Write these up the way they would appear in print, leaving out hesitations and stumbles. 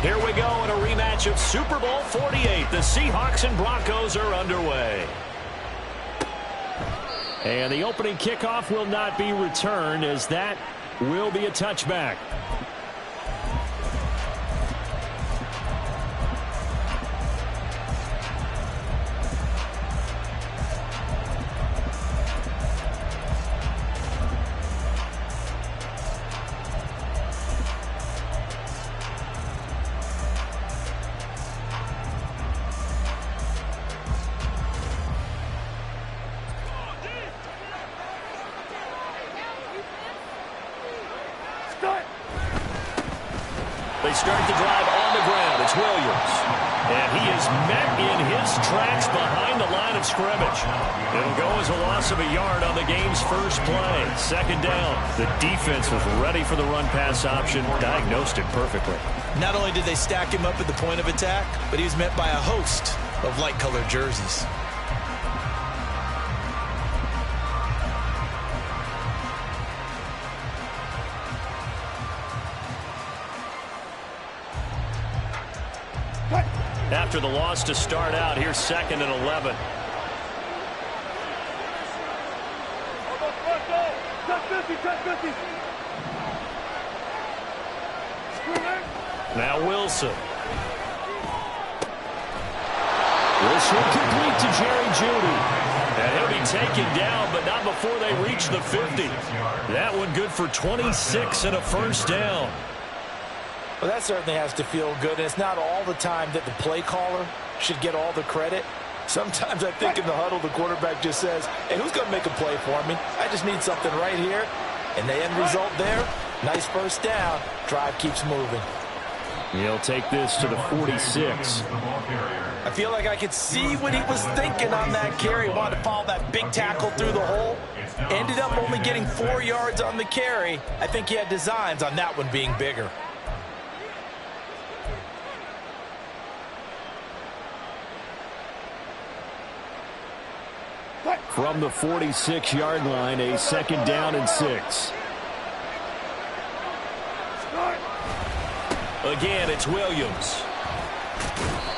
Here we go in a rematch of Super Bowl 48. The Seahawks and Broncos are underway. And the opening kickoff will not be returned, as that will be a touchback. They start the drive on the ground. It's Williams. And he is met in his tracks behind the line of scrimmage. It'll go as a loss of a yard on the game's first play. Second down. The defense was ready for the run-pass option. Diagnosed it perfectly. Not only did they stack him up at the point of attack, but he was met by a host of light-colored jerseys. After the loss to start out, here's 2nd and 11. Now Wilson. Wilson complete to Jerry Jeudy. And he'll be taken down, but not before they reach the 50. That one good for 26 and a first down. Well, that certainly has to feel good, and it's not all the time that the play caller should get all the credit. Sometimes I think in the huddle, the quarterback just says, hey, who's going to make a play for me? I just need something right here. And the end result there, nice first down. Drive keeps moving. He'll take this to the 46. I feel like I could see what he was thinking on that carry. Wanted to follow that big tackle through the hole. Ended up only getting 4 yards on the carry. I think he had designs on that one being bigger. From the 46-yard line, a 2nd down and 6. Again, it's Williams.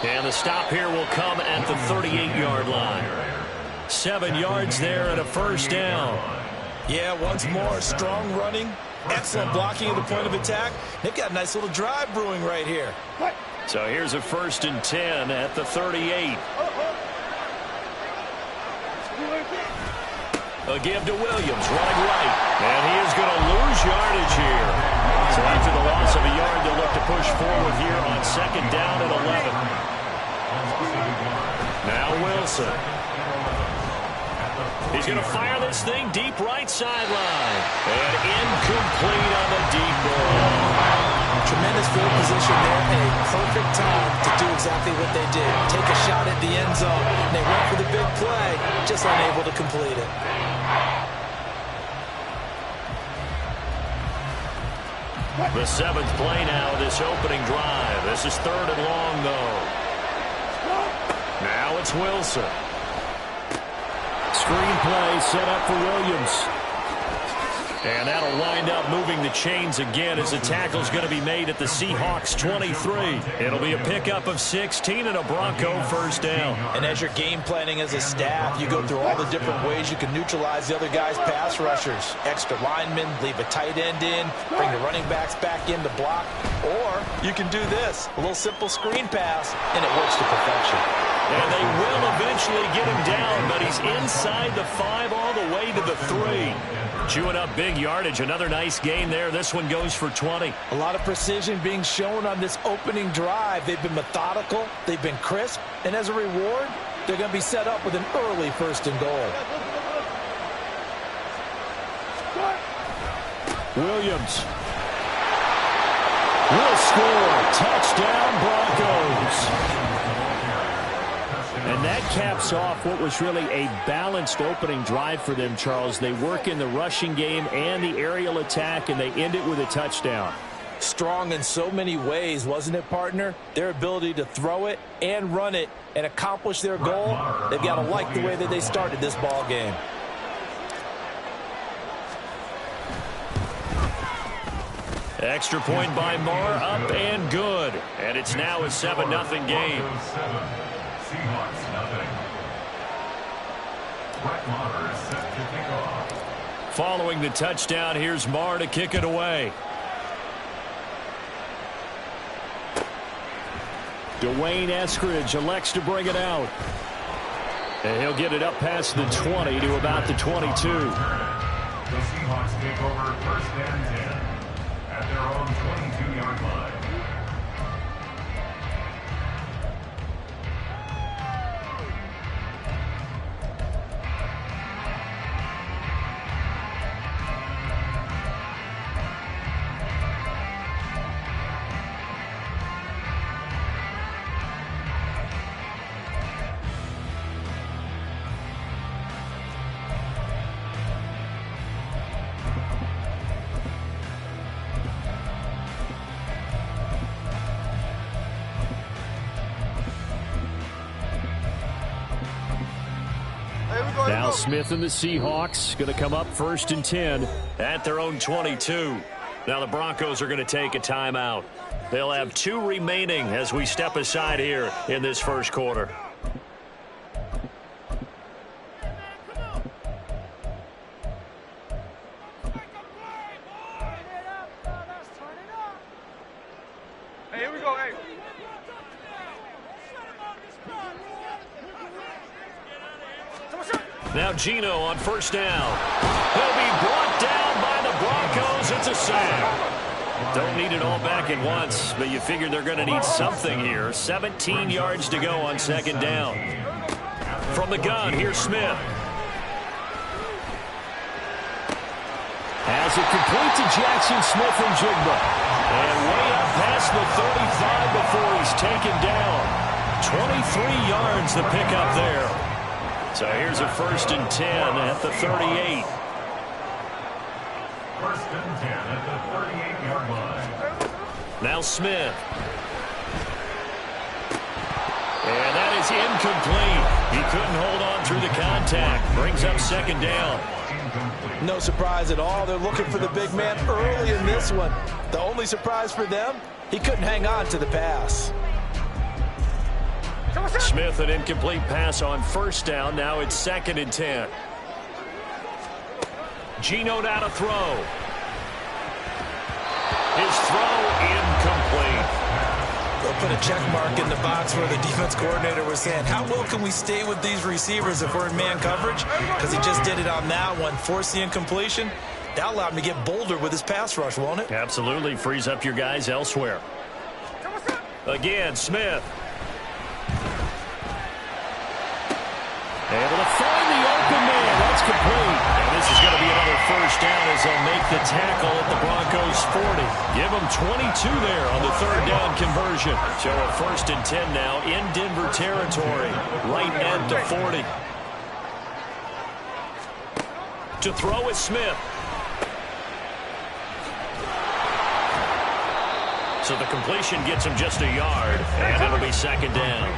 And the stop here will come at the 38-yard line. 7 yards there and a first down. Yeah, once more, strong running, excellent blocking at the point of attack. They've got a nice little drive brewing right here. So here's a 1st and 10 at the 38. A give to Williams, running right. And he is going to lose yardage here. So after the loss of a yard, they'll look to push forward here on 2nd down and 11. Now Wilson. He's going to fire this thing deep right sideline. And incomplete on the deep ball. Tremendous field position there and a perfect time to do exactly what they did. Take a shot at the end zone. And they went for the big play, just unable to complete it. The 7th play now of this opening drive. This is 3rd and long, though. Now it's Wilson. Screen play set up for Williams. And that'll wind up moving the chains again as the tackle's going to be made at the Seahawks 23. It'll be a pickup of 16 and a Bronco first down. And as you're game planning as a staff, you go through all the different ways you can neutralize the other guy's pass rushers. Extra linemen, leave a tight end in, bring the running backs back in to block. Or you can do this, a little simple screen pass, and it works to perfection. And they will eventually get him down, but he's inside the 5 all the way to the 3. Chewing up big yardage. Another nice gain there. This one goes for 20. A lot of precision being shown on this opening drive. They've been methodical. They've been crisp. And as a reward, they're going to be set up with an early 1st and goal. Williams will score. Touchdown, Broncos. And that caps off what was really a balanced opening drive for them, Charles. They work in the rushing game and the aerial attack, and they end it with a touchdown. Strong in so many ways, wasn't it, partner? Their ability to throw it and run it and accomplish their goal, they've got to like the way that they started this ball game. Extra point by Marr, up and good. And it's now a 7-0 game. Seahawks nothing. Brett Maher is set to kick off. Following the touchdown, here's Marr to kick it away. Dwayne Eskridge elects to bring it out. And he'll get it up past the 20 to about the 22. The Seahawks take over 1st and 10 at their own 22-yard line. Now Smith and the Seahawks going to come up 1st and 10 at their own 22. Now the Broncos are going to take a timeout. They'll have 2 remaining as we step aside here in this first quarter. Here we go, hey. Now Geno on 1st down. He'll be brought down by the Broncos. It's a sack. Don't need it all back at once, but you figure they're going to need something here. 17 yards to go on 2nd down. From the gun, here's Smith. Has it complete to Jackson Smith and Jigba. And way up past the 35 before he's taken down. 23 yards the pickup there. So here's a 1st and 10 at the 38. 1st and 10 at the 38-yard line. Now Smith. And that is incomplete. He couldn't hold on through the contact. Brings up 2nd down. No surprise at all. They're looking for the big man early in this one. The only surprise for them, he couldn't hang on to the pass. Smith, an incomplete pass on 1st down. Now it's 2nd and 10. Geno now to throw. His throw incomplete. They'll put a check mark in the box where the defense coordinator was saying, how well can we stay with these receivers if we're in man coverage? Because he just did it on that one, forced the incompletion. That allowed him to get bolder with his pass rush, won't it? Absolutely. Frees up your guys elsewhere. Again, Smith. Able to find the open man. That's complete. And this is going to be another 1st down as they'll make the tackle at the Broncos 40. Give them 22 there on the 3rd down conversion. So a 1st and 10 now in Denver territory. Right at the 40. To throw is Smith. So the completion gets him just a yard. And it'll be 2nd down.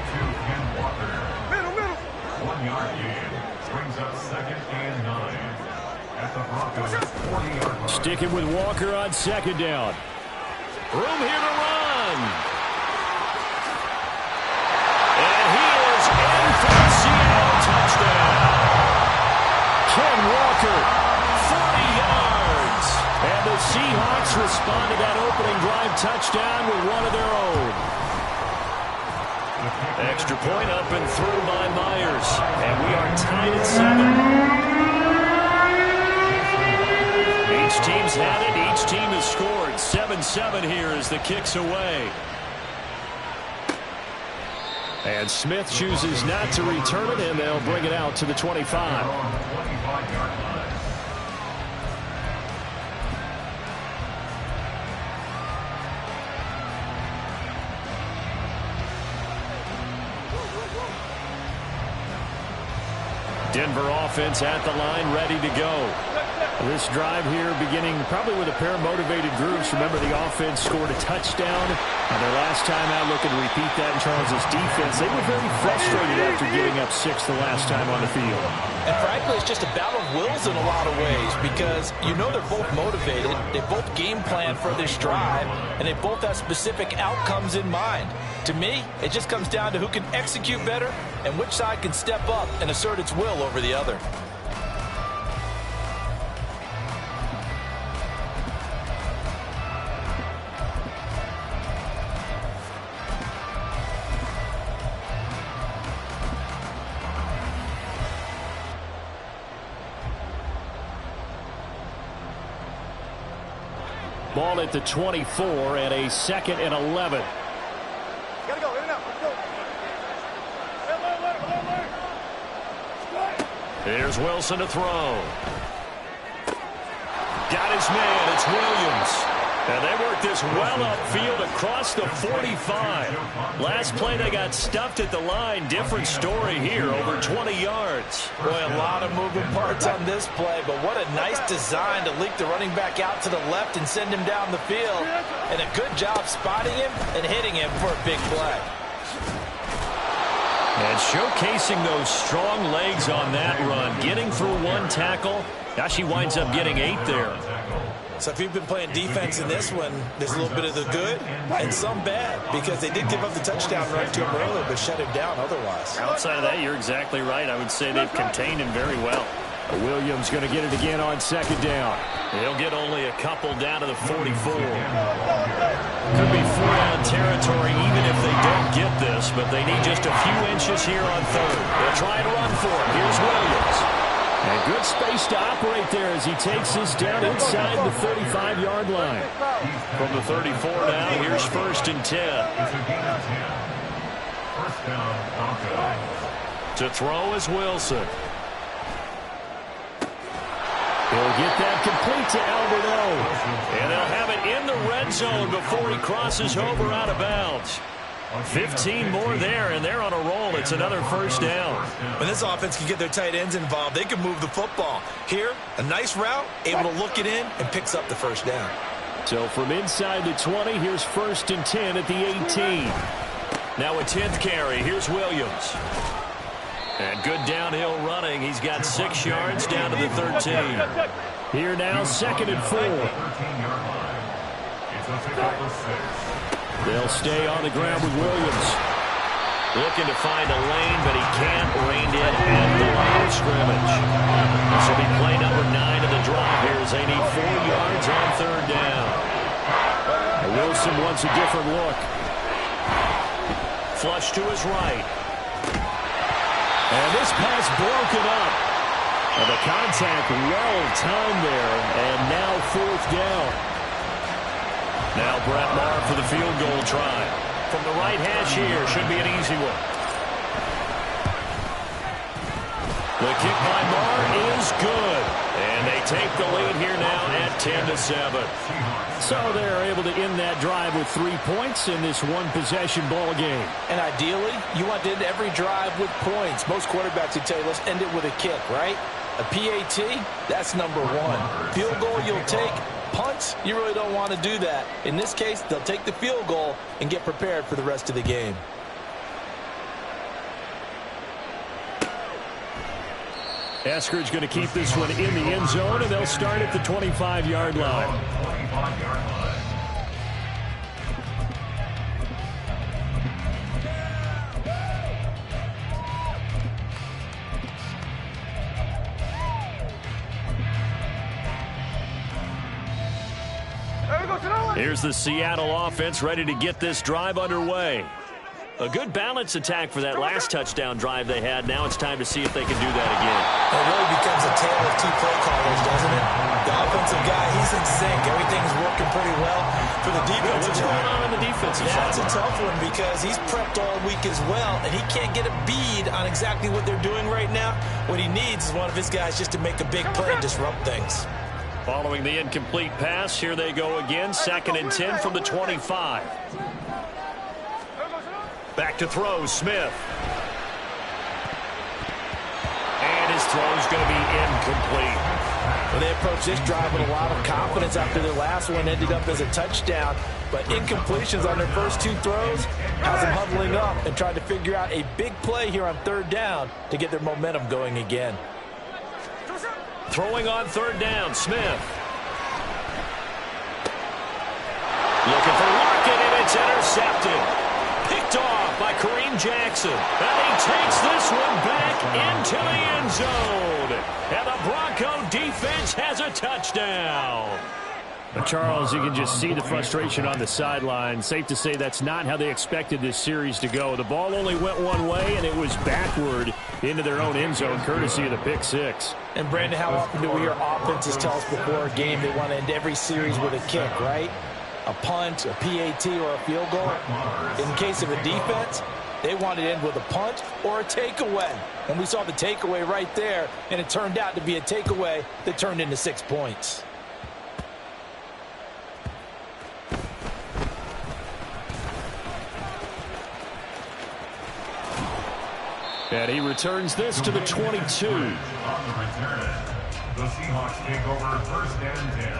1 yard gain brings up 2nd and 9 at the Broncos 40-yard line. Sticking with Walker on 2nd down. Room here to run. And he is in for the Seattle touchdown. Ken Walker, 40 yards. And the Seahawks respond to that opening drive touchdown with one of their own. Extra point up and through by Myers. And we are tied at 7. Each team's had it. Each team has scored. 7-7 here as the kick's away. And Smith chooses not to return it, and they'll bring it out to the 25. Denver offense at the line, ready to go. This drive here beginning probably with a pair of motivated groups. Remember, the offense scored a touchdown on their last time out. Looking to repeat that in Charles' defense. They were very frustrated after giving up 6 the last time on the field. And frankly, it's just a battle of wills in a lot of ways because you know they're both motivated. They both game plan for this drive, and they both have specific outcomes in mind. To me, it just comes down to who can execute better and which side can step up and assert its will over the other. Ball at the 24 and a 2nd and 11. Gotta go, in and out. Let's go. Here's Wilson to throw. Got his man. It's Williams. And they work this well upfield across the 45. Last play they got stuffed at the line. Different story here, over 20 yards. Boy, a lot of moving parts on this play, but what a nice design to leak the running back out to the left and send him down the field. And a good job spotting him and hitting him for a big play. And showcasing those strong legs on that run. Getting through one tackle. Now she winds up getting 8 there. So if you've been playing defense in this one, there's a little bit of the good and some bad because they did give up the touchdown run to him earlier but shut him down otherwise. Outside of that, you're exactly right. I would say they've contained him very well. Williams going to get it again on 2nd down. He'll get only a couple down to the 44. Could be 4-down territory even if they don't get this, but they need just a few inches here on 3rd. They'll try and run for it. Here's Williams. And good space to operate there as he takes this down inside the 35-yard line. From the 34 now, here's 1st and 10. It's a gain of 10. First down, Broncos. To throw is Wilson. He'll get that complete to Albert O. And they'll have it in the red zone before he crosses over out of bounds. 15 more there, and they're on a roll. It's another 1st down. When this offense can get their tight ends involved, they can move the football. Here, a nice route, able to look it in, and picks up the 1st down. So from inside the 20, here's 1st and 10 at the 18. Now a 10th carry. Here's Williams. And good downhill running. He's got 6 yards down to the 13. Here now, 2nd and 4. 13-yard line. It's a pickup of 6. They'll stay on the ground with Williams. Looking to find a lane, but he can't. Reined in at the line of scrimmage. This will be play number 9 of the drive here as they need 4 yards on 3rd down. And Wilson wants a different look. Flush to his right. And this pass broken up. And the contact well timed there. And now 4th down. Now Brett Maher for the field goal try. From the right hash here, should be an easy one. The kick by Maher is good. And they take the lead here now at 10-7. So they're able to end that drive with 3 points in this one-possession ball game. And ideally, you want to end every drive with points. Most quarterbacks would tell you, let's end it with a kick, right? A PAT, that's number 1. Field goal you'll take. Punts, you really don't want to do that. In this case, they'll take the field goal and get prepared for the rest of the game. Eskridge going to keep this one in the end zone, and they'll start at the 25-yard line. 25-yard line. Here's the Seattle offense ready to get this drive underway. A good balance attack for that last touchdown drive they had. Now it's time to see if they can do that again. It really becomes a tale of 2 play callers, doesn't it? The offensive guy, he's in sync. Everything's working pretty well. For the defensive What's guy, going on in the defensive side? that's a tough one because he's prepped all week as well, and he can't get a bead on exactly what they're doing right now. What he needs is one of his guys just to make a big play and disrupt things. Following the incomplete pass, here they go again. 2nd and 10 from the 25. Back to throw, Smith. And his throw is going to be incomplete. And they approached this drive with a lot of confidence after their last one ended up as a touchdown. But incompletions on their first two throws has them huddling up and trying to figure out a big play here on third down to get their momentum going again. Throwing on third down, Smith. Looking for Lockett, and it's intercepted. Picked off by Kareem Jackson. And he takes this one back into the end zone. And the Bronco defense has a touchdown. Charles, you can just see the frustration on the sideline. Safe to say that's not how they expected this series to go. The ball only went one way, and it was backward into their own end zone, courtesy of the pick six. And, Brandon, how often do we hear offenses tell us before a game they want to end every series with a kick, right? A punt, a PAT, or a field goal. In case of a defense, they want to end with a punt or a takeaway. And we saw the takeaway right there, and it turned out to be a takeaway that turned into 6 points. And he returns this to the 22. On the return, the Seahawks take over first and 10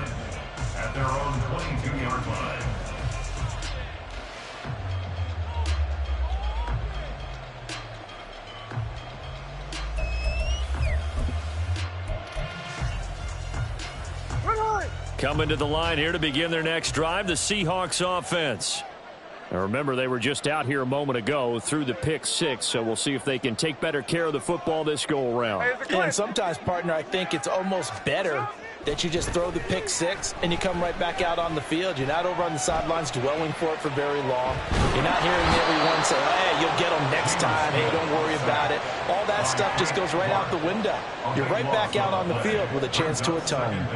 at their own 22-yard line. Coming to the line here to begin their next drive, the Seahawks offense. Now remember, they were just out here a moment ago through the pick six, so we'll see if they can take better care of the football this go-around. And sometimes, partner, I think it's almost better that you just throw the pick six and you come right back out on the field. You're not over on the sidelines dwelling for it for very long. You're not hearing everyone say, hey, you'll get them next time. Hey, don't worry about it. All that stuff just goes right out the window. You're right back out on the field with a chance to atone.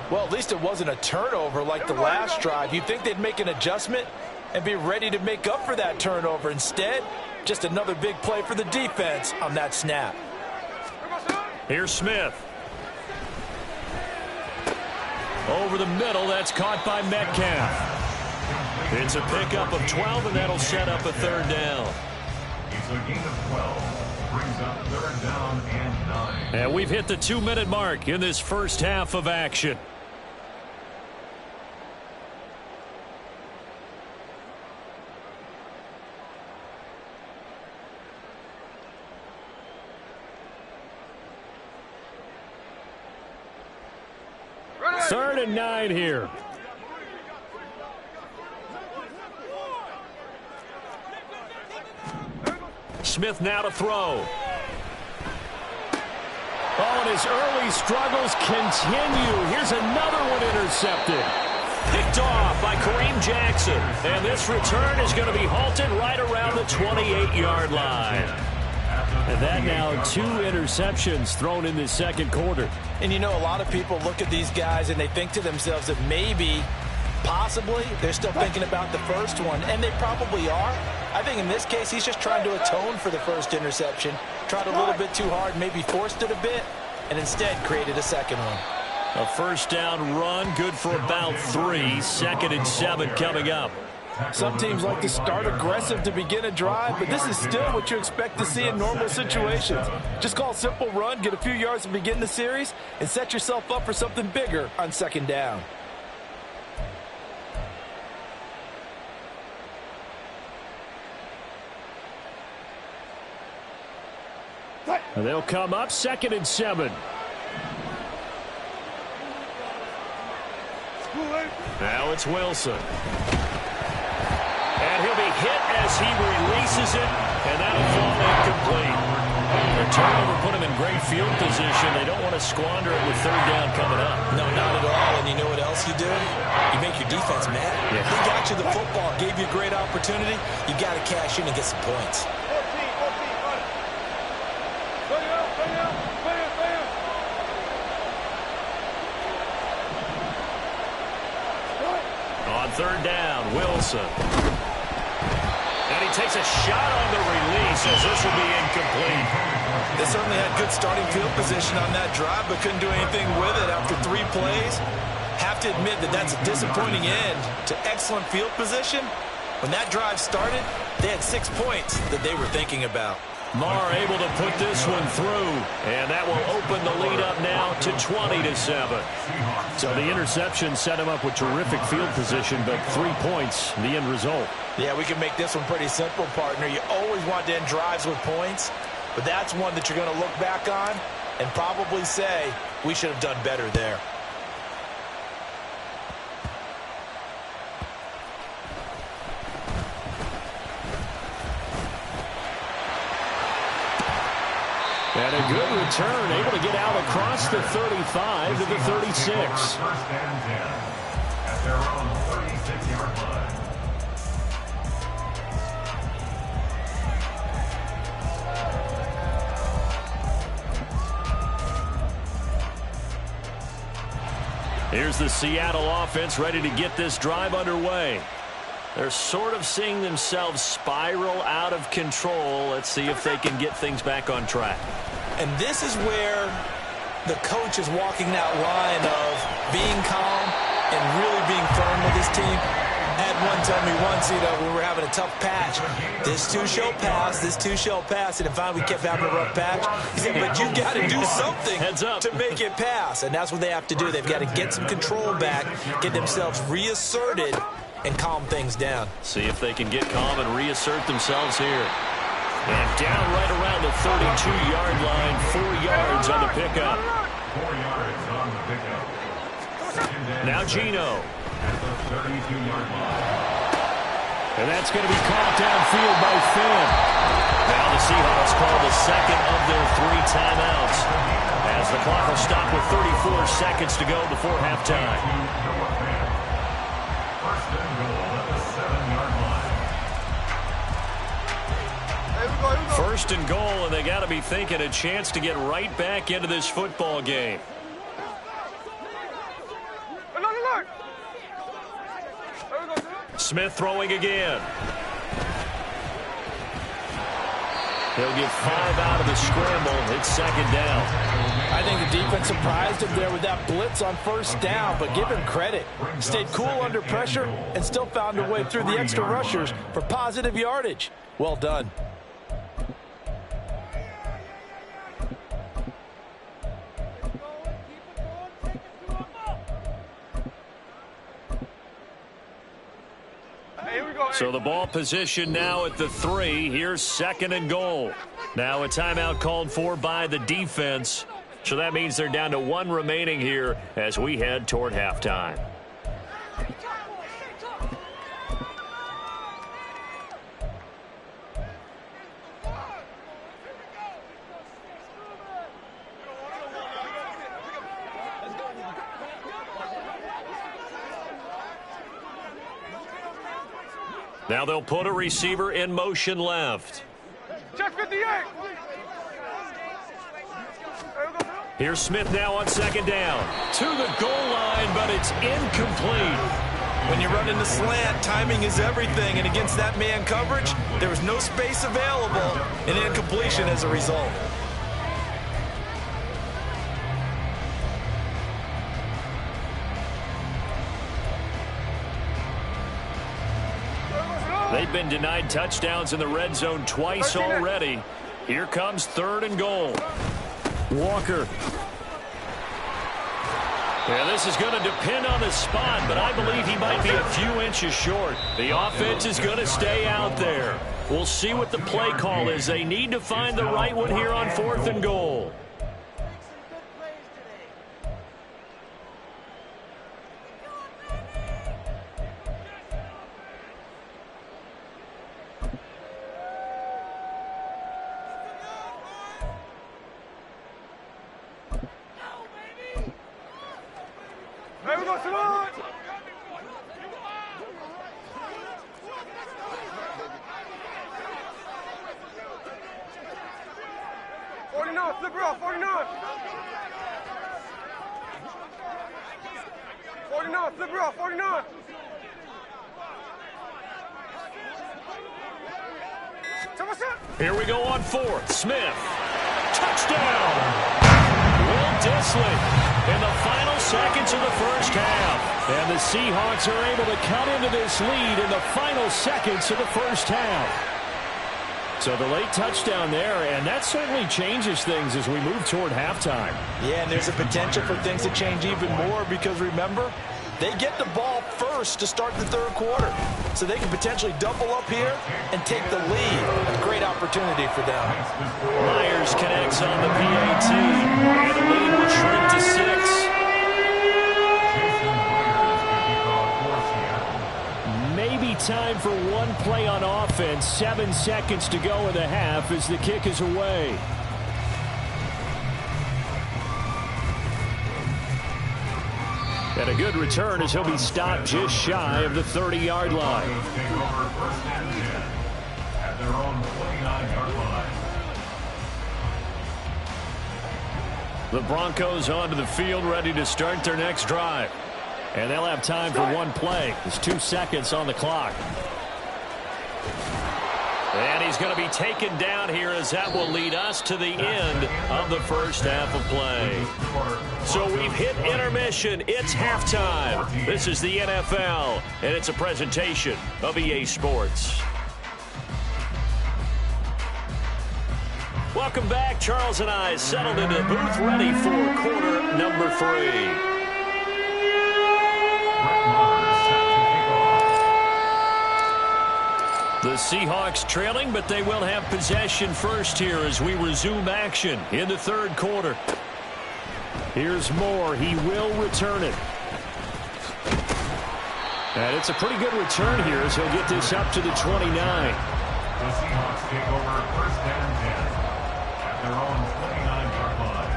Well, at least it wasn't a turnover like the last drive. You'd think they'd make an adjustment and be ready to make up for that turnover. Instead, just another big play for the defense on that snap. Here's Smith. Over the middle, that's caught by Metcalf. It's a pickup of 12, and that'll set up a third down. It's a gain of 12. Brings up third down and 9. And we've hit the 2-minute mark in this first half of action. Third and 9 here. Smith now to throw. Oh, and his early struggles continue. Here's another one intercepted. Picked off by Kareem Jackson. And this return is going to be halted right around the 28-yard line. And that now 2 interceptions thrown in this second quarter. And you know, a lot of people look at these guys and they think to themselves that maybe, possibly, they're still thinking about the first one. And they probably are. I think in this case, he's just trying to atone for the first interception. Tried a little bit too hard, maybe forced it a bit, and instead created a second one. A first down run, good for about 3. 2nd and 7 coming up. Some teams like to start aggressive to begin a drive, but this is still what you expect to see in normal situations. Just call a simple run, get a few yards to begin the series, and set yourself up for something bigger on second down. And they'll come up 2nd and 7. Now it's Wilson. And he'll be hit as he releases it, and that'll fall incomplete. The turnover put him in great field position. They don't want to squander it with third down coming up. No, not at all. And you know what else you do? You make your defense mad. Yeah. They got you the football, gave you a great opportunity. You got to cash in and get some points. On third down, Wilson. And he takes a shot on the release as this will be incomplete. They certainly had good starting field position on that drive, but couldn't do anything with it after 3 plays. Have to admit that that's a disappointing end to excellent field position. When that drive started, they had 6 points that they were thinking about. Marr able to put this one through, and that will open the lead up now to 20-7. So the interception set him up with terrific field position, but 3 points, the end result. Yeah, we can make this one pretty simple, partner. You always want to end drives with points, but that's one that you're going to look back on and probably say, we should have done better there. And a good return, able to get out across the 35 to the 36. First and 10 at their own 36-yard line. Here's the Seattle offense ready to get this drive underway. They're sort of seeing themselves spiral out of control. Let's see if they can get things back on track. And this is where the coach is walking that line of being calm and really being firm with his team. I had one tell me once, when we were having a tough patch, this too shall pass, this too shall pass. And finally we kept having a rough patch. He said, but you got to do something to make it pass. And that's what they have to do. They've got to get some control back, get themselves reasserted, and calm things down. See if they can get calm and reassert themselves here. And down right around the 32-yard line, 4 yards on the pickup. 4 yards on the pickup. Now Geno. At the 32-yard line. And that's going to be caught downfield by Finn. Now the Seahawks call the second of their 3 timeouts, as the clock will stop with 34 seconds to go before halftime. First and goal at the 7-yard line. First and goal, and they got to be thinking a chance to get right back into this football game. Smith throwing again. They'll get 5 out of the scramble. It's second down. I think the defense surprised him there with that blitz on first down, but give him credit. Stayed cool under pressure and still found a way through the extra rushers for positive yardage. Well done. So the ball position now at the 3. Here's second and goal. Now a timeout called for by the defense. So that means they're down to 1 remaining here as we head toward halftime. Now they'll put a receiver in motion left. Check 58. Here's Smith now on second down. To the goal line, but it's incomplete. When you run into slant, timing is everything. And against that man coverage, there was no space available, and incompletion as a result. They've been denied touchdowns in the red zone twice already. Here comes third and goal. Walker. Yeah, this is going to depend on the spot, but I believe he might be a few inches short. The offense is going to stay out there. We'll see what the play call is. They need to find the right one here on fourth and goal. There we go, Salon! Flip her off, 49! 49, flip her off, 49! Here we go on fourth. Smith. Touchdown! Will Dissly in the final seconds of the first half. And the Seahawks are able to cut into this lead in the final seconds of the first half. So the late touchdown there, and that certainly changes things as we move toward halftime. Yeah, and there's a potential for things to change even more because, remember, they get the ball first to start the third quarter. So they can potentially double up here and take the lead. A great opportunity for them. Myers connects on the PAT, and the lead will shrink to 6. Maybe time for one play on offense. 7 seconds to go in the half as the kick is away. And a good return as he'll be stopped just shy of the 30-yard line. Take over first and 10 at their own 29-yard line. The Broncos onto the field, ready to start their next drive. And they'll have time for one play. There's 2 seconds on the clock. And he's going to be taken down here as that will lead us to the end of the first half of play. So we've hit intermission. It's halftime. This is the NFL, and it's a presentation of EA Sports. Welcome back. Charles and I settled into the booth, ready for quarter number 3. The Seahawks trailing, but they will have possession first here as we resume action in the third quarter. Here's Moore. He will return it. And it's a pretty good return here as he'll get this up to the 29. The Seahawks take over first and 10 at their own 29-yard line.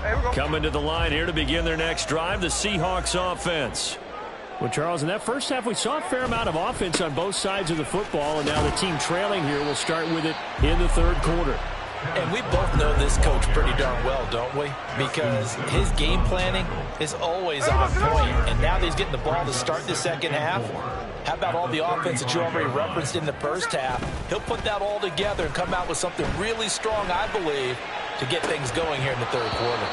Hey, we go. Coming to the line here to begin their next drive, the Seahawks offense. Well, Charles, in that first half, we saw a fair amount of offense on both sides of the football, and now the team trailing here will start with it in the third quarter. And we both know this coach pretty darn well, don't we? Because his game planning is always on point. And now that he's getting the ball to start the second half, how about all the offense that you already referenced in the first half? He'll put that all together and come out with something really strong, I believe, to get things going here in the third quarter.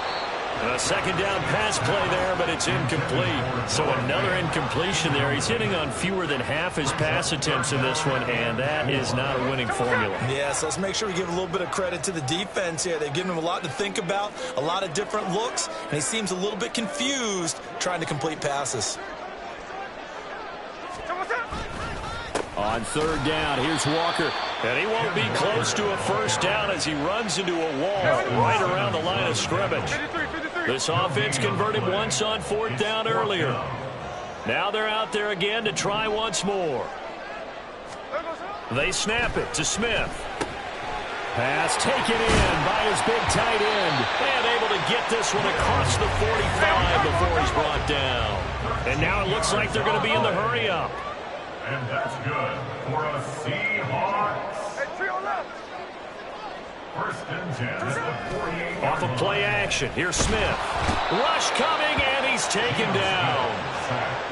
A second down pass play there, but it's incomplete. So another incompletion there. He's hitting on fewer than half his pass attempts in this one, and that is not a winning formula. Yes, let's make sure we give a little bit of credit to the defense here. They've given him a lot to think about, a lot of different looks, and he seems a little bit confused trying to complete passes. On third down, here's Walker. And he won't be close to a first down as he runs into a wall right around the line of scrimmage. This offense converted once on fourth down earlier. Now they're out there again to try once more. They snap it to Smith. Pass taken in by his big tight end. And able to get this one across the 45 before he's brought down. And now it looks like they're going to be in the hurry-up. And that's good for a Seahawks. First and 10 at the 48. Off of play action. Here's Smith. Rush coming, and he's taken down.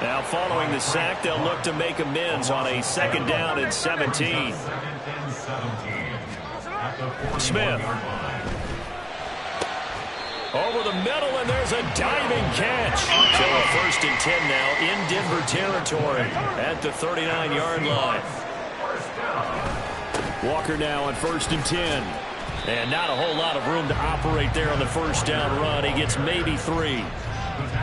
Now following the sack, they'll look to make amends on a second down and 17. Smith. Over the middle, and there's a diving catch. So a first and 10 now in Denver territory at the 39-yard line. Walker now on first and 10. And not a whole lot of room to operate there on the first down run. He gets maybe 3.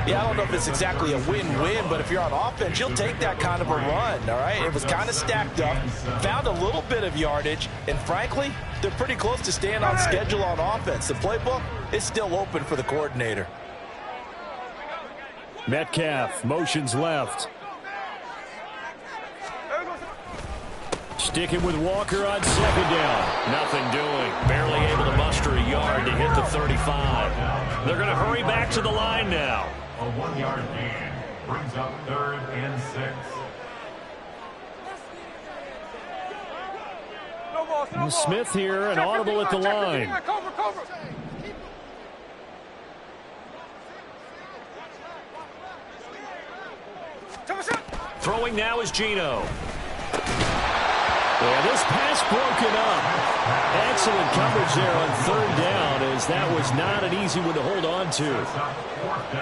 Yeah, I don't know if it's exactly a win-win, but if you're on offense, you'll take that kind of a run, all right? It was kind of stacked up, found a little bit of yardage, and frankly, they're pretty close to staying on schedule on offense. The playbook is still open for the coordinator. Metcalf motions left. Sticking with Walker on second down. Nothing doing. Barely able to muster a yard to hit the 35. They're going to hurry back to the line now. A 1-yard gain brings up third and 6. Smith here, an audible at the line. Throwing now is Geno. Yeah, this pass broken up. Excellent coverage there on third down, as that was not an easy one to hold on to.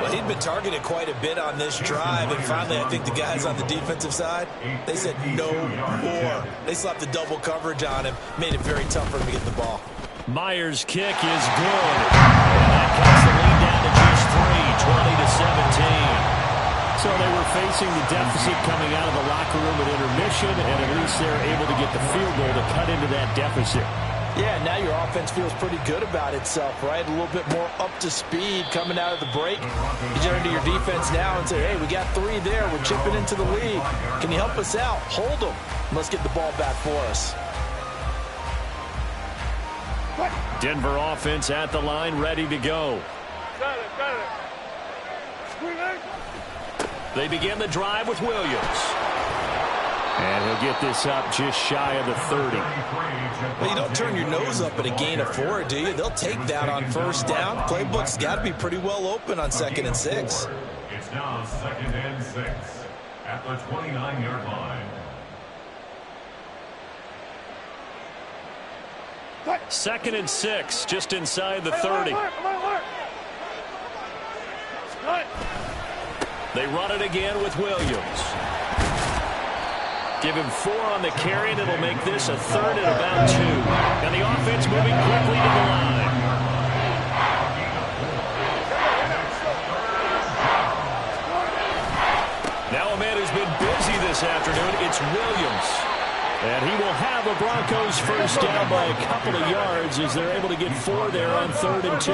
Well, he'd been targeted quite a bit on this drive, and finally I think the guys on the defensive side, they said no more. They slapped the double coverage on him, made it very tough for him to get the ball. Myers' kick is good. And that cuts the lead down to just 20-17. So they were facing the deficit coming out of the locker room at intermission, and at least they're able to get the field goal to cut into that deficit. Yeah, now your offense feels pretty good about itself, right? A little bit more up to speed coming out of the break. You turn to your defense now and say, hey, we got 3 there. We're chipping into the lead. Can you help us out? Hold them. Let's get the ball back for us. Denver offense at the line, ready to go. Got it. They begin the drive with Williams. And he'll get this up just shy of the 30. Well, you don't turn your nose up at a gain of 4, do you? They'll take that on first down. Playbook's got to be pretty well open on 2nd and 6. It's now 2nd and 6 at the 29-yard line. 2nd and 6, just inside the 30. They run it again with Williams. Give him 4 on the carry, and it'll make this a 3rd and about 2. And the offense moving quickly to the line. Now a man who's been busy this afternoon, it's Williams. And he will have the Broncos first down by a couple of yards as they're able to get 4 there on 3rd and 2.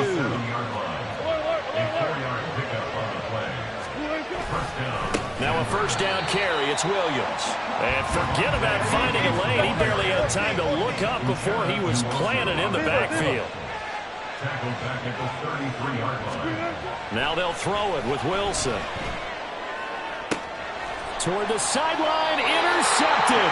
Now a first down carry. It's Williams. And forget about finding a lane. He barely had time to look up before he was planted in the backfield. Now they'll throw it with Wilson. Toward the sideline, intercepted.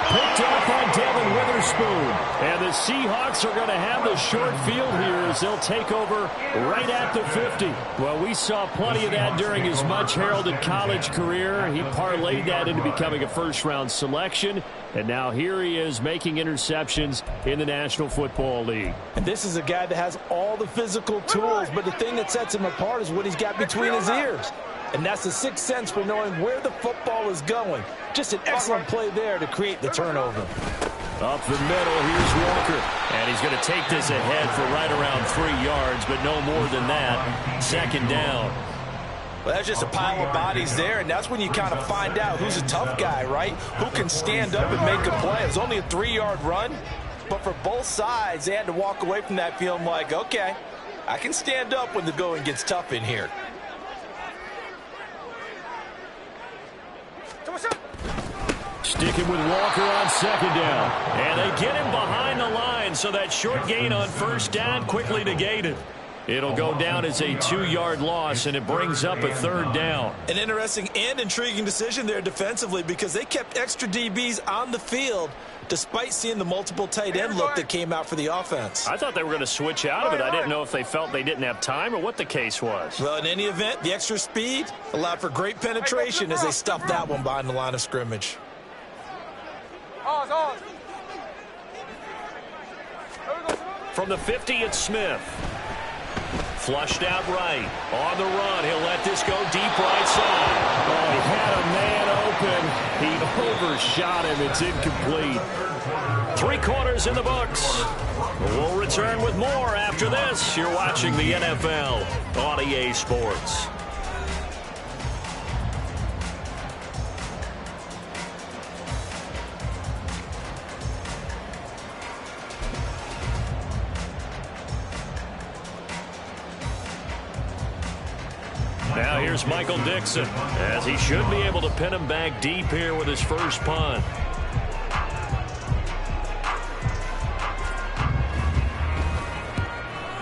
Picked up on Devin Witherspoon. And the Seahawks are going to have the short field here as they'll take over right at the 50. Well, we saw plenty of that during his much-heralded college career. He parlayed that into becoming a first-round selection. And now here he is making interceptions in the National Football League. And this is a guy that has all the physical tools, but the thing that sets him apart is what he's got between his ears. And that's the sixth sense for knowing where the football is going. Just an excellent play there to create the turnover. Up the middle, here's Walker. And he's going to take this ahead for right around 3 yards, but no more than that. 2nd down. Well, that's just a pile of bodies there, and that's when you kind of find out who's a tough guy, right? Who can stand up and make a play. It was only a 3-yard run, but for both sides, they had to walk away from that feeling like, okay, I can stand up when the going gets tough in here. Sticking with Walker on 2nd down. And they get him behind the line, so that short gain on first down quickly negated. It'll go down as a 2-yard loss, and it brings up a 3rd down. An interesting and intriguing decision there defensively because they kept extra DBs on the field despite seeing the multiple tight end look that came out for the offense. I thought they were going to switch out of it. I didn't know if they felt they didn't have time or what the case was. Well, in any event, the extra speed allowed for great penetration as they stuffed that one behind the line of scrimmage. From the 50, it's Smith. Flushed out right. On the run, he'll let this go deep right side. Oh, he had a man open. He overshot him. It's incomplete. 3 quarters in the books. We'll return with more after this. You're watching the NFL on EA Sports. Now here's Michael Dixon, as he should be able to pin him back deep here with his first punt.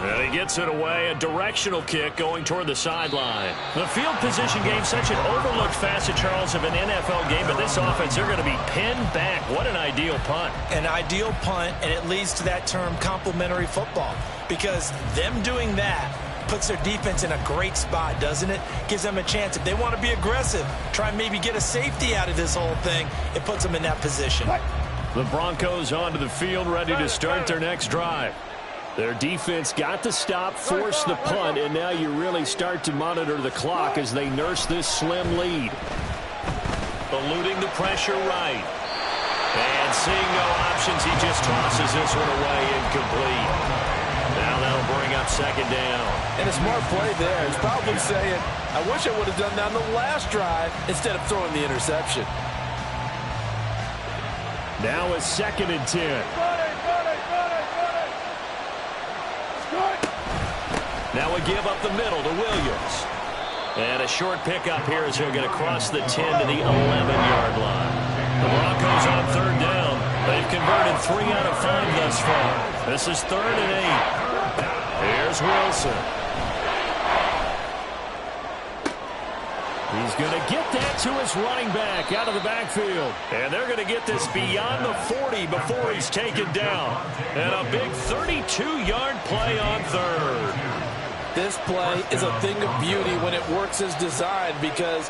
And he gets it away, a directional kick going toward the sideline. The field position game, such an overlooked facet, Charles, of an NFL game, but this offense, they're going to be pinned back. What an ideal punt. An ideal punt, and it leads to that term complementary football, because them doing that puts their defense in a great spot, doesn't it? Gives them a chance. If they want to be aggressive, try and maybe get a safety out of this whole thing, it puts them in that position. The Broncos onto the field, ready to start their next drive. Their defense got the stop, forced the punt, and now you really start to monitor the clock as they nurse this slim lead. Eluding the pressure right. And seeing no options, he just tosses this one away, incomplete. Now that'll bring up second down. And a smart play there. He's probably saying, I wish I would have done that on the last drive instead of throwing the interception. Now a 2nd and 10. Now a give up the middle to Williams. And a short pickup here as he'll get across the 10 to the 11-yard line. The Broncos on 3rd down. They've converted 3 out of 5 thus far. This is 3rd and 8. Here's Wilson. He's going to get that to his running back out of the backfield. And they're going to get this beyond the 40 before he's taken down. And a big 32-yard play on 3rd. This play is a thing of beauty when it works as designed because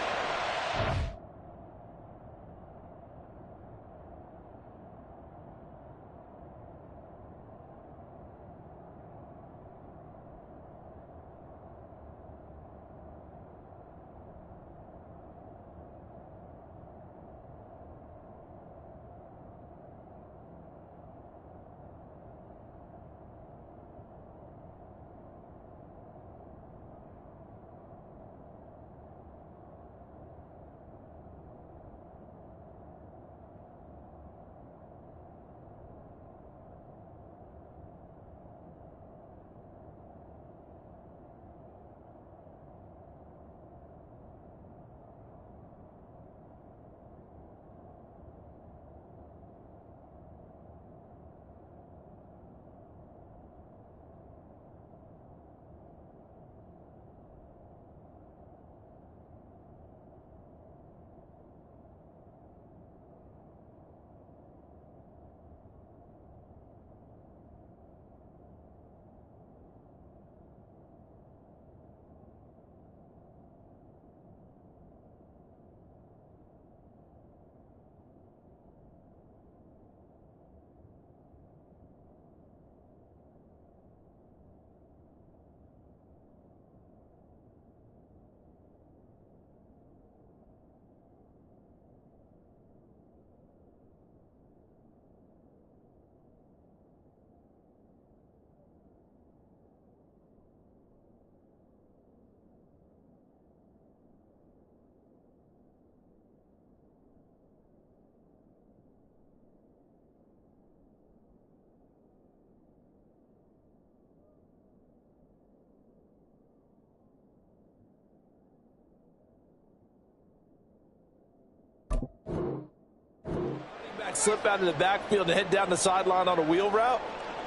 slip out of the backfield and head down the sideline on a wheel route.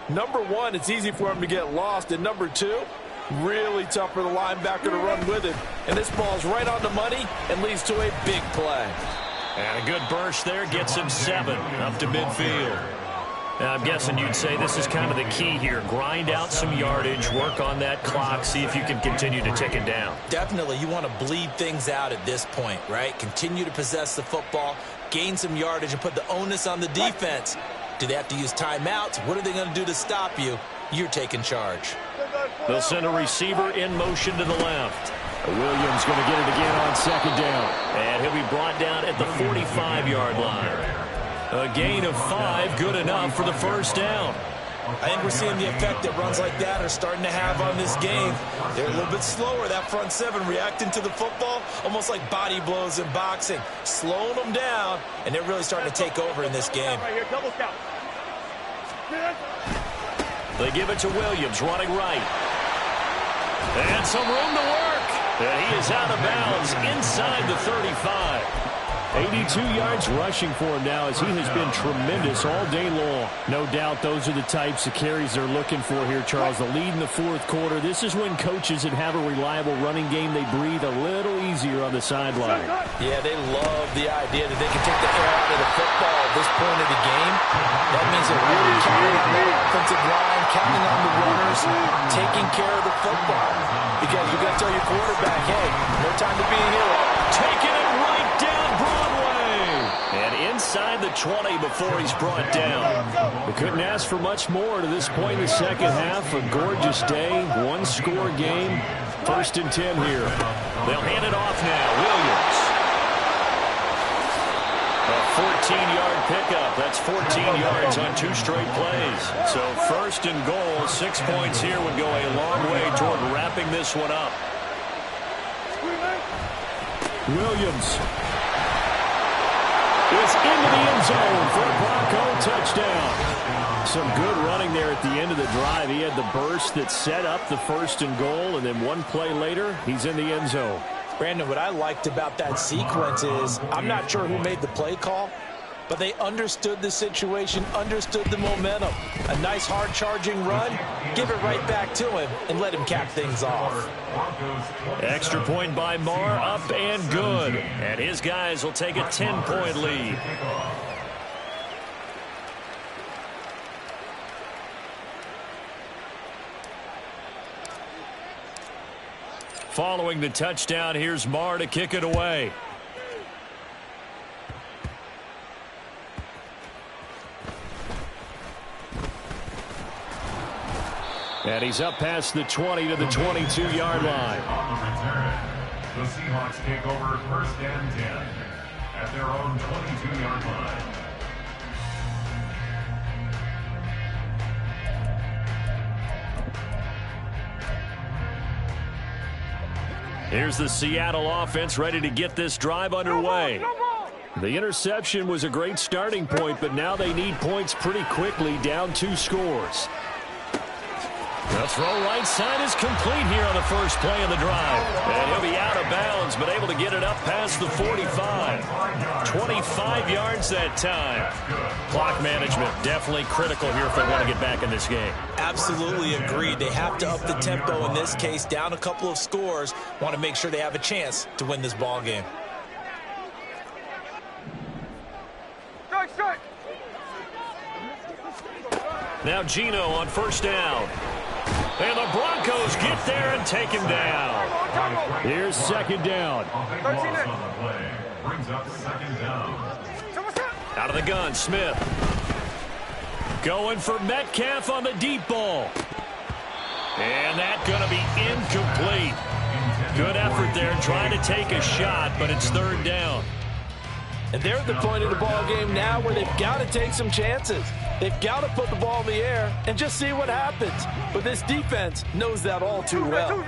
Number one, it's easy for him to get lost. And number two, really tough for the linebacker to run with him. And this ball's right on the money and leads to a big play. And a good burst there gets him 7 up to midfield. Now, I'm guessing you'd say this is kind of the key here. Grind out some yardage, work on that clock, see if you can continue to tick it down. Definitely, you want to bleed things out at this point, right? Continue to possess the football, gain some yardage, and put the onus on the defense. Do they have to use timeouts? What are they going to do to stop you? You're taking charge. They'll send a receiver in motion to the left. Williams going to get it again on 2nd down. And he'll be brought down at the 45-yard line. A gain of 5, good enough for the first down. I think we're seeing the effect that runs like that are starting to have on this game. They're a little bit slower, that front seven, reacting to the football, almost like body blows in boxing, slowing them down, and they're really starting to take over in this game. They give it to Williams, running right. And some room to work. And he is out of bounds inside the 35. 82 yards rushing for him now as he has been tremendous all day long. No doubt those are the types of carries they're looking for here, Charles. The lead in the 4th quarter. This is when coaches that have a reliable running game, they breathe a little easier on the sideline. Yeah, they love the idea that they can take the air out of the football at this point of the game. That means they're really counting on that offensive line, counting on the runners, taking care of the football. Because you got to tell your quarterback, hey, no time to be a hero. Taking it right down Broadway. And inside the 20 before he's brought down. They couldn't ask for much more to this point in the second half. A gorgeous day, one-score game. 1st and 10 here. They'll hand it off now. Williams. A 14-yard pickup. That's 14 yards on 2 straight plays. So 1st and goal, 6 points here would go a long way toward wrapping this one up. Williams is into the end zone for a Bronco touchdown. Some good running there at the end of the drive. He had the burst that set up the 1st and goal, and then one play later, he's in the end zone. Brandon, what I liked about that sequence is I'm not sure who made the play call, but they understood the situation, understood the momentum. A nice hard-charging run, give it right back to him, and let him cap things off. Extra point by Marr, up and good. And his guys will take a 10-point lead. Following the touchdown, here's Marr to kick it away. And he's up past the 20 to the 22-yard line. On the return, the Seahawks take over 1st and 10 at their own 22-yard line. Here's the Seattle offense ready to get this drive underway. The interception was a great starting point, but now they need points pretty quickly, down 2 scores. The throw right side is complete here on the first play of the drive. And he'll be out of bounds, but able to get it up past the 45. 25 yards that time. Clock management definitely critical here if they want to get back in this game. Absolutely agreed. They have to up the tempo in this case, down a couple of scores. Want to make sure they have a chance to win this ball game. Strike. Now Geno on 1st down. And the Broncos get there and take him down. Here's 2nd down. Brings up 2nd down. Out of the gun, Smith. Going for Metcalf on the deep ball. And that's going to be incomplete. Good effort there trying to take a shot, but it's 3rd down. And they're at the point of the ball game now where they've got to take some chances. They've got to put the ball in the air and just see what happens. But this defense knows that all too well.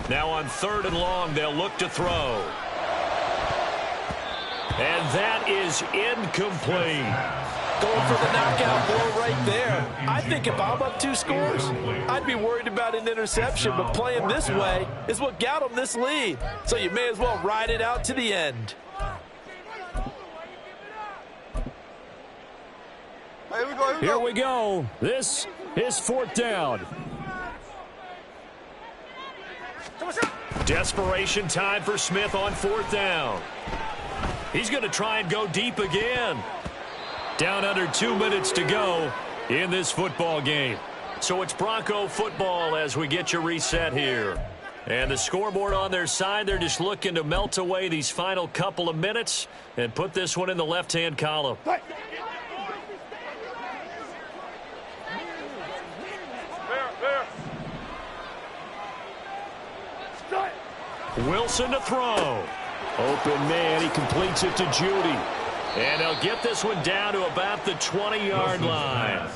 Now on 3rd and long, they'll look to throw. And that is incomplete. Going for the knockout blow right there. I think if I'm up 2 scores, I'd be worried about an interception, but playing this way is what got them this lead. So you may as well ride it out to the end. Here we go. This is 4th down. Desperation time for Smith on 4th down. He's going to try and go deep again. Down under 2 minutes to go in this football game. So it's Bronco football as we get you reset here. And the scoreboard on their side, they're just looking to melt away these final couple of minutes and put this one in the left-hand column. Wilson to throw. Open man, he completes it to Judy. And they'll get this one down to about the 20-yard line.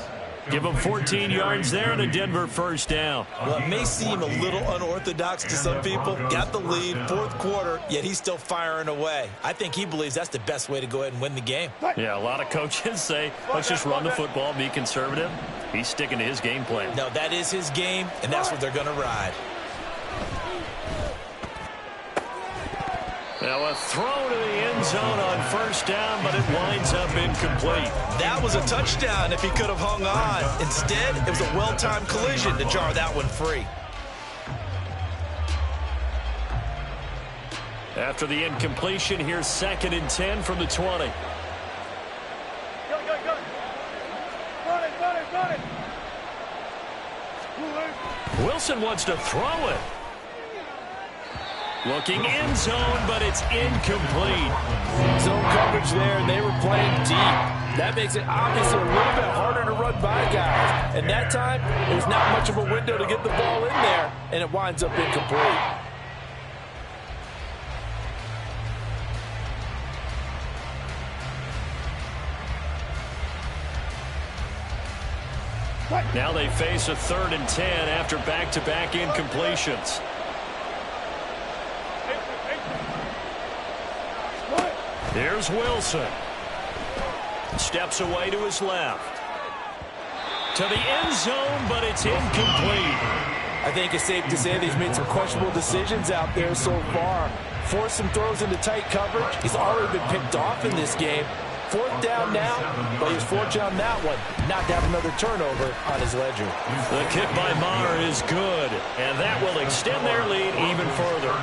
Give them 14 yards there and a Denver 1st down. Well, it may seem a little unorthodox to some people. Got the lead, 4th quarter, yet he's still firing away. I think he believes that's the best way to go ahead and win the game. Yeah, a lot of coaches say, let's just run the football, be conservative. He's sticking to his game plan. No, that is his game, and that's what they're going to ride. Now a throw to the end zone on 1st down, but it winds up incomplete. That was a touchdown if he could have hung on. Instead, it was a well-timed collision to jar that one free. After the incompletion, here's 2nd and 10 from the 20. Wilson wants to throw it. Looking end zone, but it's incomplete. Zone coverage there, and they were playing deep. That makes it obviously a little bit harder to run by guys. And that time, there's not much of a window to get the ball in there, and it winds up incomplete. Now they face a 3rd and 10 after back-to-back incompletions. Here's Wilson. Steps away to his left. To the end zone, but it's incomplete. I think it's safe to say that he's made some questionable decisions out there so far. Forced some throws into tight coverage. He's already been picked off in this game. 4th down now, but he's fortunate on that one not to have another turnover on his ledger. The kick by Maher is good, and that will extend their lead even further.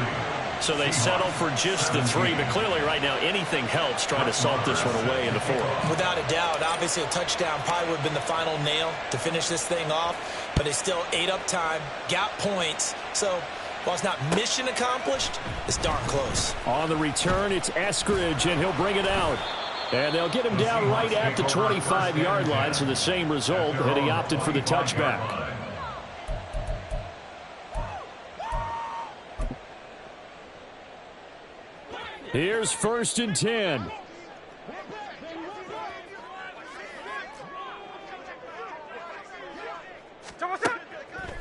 So they settle for just the 3, but clearly right now anything helps trying to salt this one away in the 4th. Without a doubt, obviously a touchdown probably would have been the final nail to finish this thing off, but they still ate up time, got points. So while it's not mission accomplished, it's darn close. On the return, it's Eskridge, and he'll bring it out. And they'll get him down right at the 25-yard line, so the same result, and he opted for the touchback. Here's 1st and 10.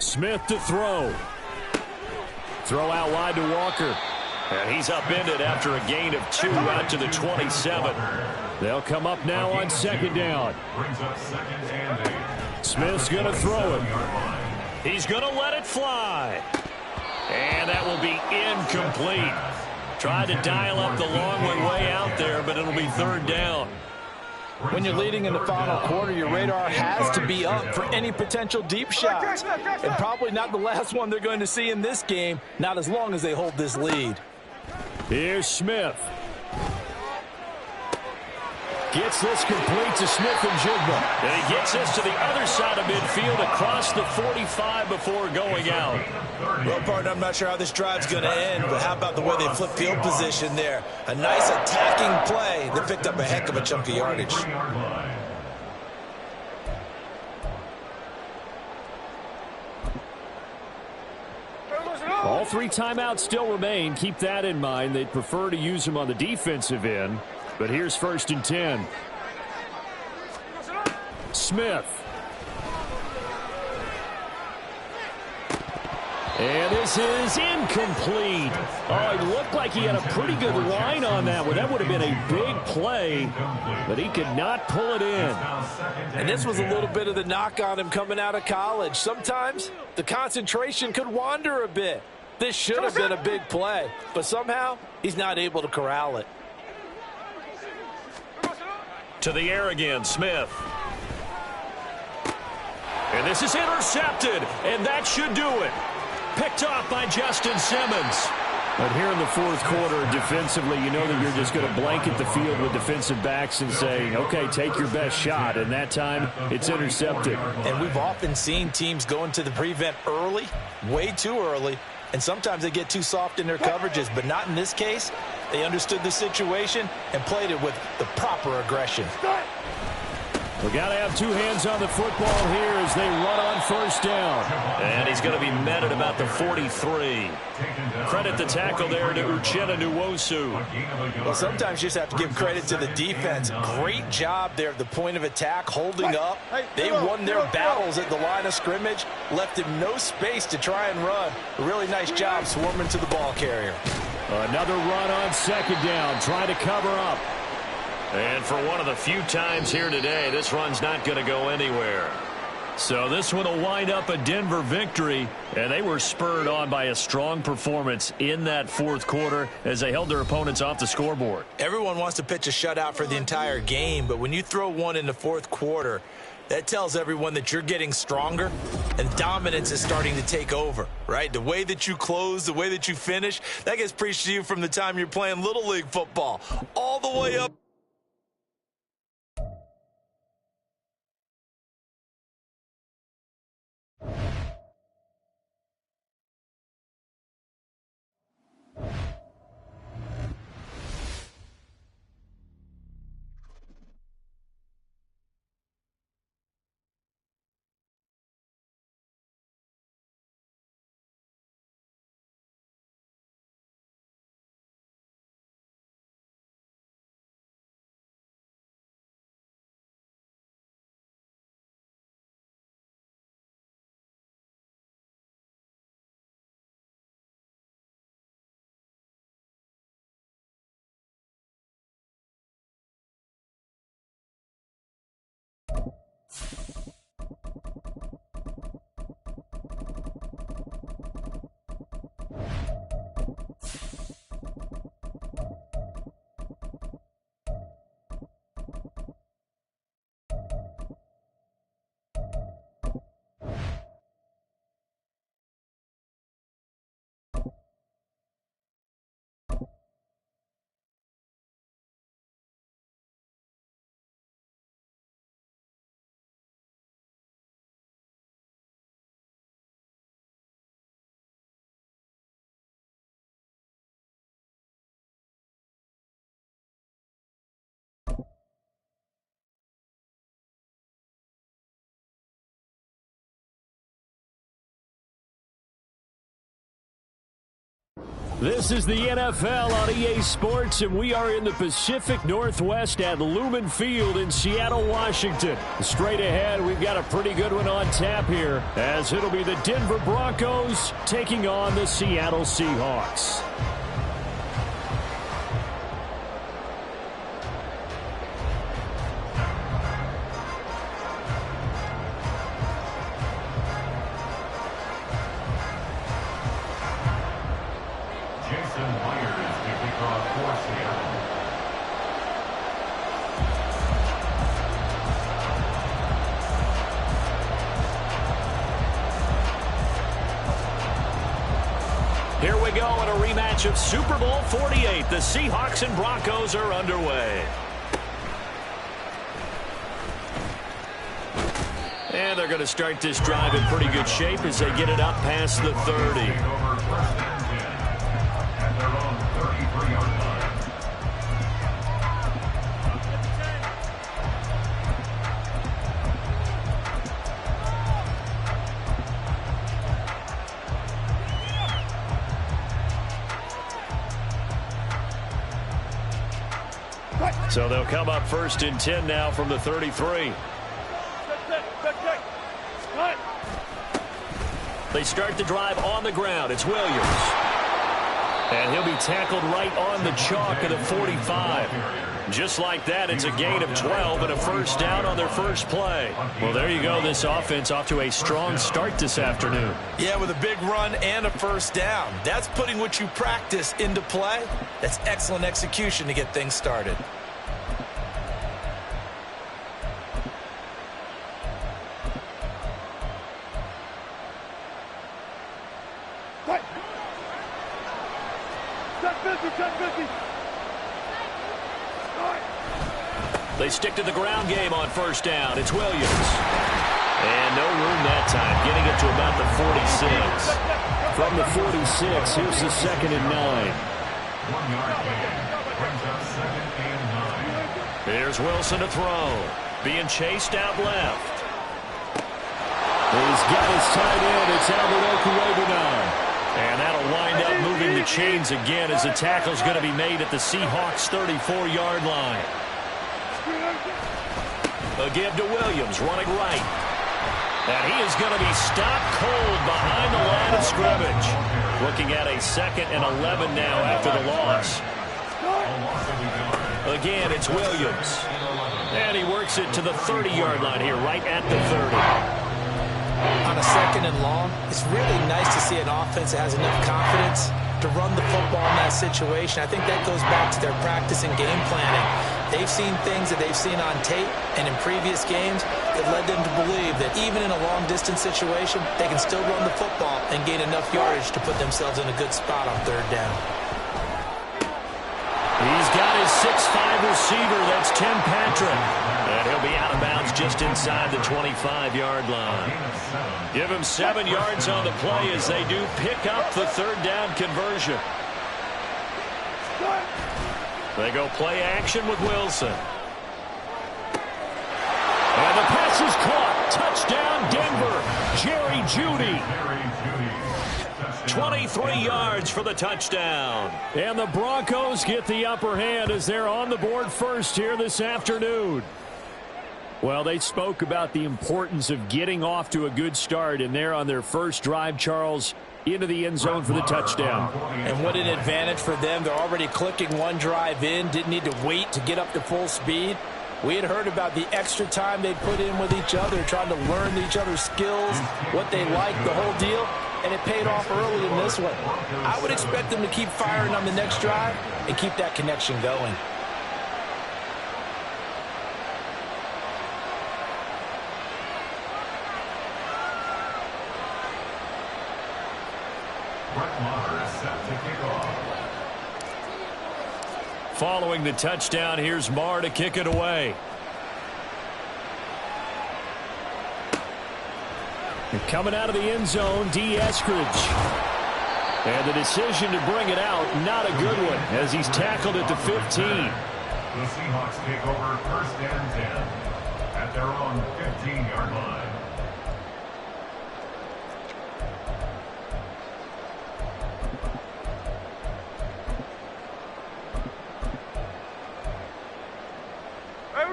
Smith to throw. Throw out wide to Walker. And he's upended after a gain of 2 out to the 27. They'll come up now on 2nd down. Smith's going to throw it. He's going to let it fly. And that will be incomplete. Tried to dial up the long way out there, but it'll be 3rd down. When you're leading in the final quarter, your radar has to be up for any potential deep shots. And probably not the last one they're going to see in this game, not as long as they hold this lead. Here's Smith. Gets this complete to Smith and Jigba. And he gets this to the other side of midfield across the 45 before going out. Well, partner, I'm not sure how this drive's going to end, but how about the way they flip field position there? A nice attacking play that picked up a heck of a chunk of yardage. All 3 timeouts still remain. Keep that in mind. They'd prefer to use them on the defensive end. But here's 1st and 10. Smith. And this is incomplete. Oh, it looked like he had a pretty good line on that one. That would have been a big play, but he could not pull it in. And this was a little bit of the knock on him coming out of college. Sometimes the concentration could wander a bit. This should have been a big play, but somehow he's not able to corral it. To the air again, Smith. And this is intercepted, and that should do it. Picked off by Justin Simmons. But here in the 4th quarter, defensively, you know that you're just going to blanket the field with defensive backs and say, okay, take your best shot. And that time, it's intercepted. And we've often seen teams go into the prevent early, way too early, and sometimes they get too soft in their coverages, but not in this case. They understood the situation and played it with the proper aggression. We got to have 2 hands on the football here as they run on 1st down. And he's going to be met at about the 43. Credit the tackle there to Uchenna Nwosu. Well, sometimes you just have to give credit to the defense. Great job there at the point of attack, holding up. They won their battles at the line of scrimmage, left him no space to try and run. A really nice job swarming to the ball carrier. Another run on 2nd down, trying to cover up. And for one of the few times here today, this run's not going to go anywhere. So this one will wind up a Denver victory, and they were spurred on by a strong performance in that 4th quarter as they held their opponents off the scoreboard. Everyone wants to pitch a shutout for the entire game, but when you throw one in the 4th quarter, that tells everyone that you're getting stronger and dominance is starting to take over, right? The way that you close, the way that you finish, that gets preached to you from the time you're playing Little League football all the way up. This is the NFL on EA Sports, and we are in the Pacific Northwest at Lumen Field in Seattle, Washington. Straight ahead, we've got a pretty good one on tap here, as it'll be the Denver Broncos taking on the Seattle Seahawks. Here we go in a rematch of Super Bowl 48. The Seahawks and Broncos are underway. And they're going to start this drive in pretty good shape as they get it up past the 30. So they'll come up 1st and 10 now from the 33. They start the drive on the ground. It's Williams. And he'll be tackled right on the chalk of the 45. Just like that, it's a gain of 12 and a first down on their first play. Well, there you go. This offense off to a strong start this afternoon. Yeah, with a big run and a first down. That's putting what you practice into play. That's excellent execution to get things started. They stick to the ground game on first down. It's Williams. And no room that time, getting it to about the 46. From the 46, here's the 2nd and 9. 1 yard gain brings up 2nd and 9. Here's Wilson to throw. Being chased out left. He's got his tight end. It's Albert Okuegbunam. And that'll wind up moving the chains again as the tackle's going to be made at the Seahawks' 34-yard line. A give to Williams, running right. And he is going to be stopped cold behind the line of scrimmage. Looking at a 2nd and 11 now after the loss. Again, it's Williams. And he works it to the 30-yard line here, right at the 30. On a 2nd and long, it's really nice to see an offense that has enough confidence to run the football in that situation. I think that goes back to their practice and game planning. They've seen things that they've seen on tape and in previous games that led them to believe that even in a long-distance situation, they can still run the football and gain enough yardage to put themselves in a good spot on third down. He's got his 6'5" receiver. That's Tim Patrick. And he'll be out of bounds just inside the 25-yard line. Give him 7 yards on the play as they do pick up the third down conversion. They go play action with Wilson. And the pass is caught. Touchdown, Denver. Jerry Jeudy. 23 yards for the touchdown. And the Broncos get the upper hand as they're on the board first here this afternoon. Well, they spoke about the importance of getting off to a good start, and they're on their first drive, Charles, into the end zone for the touchdown. And what an advantage for them. They're already clicking one drive in, didn't need to wait to get up to full speed. We had heard about the extra time they put in with each other, trying to learn each other's skills, what they like, the whole deal, and it paid off early in this one. I would expect them to keep firing on the next drive and keep that connection going. Following the touchdown, here's Marr to kick it away. And coming out of the end zone, D. Eskridge. And the decision to bring it out, not a good one, as he's tackled at the 15. The Seahawks take over first and 10 at their own 15-yard line.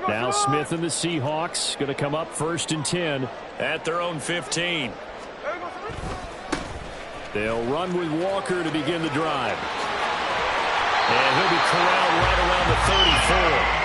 Now Smith and the Seahawks going to come up first and 10 at their own 15. They'll run with Walker to begin the drive. And he'll be corralled right around the 34.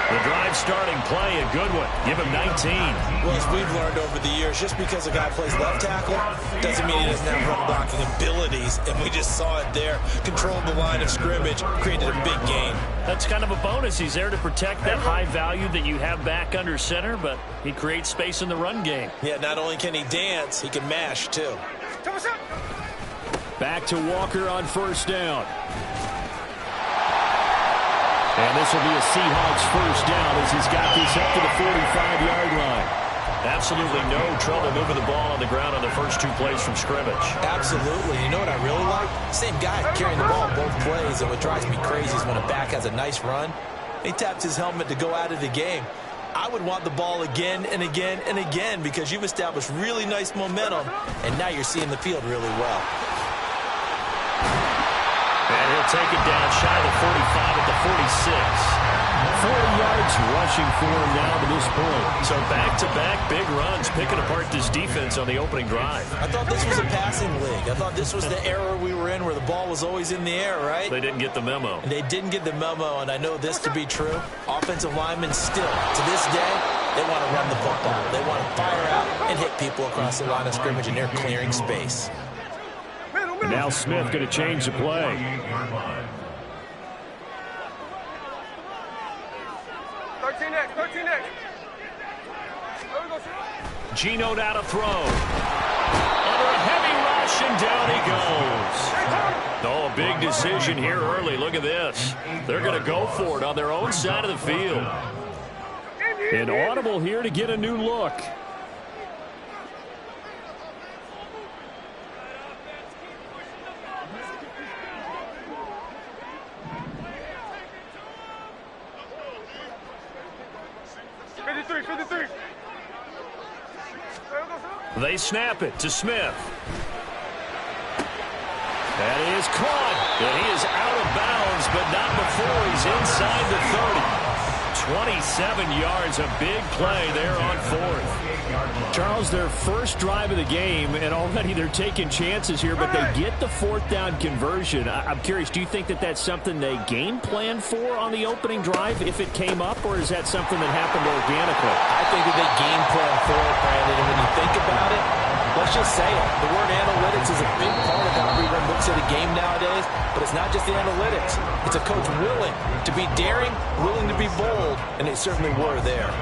The drive starting play, a good one. Give him 19. Well, as we've learned over the years, just because a guy plays left tackle doesn't mean he doesn't have run blocking abilities, and we just saw it there. Controlled the line of scrimmage, created a big gain. That's kind of a bonus. He's there to protect that high value that you have back under center, but he creates space in the run game. Yeah, not only can he dance, he can mash, too. Back to Walker on first down. And this will be a Seahawks first down as he's got this up to the 45-yard line. Absolutely no trouble moving the ball on the ground on the first 2 plays from scrimmage. Absolutely. You know what I really like? Same guy carrying the ball both plays, and what drives me crazy is when a back has a nice run, he taps his helmet to go out of the game. I would want the ball again and again and again because you've established really nice momentum, and now you're seeing the field really well. And he'll take it down shy of the 45 at the 46. 40 yards rushing for him now to this point. So back-to-back big runs, picking apart this defense on the opening drive. I thought this was a passing league. I thought this was the era we were in where the ball was always in the air, right? They didn't get the memo. And they didn't get the memo, and I know this to be true. Offensive linemen still, to this day, they want to run the football. They want to fire out and hit people across the line of scrimmage, and they're clearing space. And now Smith going to change the play. 13X. Geno now to throw. Under a heavy rush, and down he goes. Oh, big decision here early. Look at this. They're going to go for it on their own side of the field. An audible here to get a new look. They snap it to Smith. That is caught. And he is out of bounds, but not before he's inside the 30. 27 yards, a big play there on fourth. Charles, their first drive of the game, and already they're taking chances here, but they get the fourth down conversion. I'm curious, do you think that that's something they game plan for on the opening drive if it came up, or is that something that happened organically? I think that they game plan for it, Brandon, and when you think about it, let's just say it. The word analytics is a big part of how everyone looks at a game nowadays, but it's not just the analytics. It's a coach willing to be daring, willing to be bold, and they certainly were there.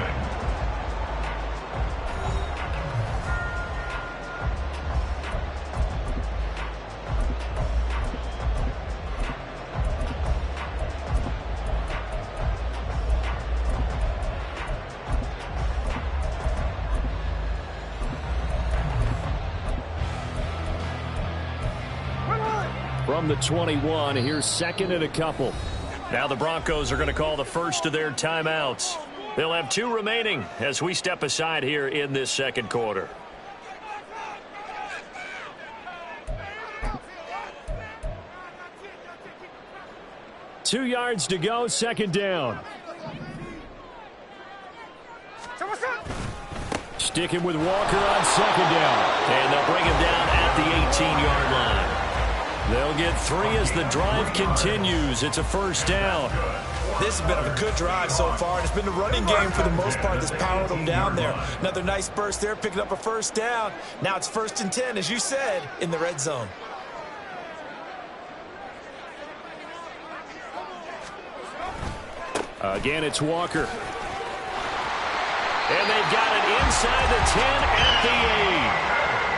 From the 21, here's second and a couple. Now the Broncos are going to call the first of their timeouts. They'll have 2 remaining as we step aside here in this second quarter. Two yards to go, second down. Sticking with Walker on second down. And they'll bring him down at the 18-yard line. They'll get 3 as the drive continues. It's a first down. This has been a good drive so far, and it's been the running game for the most part that's powered them down there. Another nice burst there, picking up a first down. Now it's 1st and 10, as you said, in the red zone. Again, it's Walker. And they've got it inside the 10 at the 8.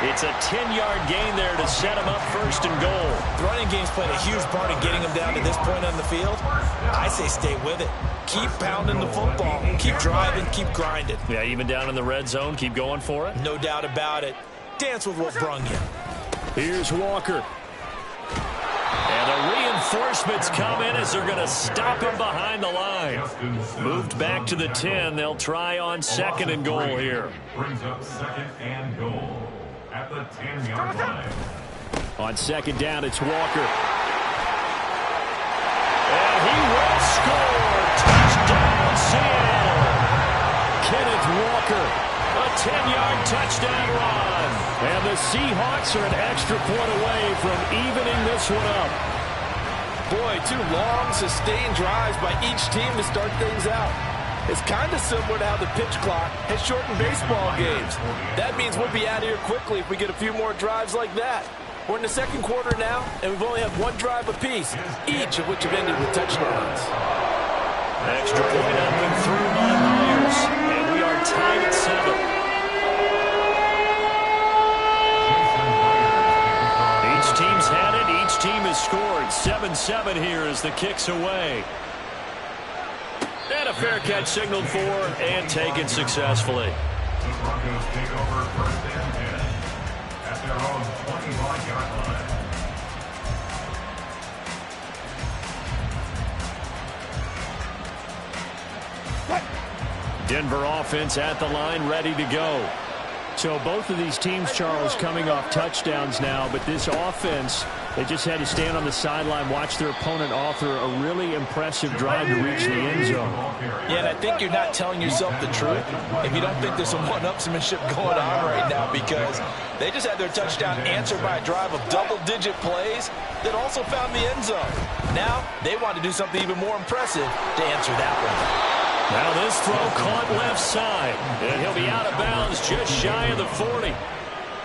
It's a 10-yard gain there to set him up 1st and goal. The running game's played a huge part in getting him down to this point on the field. I say stay with it. Keep pounding the football. Keep driving. Keep grinding. Yeah, even down in the red zone, keep going for it. No doubt about it. Dance with what brung you. Here's Walker. And the reinforcements come in as they're going to stop him behind the line. Moved back to the 10. They'll try on 2nd and goal here. Brings up 2nd and goal at the 10-yard line. On second down, it's Walker. And he will score. Touchdown, Seattle. Kenneth Walker. A 10-yard touchdown run. And the Seahawks are an extra point away from evening this one up. Boy, 2 long, sustained drives by each team to start things out. It's kind of similar to how the pitch clock has shortened baseball games. That means we'll be out of here quickly if we get a few more drives like that. We're in the second quarter now, and we've only had 1 drive apiece, each of which have ended with touchdowns. Extra point up and through by Myers. And we are tied at 7. Each team's had it. Each team has scored. 7-7 here as the kick's away. And a fair catch signaled for and taken successfully. The Broncos take over 1st and 10 at their own 25-yard line. Denver offense at the line, ready to go. So both of these teams, Charles, coming off touchdowns now, but this offense, they just had to stand on the sideline, watch their opponent author a really impressive drive to reach the end zone. Yeah, and I think you're not telling yourself the truth if you don't think there's some one-upsmanship going on right now, because they just had their touchdown answered by a drive of double-digit plays that also found the end zone. Now they want to do something even more impressive to answer that one. Now this throw caught left side, and he'll be out of bounds just shy of the 40.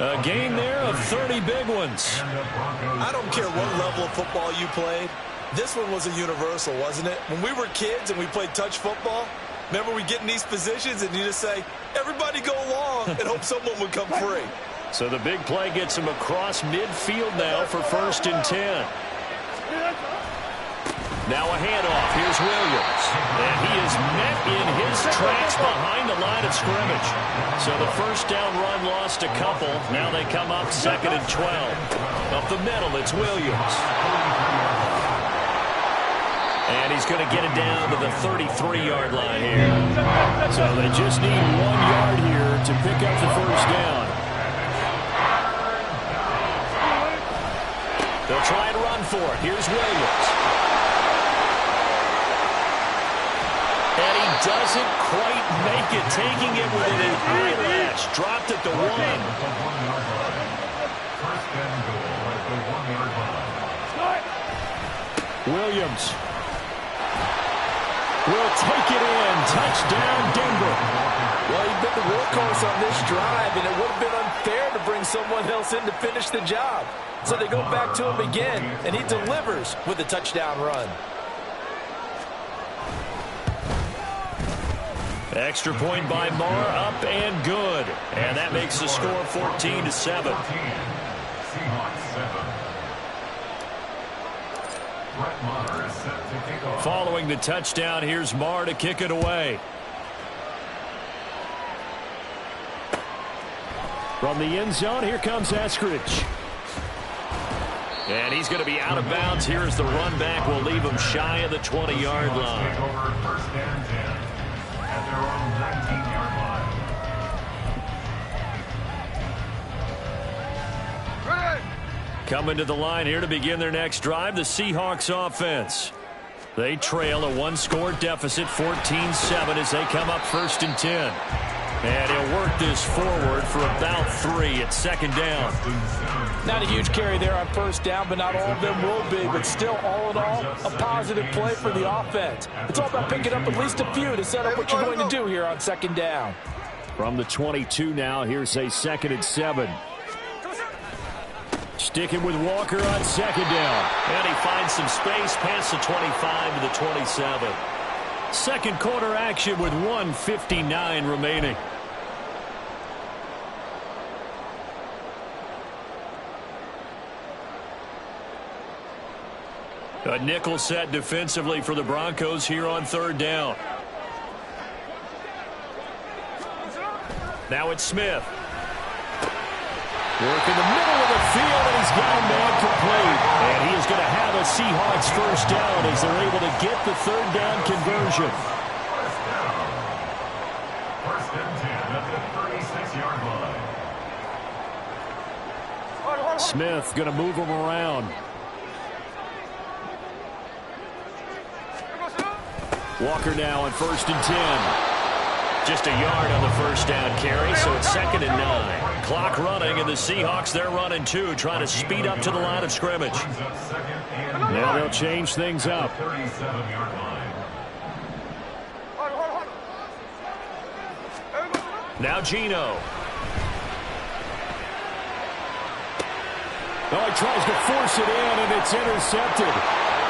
A gain there of 30 big ones. I don't care what level of football you played. This one was a universal, wasn't it? When we were kids and we played touch football, remember we get in these positions and you just say, everybody go long, and hope someone would come free. So the big play gets him across midfield now for 1st and 10. Now a handoff. Here's Williams. And he is met in his tracks behind the line of scrimmage. So the first down run lost a couple. Now they come up 2nd and 12. Up the middle, it's Williams. And he's going to get it down to the 33-yard line here. So they just need 1 yard here to pick up the first down. They'll try and run for it. Here's Williams. And he doesn't quite make it, taking it within an eyelash. Dropped at the 1. First and goal at the 1-yard line. Williams will take it in. Touchdown, Denver. Well, he's been the workhorse on this drive, and it would have been unfair to bring someone else in to finish the job. So they go back to him again, and he delivers with a touchdown run. Extra point by Marr, up and good. And that makes the score 14-7. Seahawks 7. Brett Maher is set to kick off. Following the touchdown, here's Marr to kick it away. From the end zone, here comes Eskridge. And he's going to be out of bounds. Here's the run back. Will leave him shy of the 20-yard line. Take over first and 10 at their own 19-yard line. Ready. Coming to the line here to begin their next drive, the Seahawks offense. They trail a one-score deficit, 14-7, as they come up first and 10. And he'll work this forward for about 3 at second down. Not a huge carry there on first down, but not all of them will be. But still, all in all, a positive play for the offense. It's all about picking up at least a few to set up what you're going to do here on second down. From the 22 now, here's a 2nd and 7. Sticking with Walker on second down. And he finds some space past the 25 to the 27. Second quarter action with 1:59 remaining. A nickel set defensively for the Broncos here on third down. Now it's Smith. Work in the middle of the field, and he's got a man complete. And he is going to have a Seahawks first down as they're able to get the third down conversion. First and 10 at the 36-yard line. Smith going to move him around. Walker now on first and 10. Just a yard on the first down carry, so it's 2nd and 9. Clock running, and the Seahawks, they're running too, trying to speed up to the line of scrimmage. Now they'll change things up. 37-yard line. Now Geno. Oh, he tries to force it in, and it's intercepted.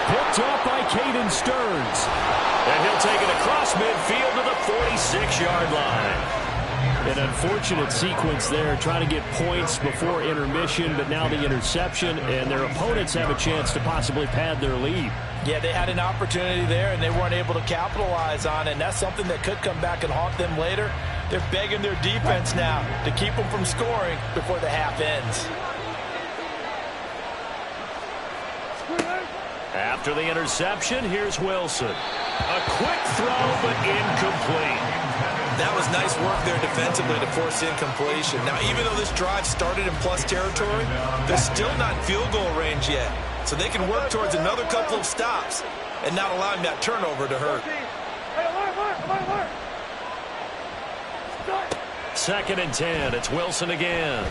Picked up by Caden Stearns. And he'll take it across midfield to the 46-yard line. An unfortunate sequence there, trying to get points before intermission, but now the interception, and their opponents have a chance to possibly pad their lead. Yeah, they had an opportunity there, and they weren't able to capitalize on it, and that's something that could come back and haunt them later. They're begging their defense now to keep them from scoring before the half ends. After the interception, here's Wilson. A quick throw, but incomplete. That was nice work there defensively to force incompletion. Now, even though this drive started in plus territory, they're still not in field goal range yet. So they can work towards another couple of stops and not allowing that turnover to hurt. 2nd and 10. It's Wilson again.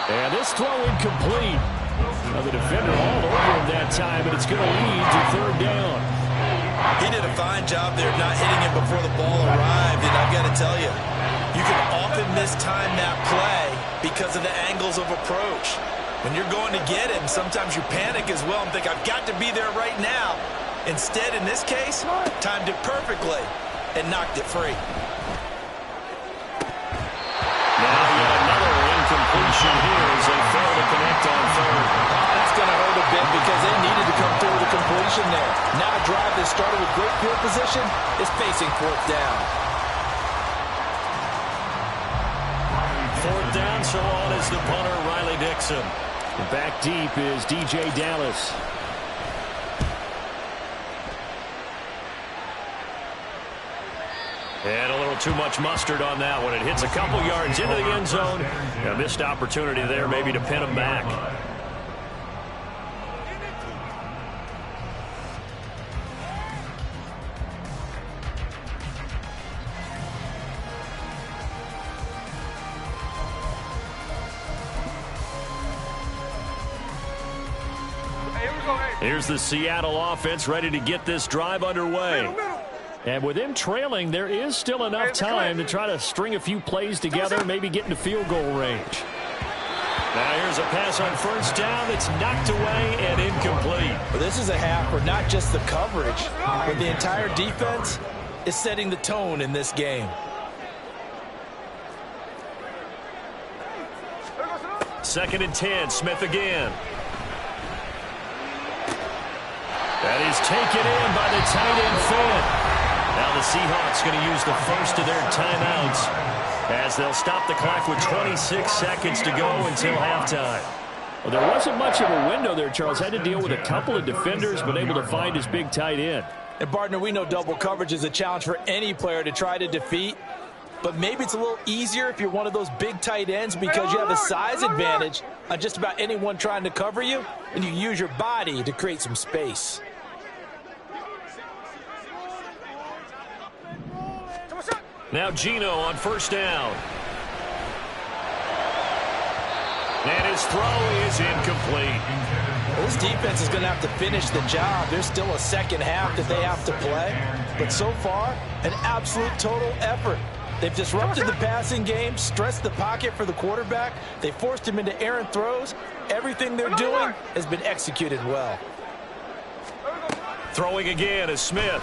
And this throw incomplete. Now the defender all over him that time, and it's going to lead to third down. He did a fine job there not hitting him before the ball arrived, and I've got to tell you, you can often mistime that play because of the angles of approach. When you're going to get him, sometimes you panic as well and think, I've got to be there right now. Instead, in this case, timed it perfectly and knocked it free. Now yet another incompletion here as they fail to connect on third. That's going to hurt a bit because they needed to come through with a completion there. Now a drive that started with great field position is facing fourth down. Fourth down, so on is the punter, Riley Dixon. And back deep is DJ Dallas. And a little too much mustard on that one. It hits a couple yards into the end zone. A missed opportunity there maybe to pin him back. Here's the Seattle offense ready to get this drive underway. And with them trailing, there is still enough time to try to string a few plays together, maybe get into field goal range. Now here's a pass on first down that's knocked away and incomplete. Well, this is a half where not just the coverage, but the entire defense is setting the tone in this game. Second and 10, Smith again. That is taken in by the tight end Finn. Now the Seahawks going to use the first of their timeouts as they'll stop the clock with 26 seconds to go until halftime. Well, there wasn't much of a window there, Charles. Had to deal with a couple of defenders, but able to find his big tight end. And, partner, we know double coverage is a challenge for any player to try to defeat. But maybe it's a little easier if you're one of those big tight ends because you have a size advantage on just about anyone trying to cover you, and you use your body to create some space. Now Geno on first down. And his throw is incomplete. Well, this defense is going to have to finish the job. There's still a second half that they have to play. But so far, an absolute total effort. They've disrupted the passing game, stressed the pocket for the quarterback. They forced him into errant throws. Everything they're doing has been executed well. Throwing again is Smith.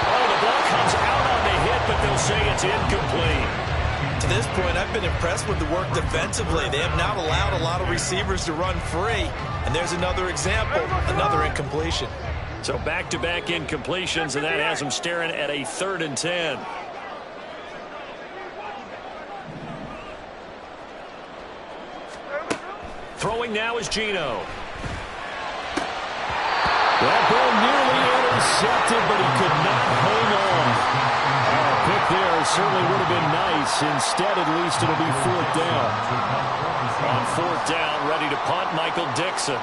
Oh, the ball comes out on the hit, but they'll say it's incomplete. To this point, I've been impressed with the work defensively. They have not allowed a lot of receivers to run free. And there's another example, another incompletion. So back-to-back incompletions, and that has them staring at a 3rd and 10. Throwing now is Geno. That ball nearly intercepted, but he could not hang on. A pick there certainly would have been nice. Instead, at least, it'll be 4th down. On 4th down, ready to punt, Michael Dixon.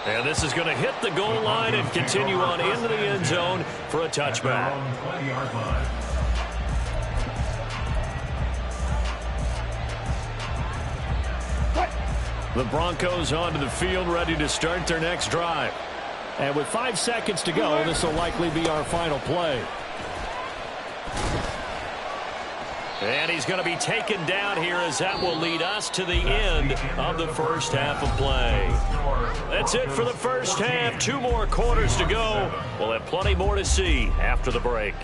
And this is going to hit the goal line and continue on into the end zone for a touchback. The Broncos onto the field, ready to start their next drive. And with 5 seconds to go, this will likely be our final play. And he's going to be taken down here as that will lead us to the end of the first half of play. That's it for the first half. 2 more quarters to go. We'll have plenty more to see after the break.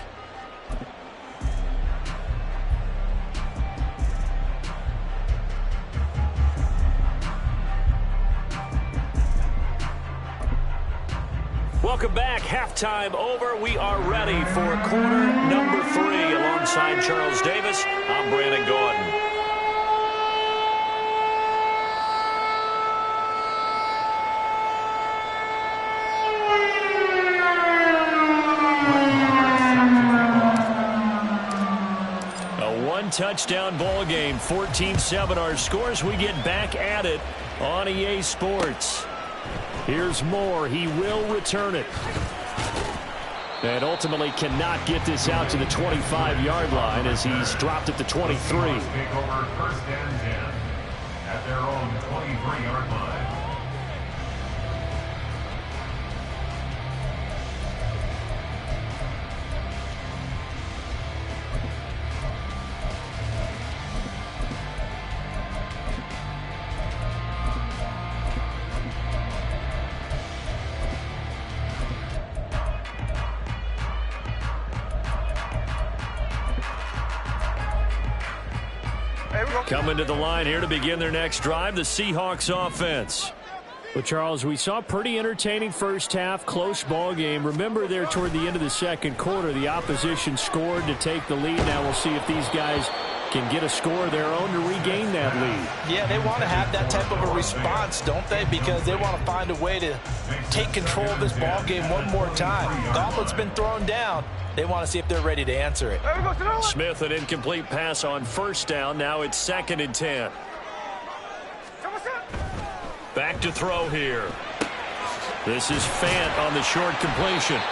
Welcome back. Halftime over. We are ready for quarter number 3. Alongside Charles Davis, I'm Brandon Gordon. A 1-touchdown ball game, 14-7 our scores. We get back at it on EA Sports. Here's Moore. He will return it. And ultimately cannot get this out to the 25-yard line as he's dropped at the 23. Take over 1st and 10 at their own 23-yard line. Coming to the line here to begin their next drive, the Seahawks offense. Well, Charles, we saw a pretty entertaining first half, close ball game. Remember there toward the end of the second quarter, the opposition scored to take the lead. Now we'll see if these guys can get a score of their own to regain that lead. Yeah, they want to have that type of a response, don't they? Because they want to find a way to take control of this ball game one more time. Gauntlet's been thrown down. They want to see if they're ready to answer it. Smith, an incomplete pass on first down. Now it's 2nd and 10. Back to throw here. This is Fant on the short completion. 9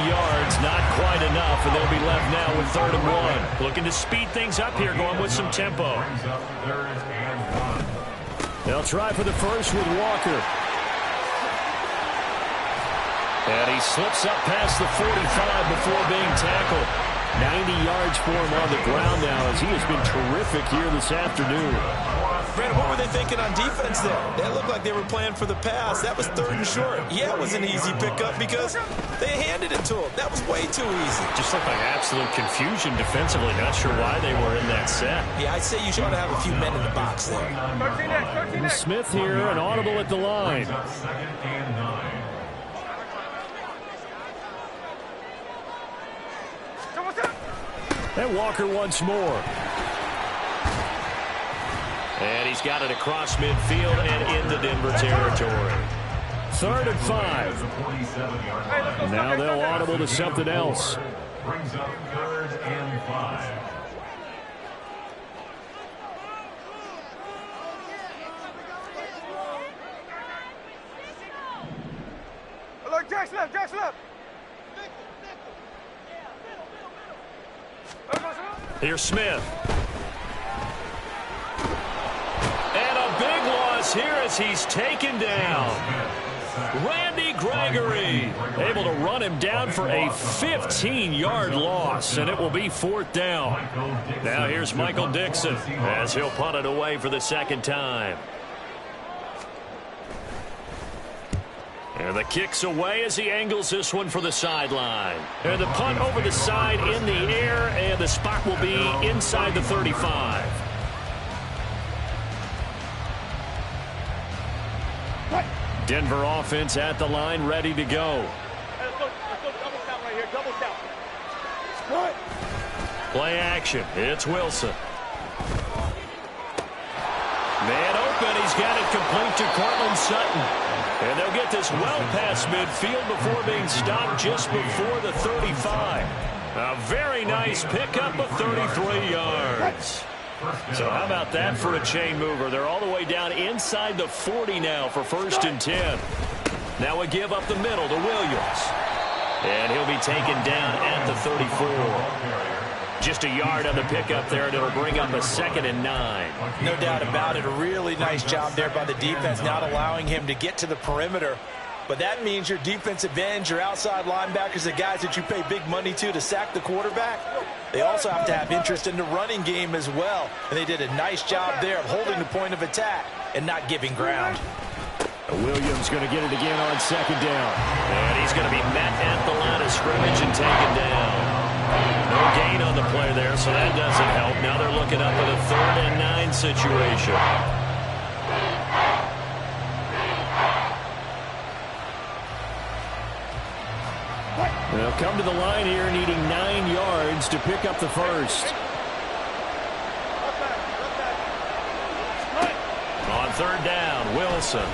yards, not quite enough, and they'll be left now with 3rd and 1. Looking to speed things up here, going with some tempo. They'll try for the first with Walker. And he slips up past the 45 before being tackled. 90 yards for him on the ground now as he has been terrific here this afternoon. Brandon, what were they thinking on defense there? They looked like they were playing for the pass. That was 3rd and short. Yeah, it was an easy pickup because they handed it to him. That was way too easy. Just looked like absolute confusion defensively. Not sure why they were in that set. Yeah, I'd say you should have a few men in the box there. And Smith here, an audible at the line. And Walker once more. And he's got it across midfield and into Denver territory. 3rd and 5. Now they'll audible to something else. Brings up 3rd and 5. Look, Jack's left, Jack's left. Here's Smith. And a big loss here as he's taken down. Randy Gregory able to run him down for a 15-yard loss, and it will be 4th down. Now here's Michael Dixon as he'll punt it away for the 2nd time. And the kick's away as he angles this one for the sideline. And the punt over the side in the air, and the spot will be inside the 35. Denver offense at the line, ready to go. Let's go double count right here, double count. Play action. It's Wilson. Man open. He's got it complete to Cortland Sutton. And they'll get this well past midfield before being stopped just before the 35. A very nice pickup of 33 yards. So how about that for a chain mover? They're all the way down inside the 40 now for 1st and 10. Now we give up the middle to Williams. And he'll be taken down at the 34. Just a yard on the pickup there, and it'll bring up a 2nd and 9. No doubt about it. A really nice job there by the defense, not allowing him to get to the perimeter. But that means your defensive ends, your outside linebackers, the guys that you pay big money to sack the quarterback, they also have to have interest in the running game as well. And they did a nice job there of holding the point of attack and not giving ground. Williams going to get it again on 2nd down. And he's going to be met at the line of scrimmage and taken down. No gain on the play there, so that doesn't help. Now they're looking up at a 3rd and 9 situation. They'll come to the line here needing 9 yards to pick up the first. On 3rd down, Wilson.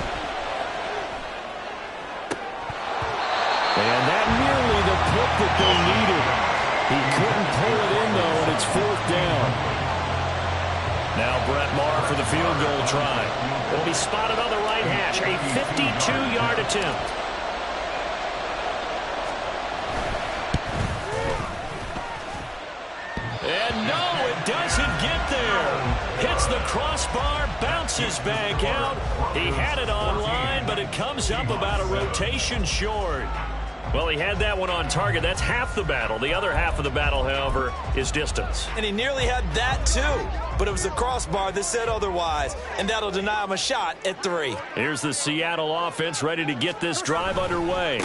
And that nearly the pick that they needed. He couldn't pull it in, though, and it's 4th down. Now Brett Maher for the field goal try. Will be spotted on the right hash. A 52-yard attempt. And no, it doesn't get there. Hits the crossbar, bounces back out. He had it online, but it comes up about a rotation short. Well, he had that one on target. That's half the battle. The other half of the battle, however, is distance. And he nearly had that, too. But it was the crossbar that said otherwise, and that'll deny him a shot at 3. Here's the Seattle offense ready to get this drive underway.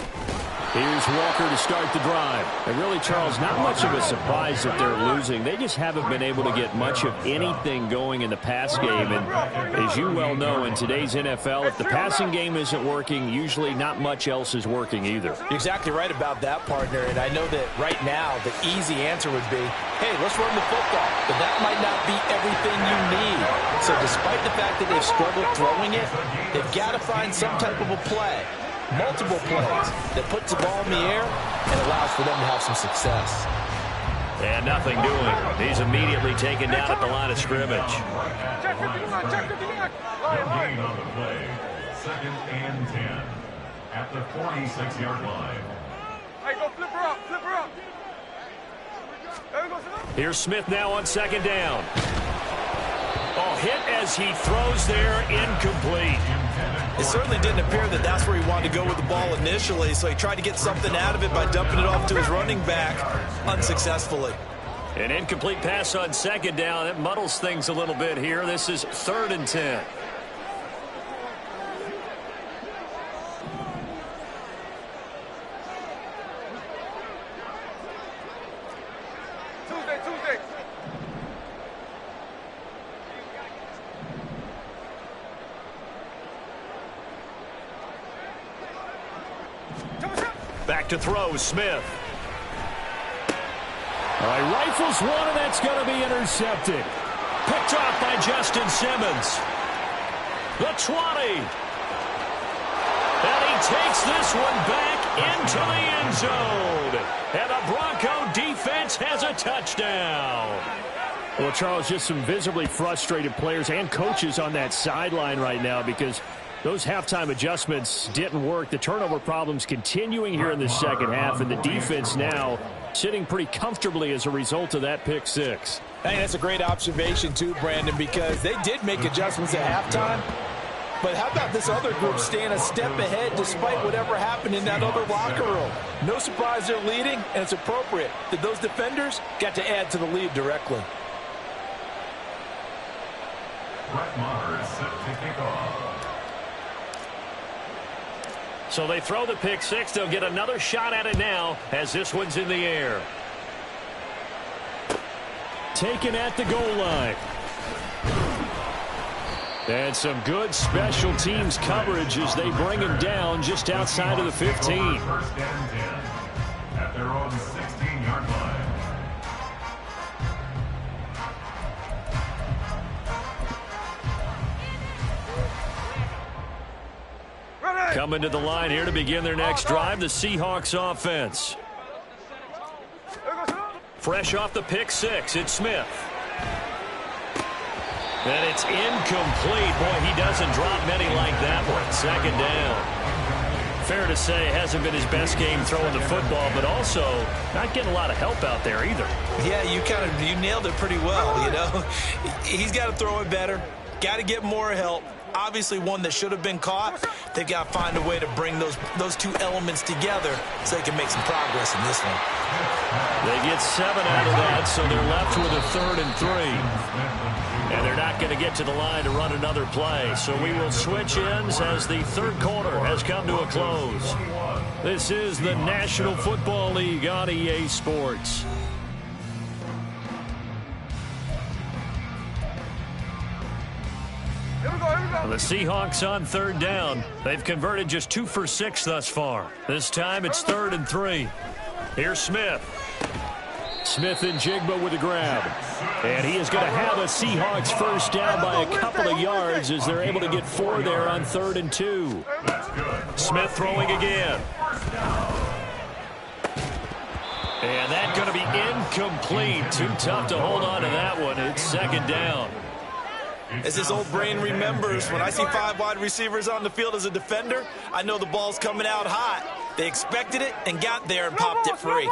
Here's Walker to start the drive. And really, Charles, not much of a surprise that they're losing. They just haven't been able to get much of anything going in the pass game. And as you well know, in today's NFL, if the passing game isn't working, usually not much else is working either. You're exactly right about that, partner. And I know that right now the easy answer would be, hey, let's run the football. But that might not be everything you need. So despite the fact that they've struggled throwing it, they've got to find some type of a play. Multiple plays that puts the ball in the air and allows for them to have some success. And nothing doing. He's immediately taken down at the line of scrimmage. No gain on the play. 2nd and 10. at the 46-yard line. Hey, go flip her up, flip her up. Here's Smith now on second down. Oh, hit as he throws there, incomplete. It certainly didn't appear that that's where he wanted to go with the ball initially, so he tried to get something out of it by dumping it off to his running back unsuccessfully. An incomplete pass on second down. That muddles things a little bit here. This is 3rd and 10. Tuesday. Back to throw, Smith. All right, rifles one, and that's going to be intercepted. Picked off by Justin Simmons. The 20. And he takes this one back into the end zone. And the Bronco defense has a touchdown. Well, Charles, just some visibly frustrated players and coaches on that sideline right now because those halftime adjustments didn't work. The turnover problems continuing here in the second half, and the defense now sitting pretty comfortably as a result of that pick six. Hey, that's a great observation too, Brandon, because they did make adjustments at halftime. But how about this other group staying a step ahead despite whatever happened in that other locker room? No surprise they're leading, and it's appropriate that those defenders got to add to the lead directly. Brett Maher is set to kick off. So they throw the pick six. They'll get another shot at it now as this one's in the air. Taken at the goal line. And some good special teams coverage as they bring him down just outside of the 15. 1st and 10 at their own 16-yard line. Coming to the line here to begin their next drive, the Seahawks offense. Fresh off the pick six, it's Smith. And it's incomplete. Boy, he doesn't drop many like that one. 2nd down. Fair to say, hasn't been his best game throwing the football, but also not getting a lot of help out there either. Yeah, you nailed it pretty well, you know. He's got to throw it better. Got to get more help. Obviously one that should have been caught. They've got to find a way to bring those two elements together so they can make some progress in this one. They get 7 out of that, so they're left with a 3rd and 3. And they're not going to get to the line to run another play. So we will switch ends as the 3rd quarter has come to a close. This is the National Football League on EA Sports. And the Seahawks on 3rd down. They've converted just 2 for 6 thus far. This time it's 3rd and 3. Here's Smith. Smith and Jigba with a grab. And he is going to have a Seahawks first down by a couple of yards as they're able to get 4 there on 3rd and 2. Smith throwing again. And that's going to be incomplete. Too tough to hold on to that one. It's 2nd down. As his old brain remembers, when I see 5 wide receivers on the field as a defender, I know the ball's coming out hot. They expected it and got there and popped it free.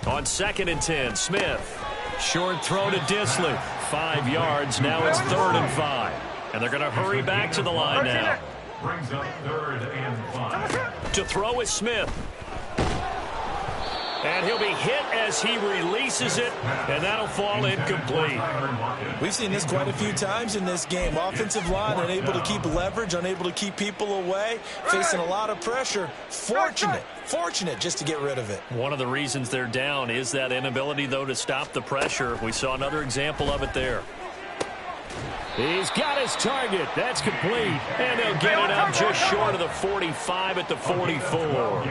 On 2nd and 10, Smith. Short throw to Disley. 5 yards. Now it's 3rd and 5. And they're going to hurry back to the line now. Brings up 3rd and 5. To throw is Smith. And he'll be hit as he releases it, and that'll fall incomplete. We've seen this quite a few times in this game. Offensive line unable to keep leverage, unable to keep people away, facing a lot of pressure. Fortunate just to get rid of it. One of the reasons they're down is that inability, though, to stop the pressure. We saw another example of it there. He's got his target. That's complete. And they'll get it up just short of the 45 at the 44.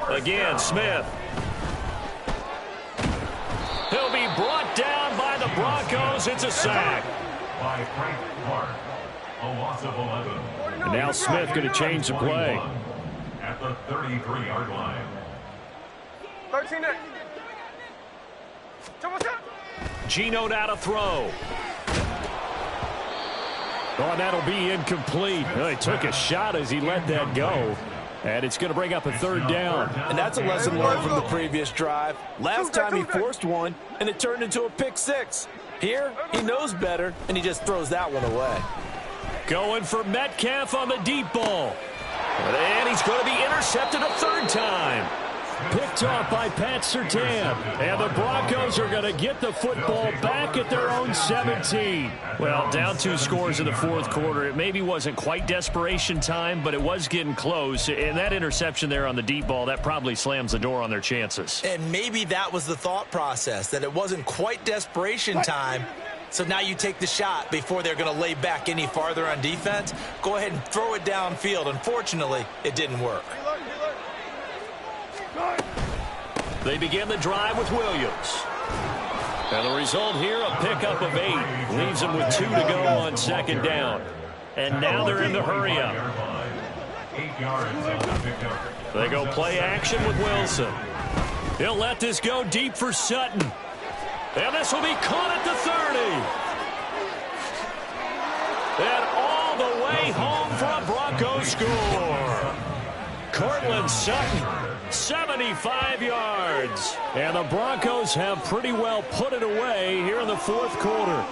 Again, Smith. He'll be brought down by the Broncos. It's a sack. By Frank Clark. A loss of 11. And now Smith going to change the play. At the 33-yard line. 13 next. Geno out to throw. Oh, and that'll be incomplete. Well, he took a shot as he let that go. And it's going to bring up a third down. And that's a lesson learned from the previous drive. Last time he forced one, and it turned into a pick six. Here, he knows better, and he just throws that one away. Going for Metcalf on the deep ball. And he's going to be intercepted a third time. Picked off by Pat Surtain. And the Broncos are going to get the football back at their own 17. Well, down 2 scores in the fourth quarter. It maybe wasn't quite desperation time, but it was getting close. And that interception there on the deep ball, that probably slams the door on their chances. And maybe that was the thought process, that it wasn't quite desperation time. So now you take the shot before they're going to lay back any farther on defense. Go ahead and throw it downfield. Unfortunately, it didn't work. They begin the drive with Williams. And the result here, a pickup of 8. Leaves them with 2 to go on second down. And now they're in the hurry-up. They go play action with Wilson. He'll let this go deep for Sutton. And this will be caught at the 30. And all the way home for a Broncos score. Cortland Sutton. 75 yards. And the Broncos have pretty well put it away here in the fourth quarter.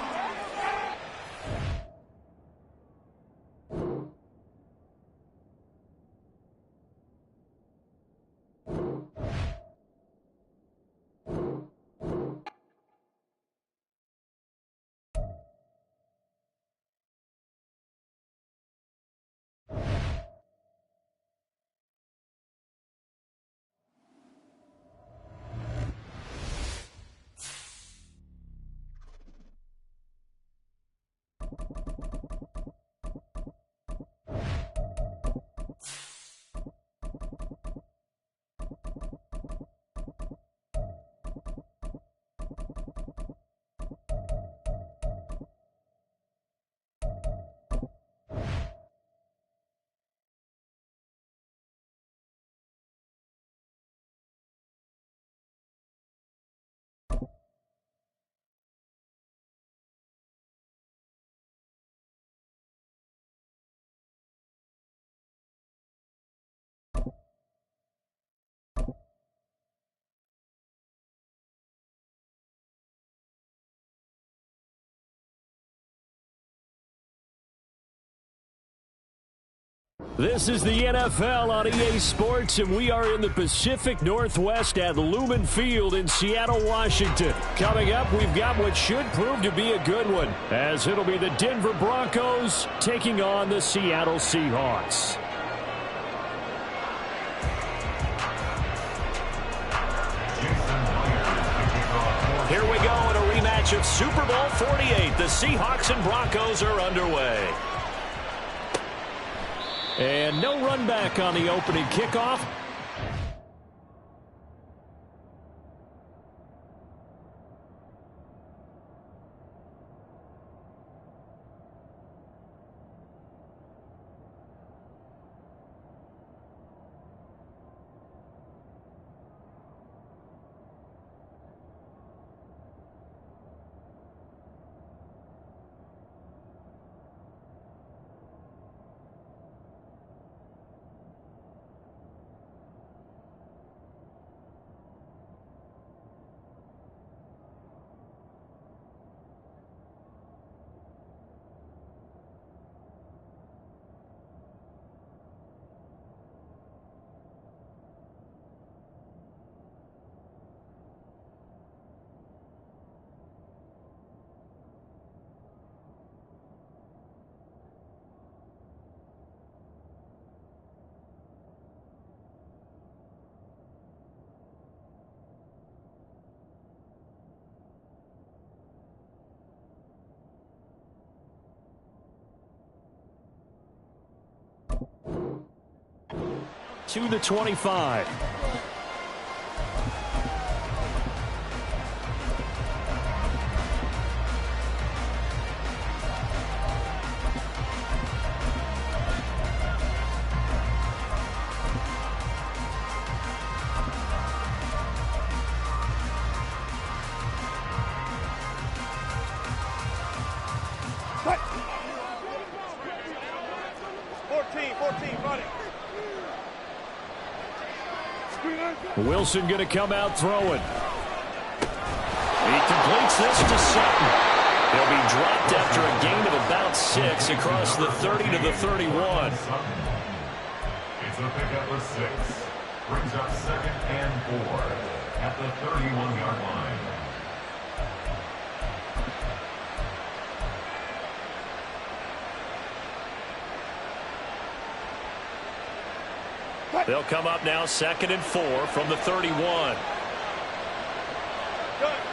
This is the NFL on EA Sports, and we are in the Pacific Northwest at Lumen Field in Seattle, Washington. Coming up, we've got what should prove to be a good one, as it'll be the Denver Broncos taking on the Seattle Seahawks. Here we go in a rematch of Super Bowl 48. The Seahawks and Broncos are underway. And no run back on the opening kickoff. To the 25. 14, run it. Wilson going to come out throwing. He completes this to Sutton. He'll be dropped after a gain of about 6 across the 30 to the 31. It's a pickup of 6. Brings up 2nd and 4 at the 31-yard line. They'll come up now 2nd and 4 from the 31.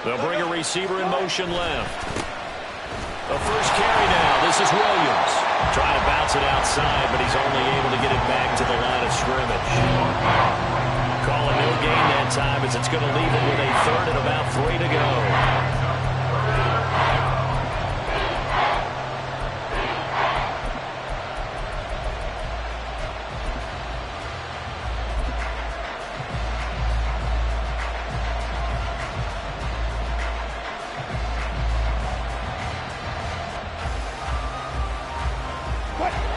They'll bring a receiver in motion left. The first carry now. This is Williams. Trying to bounce it outside, but he's only able to get it back to the line of scrimmage. Call a no gain that time as it's going to leave it with a 3rd and about 3 to go.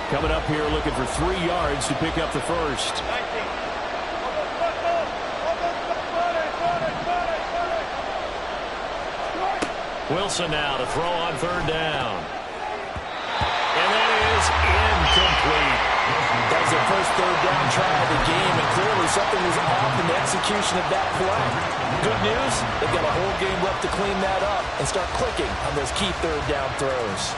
Coming up here looking for 3 yards to pick up the first. Wilson now to throw on 3rd down. And that is incomplete. That was their first 3rd down try of the game, and clearly something was off in the execution of that play. Good news, they've got a whole game left to clean that up and start clicking on those key 3rd down throws.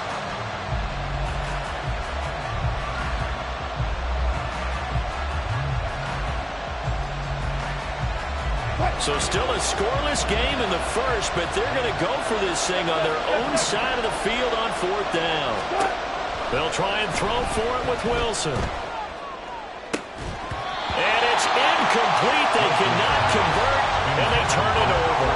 So still a scoreless game in the first, but they're going to go for this thing on their own side of the field on 4th down. They'll try and throw for it with Wilson. And it's incomplete. They cannot convert, and they turn it over.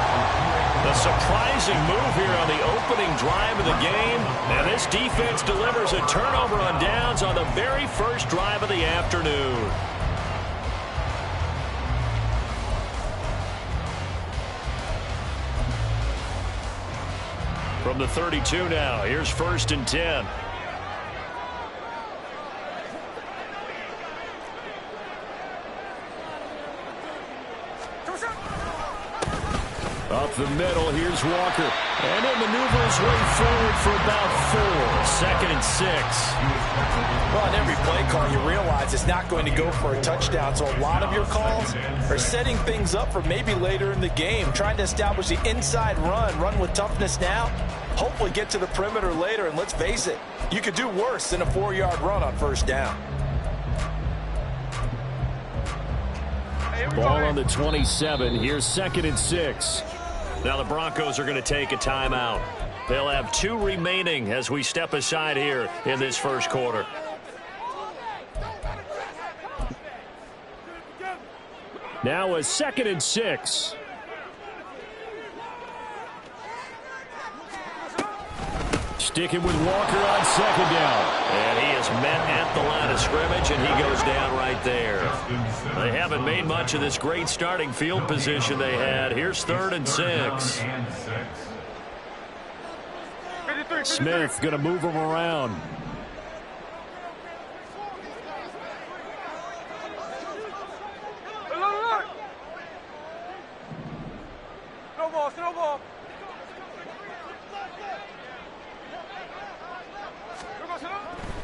A surprising move here on the opening drive of the game, and this defense delivers a turnover on downs on the very first drive of the afternoon. From the 32 now, here's 1st and 10. Up the middle, here's Walker. And it maneuvers way forward for about 4. 2nd and 6. Well, in every play call, you realize it's not going to go for a touchdown, so a lot of your calls are setting things up for maybe later in the game, trying to establish the inside run with toughness now, hopefully get to the perimeter later, and let's face it, you could do worse than a 4-yard run on 1st down. Ball on the 27. Here's 2nd and 6. Now the Broncos are going to take a timeout. They'll have 2 remaining as we step aside here in this first quarter. Now a 2nd and 6. Sticking with Walker on 2nd down. And he is met at the line of scrimmage, and he goes down right there. They haven't made much of this great starting field position they had. Here's 3rd and 6. Smith going to move him around. Snowball.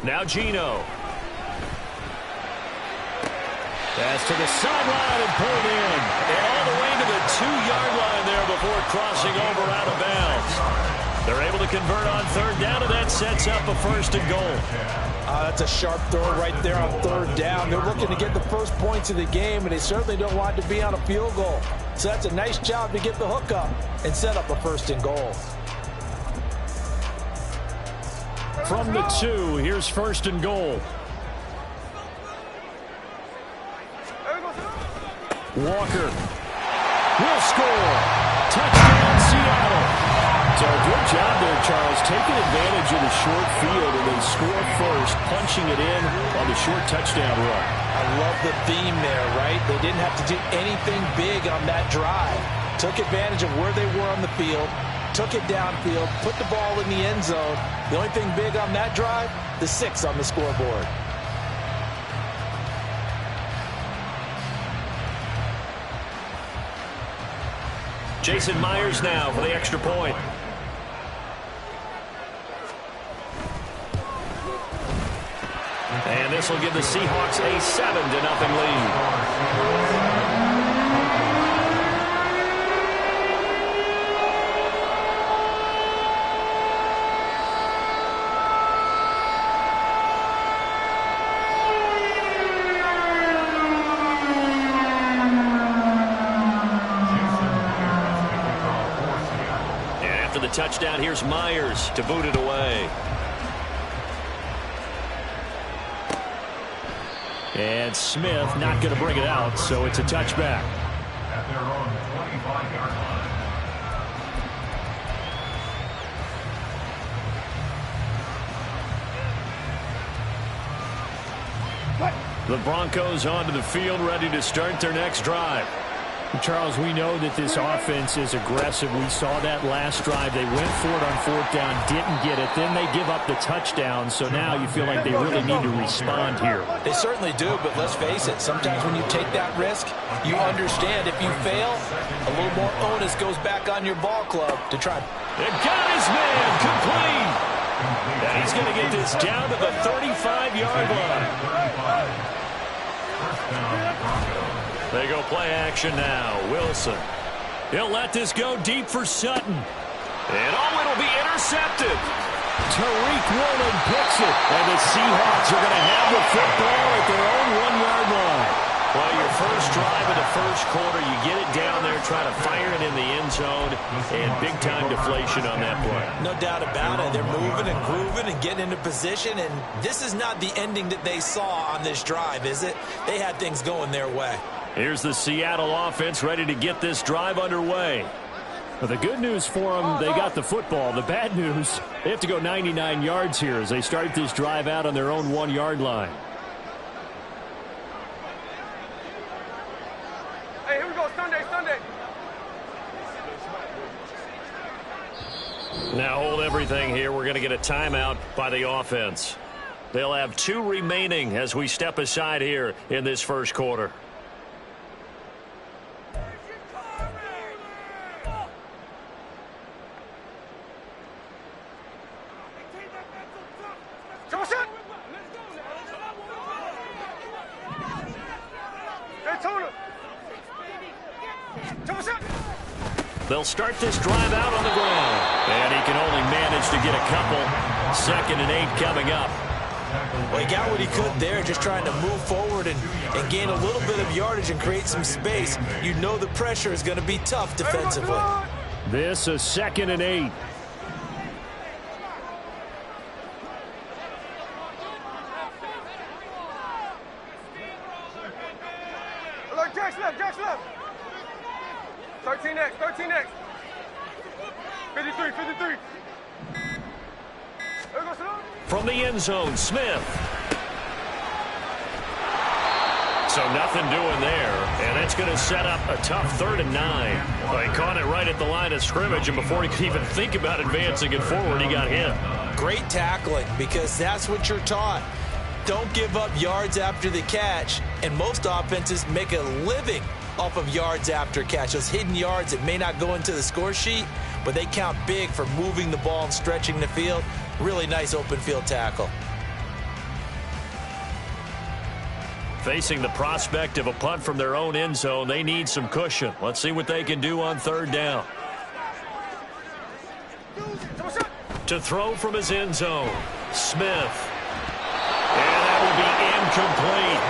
Now Gino. Pass to the sideline and pulled in. And all the way to the 2-yard line there before crossing over out of bounds. They're able to convert on 3rd down, and that sets up a 1st and goal. That's a sharp throw right there on 3rd down. They're looking to get the first points of the game, and they certainly don't want to be on a field goal. So that's a nice job to get the hook up and set up a 1st and goal. From the 2, here's 1st and goal. Walker will score. Touchdown, Seattle. So good job there, Charles, taking advantage of the short field and then score first, punching it in on the short touchdown run. I love the theme there, right? They didn't have to do anything big on that drive. Took advantage of where they were on the field, took it downfield, put the ball in the end zone. The only thing big on that drive, the 6 on the scoreboard. Jason Myers now for the extra point. And this will give the Seahawks a 7-0 lead. Touchdown. Here's Myers to boot it away. And Smith not going to bring it out, so it's a touchback. At their own 25-yard line. The Broncos onto the field, ready to start their next drive. Charles, we know that this offense is aggressive. We saw that last drive. They went for it on 4th down, didn't get it. Then they give up the touchdown, so now you feel like they really need to respond here. They certainly do, but let's face it. Sometimes when you take that risk, you understand if you fail, a little more onus goes back on your ball club to try. They got his man complete. And he's going to get this down to the 35-yard line. They go play action now. Wilson. He'll let this go deep for Sutton. And it'll be intercepted. Tariq Woolen picks it. And the Seahawks are going to have the football at their own 1-yard line. Well, your first drive of the first quarter, you get it down there, try to fire it in the end zone, and big-time deflation on that play. No doubt about it. They're moving and grooving and getting into position, and this is not the ending that they saw on this drive, is it? They had things going their way. Here's the Seattle offense ready to get this drive underway. Well, the good news for them, they got the football. The bad news, they have to go 99 yards here as they start this drive out on their own 1-yard line. Hey, here we go, Sunday. Now hold everything here. We're going to get a timeout by the offense. They'll have 2 remaining as we step aside here in this first quarter. They'll start this drive out on the ground. And he can only manage to get a couple. 2nd and 8 coming up. Well, he got what he could there, just trying to move forward and gain a little bit of yardage and create some space. You know the pressure is going to be tough defensively. This a 2nd and 8. Look, Jack's left. 13X. 53. From the end zone, Smith. So nothing doing there, and that's going to set up a tough 3rd and 9. Well, he caught it right at the line of scrimmage, and before he could even think about advancing it forward, he got hit. Great tackling, because that's what you're taught. Don't give up yards after the catch, and most offenses make a living off of yards after catch. Those hidden yards that may not go into the score sheet, but they count big for moving the ball and stretching the field. Really nice open field tackle. Facing the prospect of a punt from their own end zone, they need some cushion. Let's see what they can do on 3rd down. To throw from his end zone, Smith. And that will be incomplete.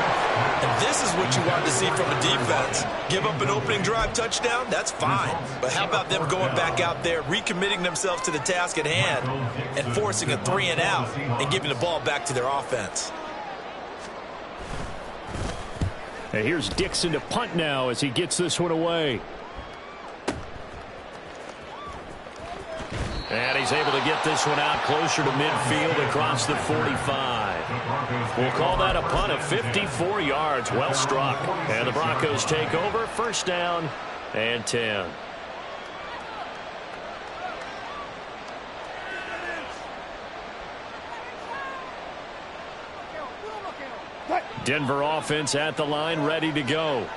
And this is what you want to see from a defense. Give up an opening drive touchdown, that's fine. But how about them going back out there, recommitting themselves to the task at hand, and forcing a 3 and out and giving the ball back to their offense. And here's Dixon to punt now as he gets this one away. And he's able to get this one out closer to midfield across the 45. We'll call that a punt of 54 yards. Well struck. And the Broncos take over. 1st down and 10. Denver offense at the line, ready to go.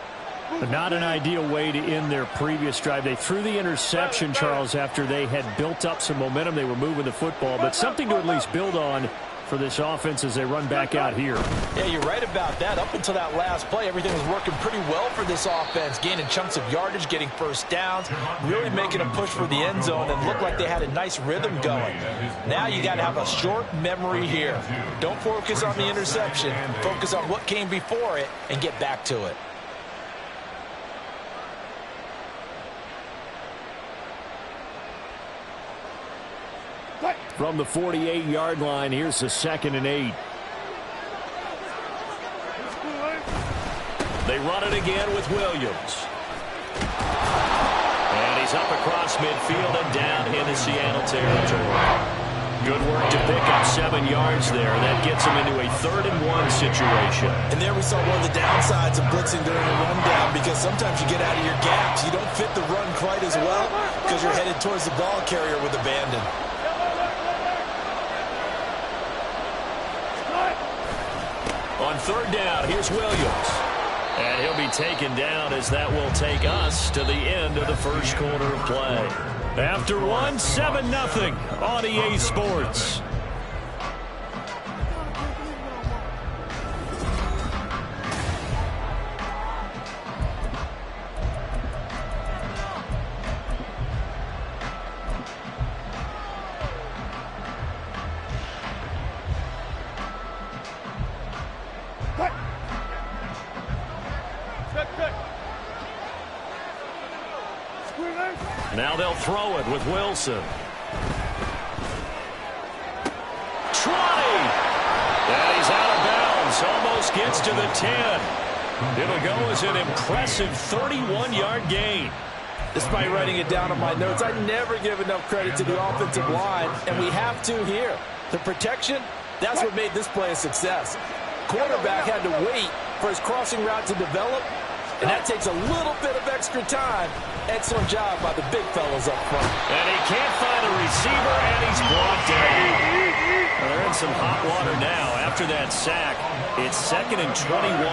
But not an ideal way to end their previous drive. They threw the interception, Charles, after they had built up some momentum. They were moving the football, but something to at least build on for this offense as they run back out here. Yeah, you're right about that. Up until that last play, everything was working pretty well for this offense, gaining chunks of yardage, getting first downs, really making a push for the end zone, and looked like they had a nice rhythm going. Now you got to have a short memory here. Don't focus on the interception. Focus on what came before it and get back to it. From the 48-yard line, here's the 2nd and 8. They run it again with Williams. And he's up across midfield and down into Seattle territory. Good work to pick up 7 yards there. That gets him into a 3rd and 1 situation. And there we saw one of the downsides of blitzing during a rundown, because sometimes you get out of your gaps. You don't fit the run quite as well because you're headed towards the ball carrier with abandon. On 3rd down, here's Williams. And he'll be taken down as that will take us to the end of the first quarter of play. After one, 7-0 on EA Sports. Now they'll throw it with Wilson. Try! And he's out of bounds. Almost gets to the 10. It'll go as an impressive 31-yard gain. Despite writing it down on my notes, I never give enough credit to the offensive line, and we have to here. The protection, that's what made this play a success. Quarterback had to wait for his crossing route to develop, and that takes a little bit of extra time. Excellent job by the big fellas up front. And he can't find a receiver, and he's brought down. Well, they're in some hot water now. After that sack, it's 2nd and 21.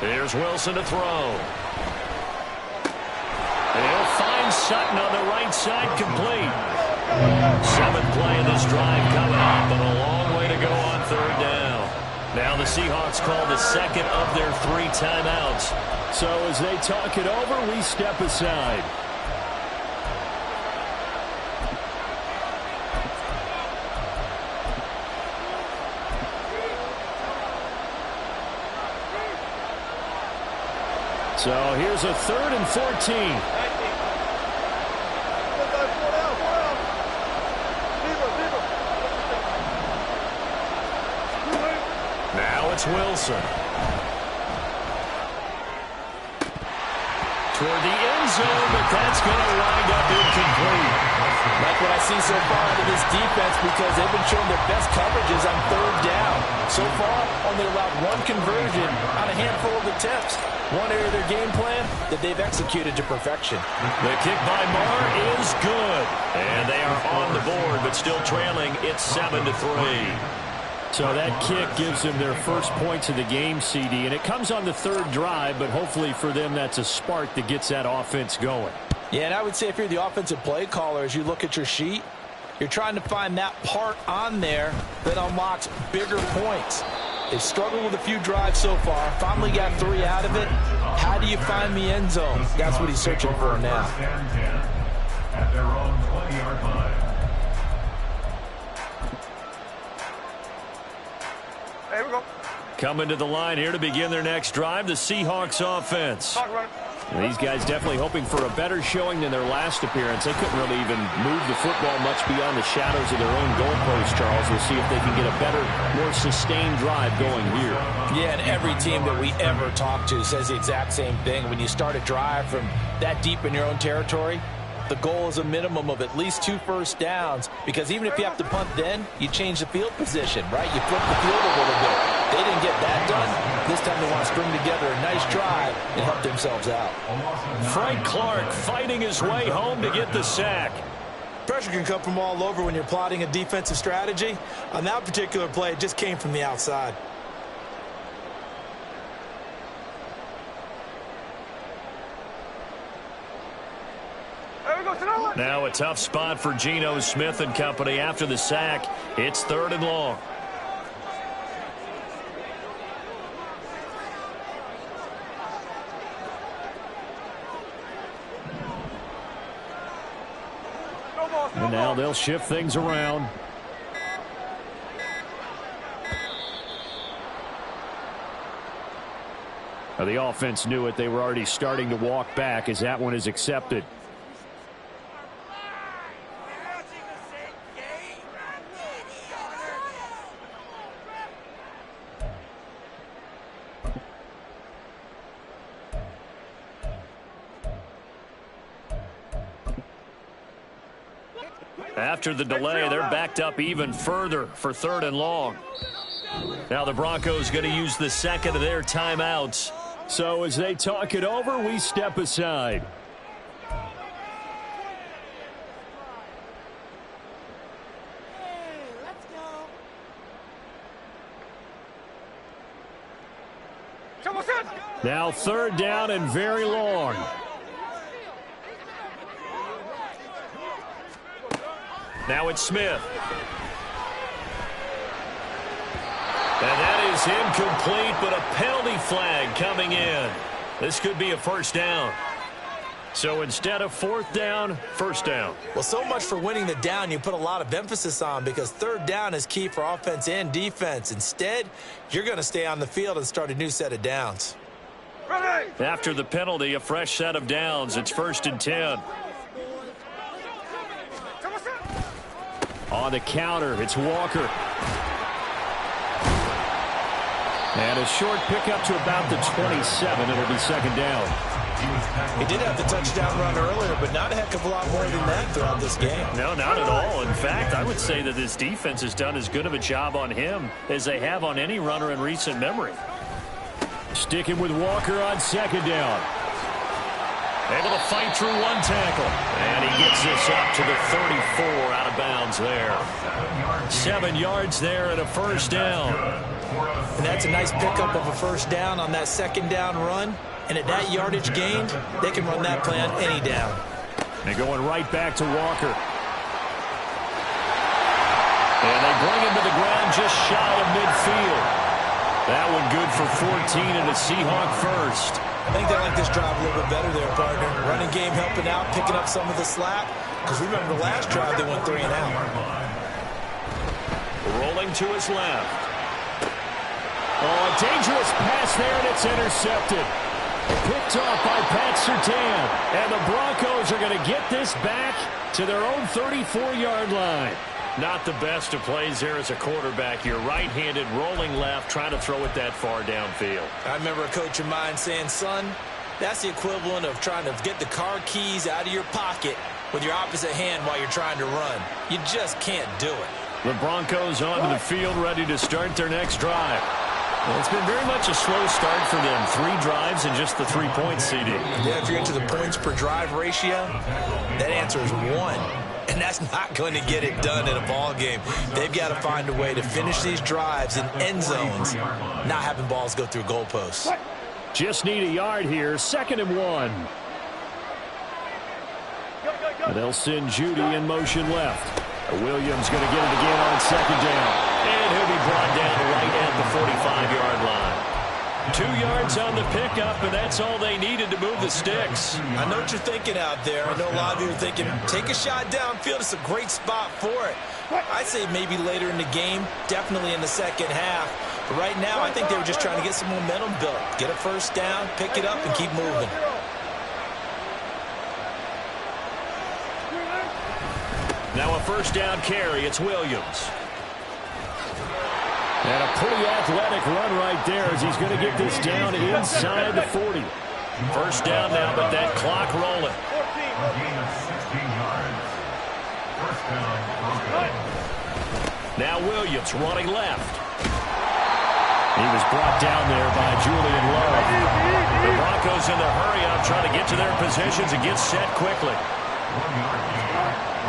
Here's Wilson to throw. And he'll find Sutton on the right side, complete. 7th play of this drive coming up, but a long way to go on 3rd down. Now the Seahawks call the 2nd of their 3 timeouts. So as they talk it over, we step aside. So here's a 3rd and 14. Now it's Wilson. Toward the end zone, but that's going to wind up incomplete. Like what I see so far out of this defense, because they've been showing their best coverages on 3rd down. So far, only allowed 1 conversion on a handful of attempts. One area of their game plan that they've executed to perfection. The kick by Marr is good. And they are on the board, but still trailing. It's 7-3. So that kick gives them their first points of the game, CD. And it comes on the 3rd drive, but hopefully for them that's a spark that gets that offense going. Yeah, and I would say if you're the offensive play caller, as you look at your sheet, you're trying to find that part on there that unlocks bigger points. They've struggled with a few drives so far. Finally got 3 out of it. How do you find the end zone? That's what he's searching for now. At their own 20-yard line. Hey, here we go. Coming to the line here to begin their next drive, the Seahawks offense. Clock running. These guys definitely hoping for a better showing than their last appearance. They couldn't really even move the football much beyond the shadows of their own goalpost, Charles. We'll see if they can get a better, more sustained drive going here. Yeah, and every team that we ever talk to says the exact same thing. When you start a drive from that deep in your own territory, the goal is a minimum of at least 2 first downs, because even if you have to punt then, you change the field position, right? You flip the field a little bit. They didn't get that done. This time they want to string together a nice drive and help themselves out. Frank Clark fighting his way home to get the sack. pressure can come from all over when you're plotting a defensive strategy. On that particular play, it just came from the outside. Now a tough spot for Geno Smith and company after the sack. It's 3rd and long. And now they'll shift things around. Now the offense knew it. They were already starting to walk back as that one is accepted. After the delay, they're backed up even further for 3rd and long. Now the Broncos going to use the second of their timeouts. So as they talk it over, we step aside. Now 3rd down and very long. Now it's Smith. And that is incomplete, but a penalty flag coming in. This could be a 1st down. So instead of 4th down, 1st down. Well, so much for winning the down you put a lot of emphasis on, because 3rd down is key for offense and defense. Instead, you're going to stay on the field and start a new set of downs. After the penalty, a fresh set of downs. It's 1st and 10. On the counter, it's Walker. And a short pickup to about the 27. It'll be 2nd down. He did have the touchdown run earlier, but not a heck of a lot more than that throughout this game. No, not at all. In fact, I would say that this defense has done as good of a job on him as they have on any runner in recent memory. Sticking with Walker on 2nd down. Able to fight through one tackle. And he gets this up to the 34, out of bounds there. 7 yards there and a 1st down. And that's a nice pickup of a 1st down on that 2nd down run. And at that yardage gained, they can run that play on any down. They're going right back to Walker. And they bring him to the ground just shy of midfield. That one good for 14 and a Seahawk 1st. I think they like this drive a little bit better there, partner. Running game helping out, picking up some of the slack. Because remember the last drive, they went 3 and out. Rolling to his left. Oh, a dangerous pass there, and it's intercepted. Picked off by Pat Surtain. And the Broncos are going to get this back to their own 34-yard line. Not the best of plays there as a quarterback. You're right-handed, rolling left, trying to throw it that far downfield. I remember a coach of mine saying, son, that's the equivalent of trying to get the car keys out of your pocket with your opposite hand while you're trying to run. You just can't do it. The Broncos onto the field, ready to start their next drive. Well, it's been very much a slow start for them. 3 drives and just the 3 points, CD. Yeah, if you're into the points per drive ratio, that answer is 1. And that's not going to get it done in a ball game. They've got to find a way to finish these drives in end zones, not having balls go through goalposts. Just need a yard here. 2nd and 1. And they'll send Judy in motion left. Williams going to get it again on 2nd down. And he'll be brought down right at the 45-yard line. 2 yards on the pickup, and that's all they needed to move the sticks. I know what you're thinking out there. I know a lot of you are thinking, take a shot downfield. It's a great spot for it. I'd say maybe later in the game, definitely in the 2nd half. But right now, I think they were just trying to get some momentum built. Get a 1st down, pick it up, and keep moving. Now a 1st down carry. It's Williams. And a pretty athletic run right there as he's going to get this down inside the 40. 1st down now, but that clock rolling. Now Williams running left. He was brought down there by Julian Love. The Broncos in the hurry up, trying to get to their positions and get set quickly.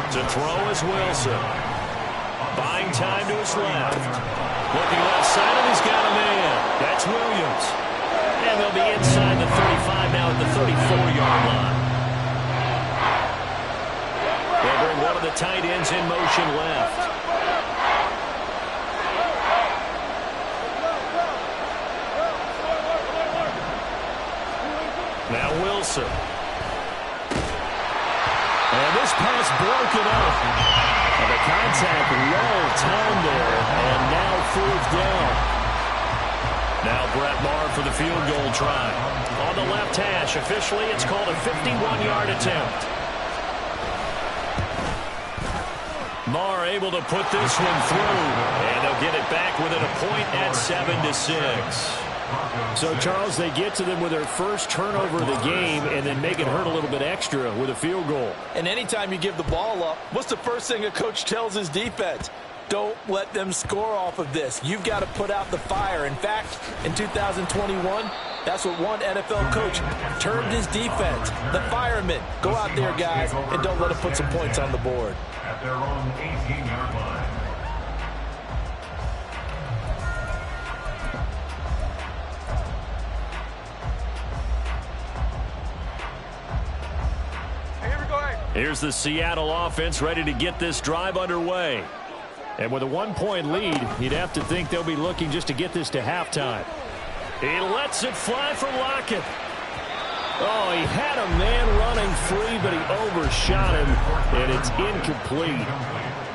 To throw is Wilson. Buying time to his left. Looking left side, and he's got a man. That's Williams. And they'll be inside the 35 now at the 34-yard line. They'll bring one of the tight ends in motion left. Now Wilson. And this pass broken up. And the contact well timed there. And now 4th down. Now Brett Maher for the field goal try. On the left hash, officially it's called a 51-yard attempt. Maher able to put this one through. And they'll get it back within a point at 7-6. So, Charles, they get to them with their first turnover of the game and then make it hurt a little bit extra with a field goal. And anytime you give the ball up, what's the first thing a coach tells his defense? Don't let them score off of this. You've got to put out the fire. In fact, in 2021, that's what one NFL coach termed his defense. The firemen. Go out there, guys, and don't let them put some points on the board. At their own 18-yard line. Here's the Seattle offense ready to get this drive underway. And with a 1-point lead, you'd have to think they'll be looking just to get this to halftime. He lets it fly for Lockett. Oh, he had a man running free, but he overshot him, and it's incomplete.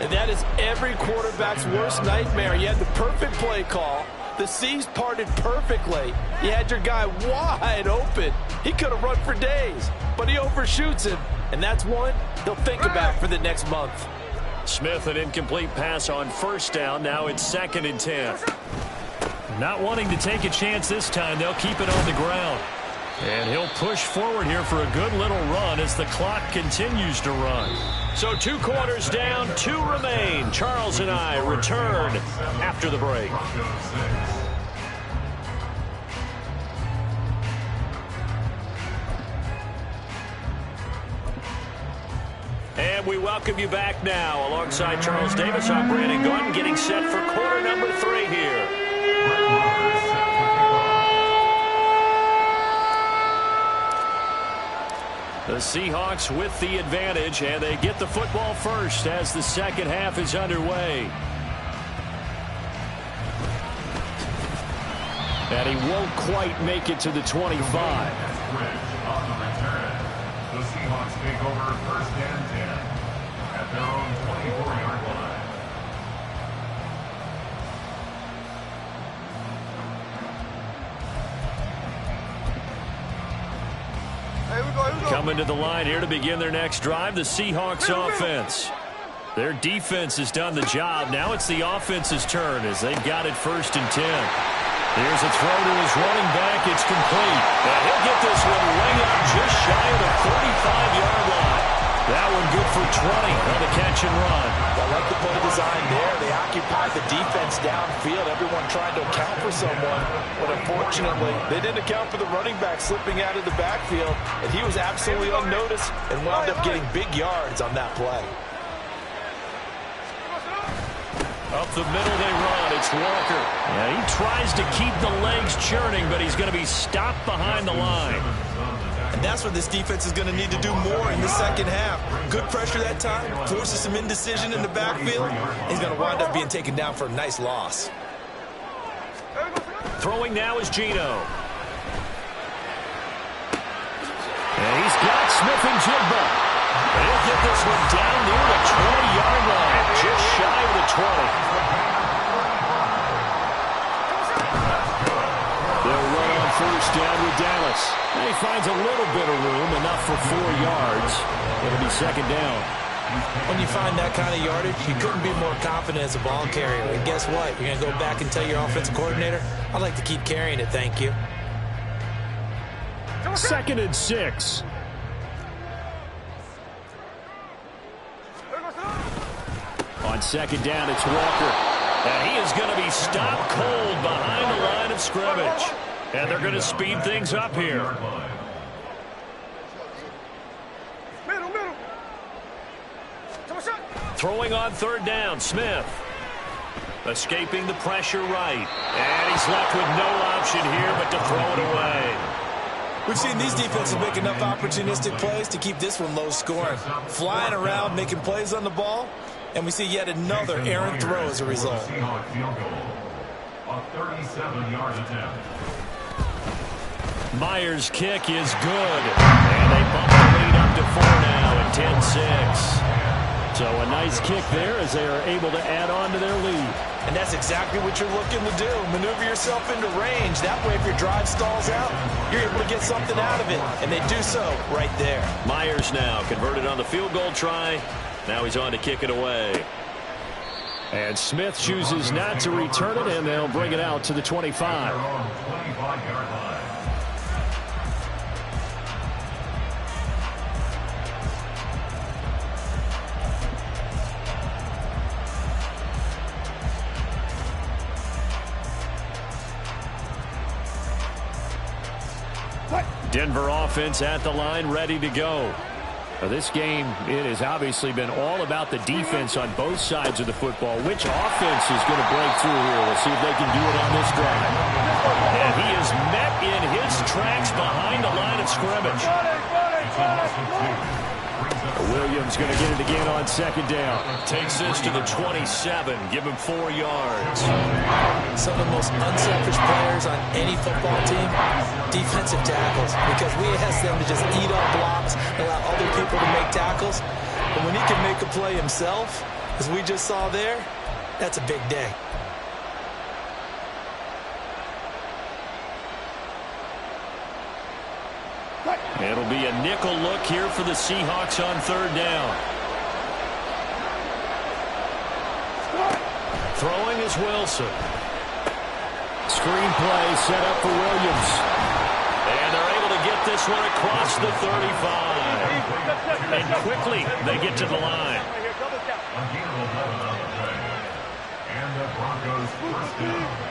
And that is every quarterback's worst nightmare. You had the perfect play call. The C's parted perfectly. You had your guy wide open. He could have run for days, but he overshoots him. And that's one they'll think about for the next month. Smith, an incomplete pass on 1st down. Now it's 2nd and 10. Not wanting to take a chance this time. They'll keep it on the ground. And he'll push forward here for a good little run as the clock continues to run. So 2 quarters down, 2 remain. Charles and I return after the break. And we welcome you back now. Alongside Charles Davis, I'm Brandon Gunn, getting set for quarter number 3 here. The Seahawks with the advantage, and they get the football first as the second half is underway. And he won't quite make it to the 25. The Seahawks take over 1st and 10 at their own 24-yard line. Coming to the line here to begin their next drive, the Seahawks offense. Their defense has done the job. Now it's the offense's turn as they've got it 1st and 10. Here's a throw to his running back. It's complete. And he'll get this one way up just shy of the 45-yard line. That one good for 20 on the catch and run. I like the play design there. They occupied the defense downfield. Everyone trying to account for someone. But unfortunately, they didn't account for the running back slipping out of the backfield. And he was absolutely unnoticed and wound up getting big yards on that play. Up the middle they run. It's Walker. Yeah, he tries to keep the legs churning, but he's going to be stopped behind the line. And that's what this defense is going to need to do more in the second half. Good pressure that time, forces some indecision in the backfield. He's going to wind up being taken down for a nice loss. Throwing now is Geno. And he's got Smith and Jigba. He'll get this one down near the 20-yard line, just shy of the 20. They'll run on 1st down with Dallas. And he finds a little bit of room, enough for 4 yards. It'll be 2nd down. When you find that kind of yardage, you couldn't be more confident as a ball carrier. And guess what? You're going to go back and tell your offensive coordinator, I'd like to keep carrying it, thank you. 2nd and 6. On 2nd down, it's Walker. And he is going to be stopped cold behind the line of scrimmage. And they're going to speed things up here. Throwing on third down, Smith. Escaping the pressure right. And he's left with no option here but to throw it away. We've seen these defenses make enough opportunistic plays to keep this one low scoring. Flying around, making plays on the ball, and we see yet another errant throw as a result. Seahawks field goal. A 37-yard attempt. Myers' kick is good. And they bump the lead up to 4 now at 10-6. So a nice kick there as they are able to add on to their lead. And that's exactly what you're looking to do. Maneuver yourself into range. That way, if your drive stalls out, you're able to get something out of it. And they do so right there. Myers now converted on the field goal try. Now he's on to kick it away. And Smith chooses not to return it, and they'll bring it out to the 25. 25-yard line. Denver offense at the line, ready to go. Now this game, it has obviously been all about the defense on both sides of the football. Which offense is going to break through here? We'll see if they can do it on this drive. And he is met in his tracks behind the line of scrimmage. Williams going to get it again on second down. Takes this to the 27. Give him 4 yards. Some of the most unselfish players on any football team, defensive tackles, because we ask them to just eat up blocks and allow other people to make tackles. But when he can make a play himself, as we just saw there, that's a big day. It'll be a nickel look here for the Seahawks on third down. Throwing is Wilson. Screen play set up for Williams. And they're able to get this one across the 35. And quickly they get to the line. A gain of 11 on the play. And the Broncos first down.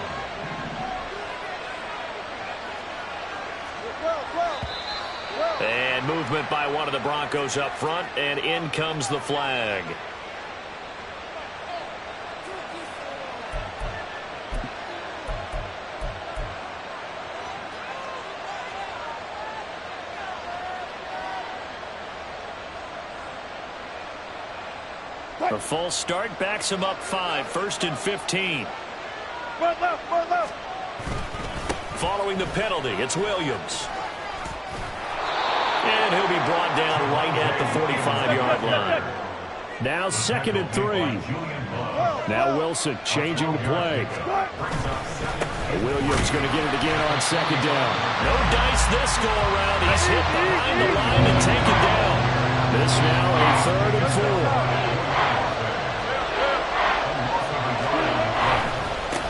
And movement by one of the Broncos up front, and in comes the flag. A false start backs him up 5, 1st and 15. Following the penalty, it's Williams. And he'll be brought down right at the 45-yard line. Now 2nd and 3. Now Wilson changing the play. Williams going to get it again on second down. No dice this go around. He's hit behind the line and taken down. This now a 3rd and 4.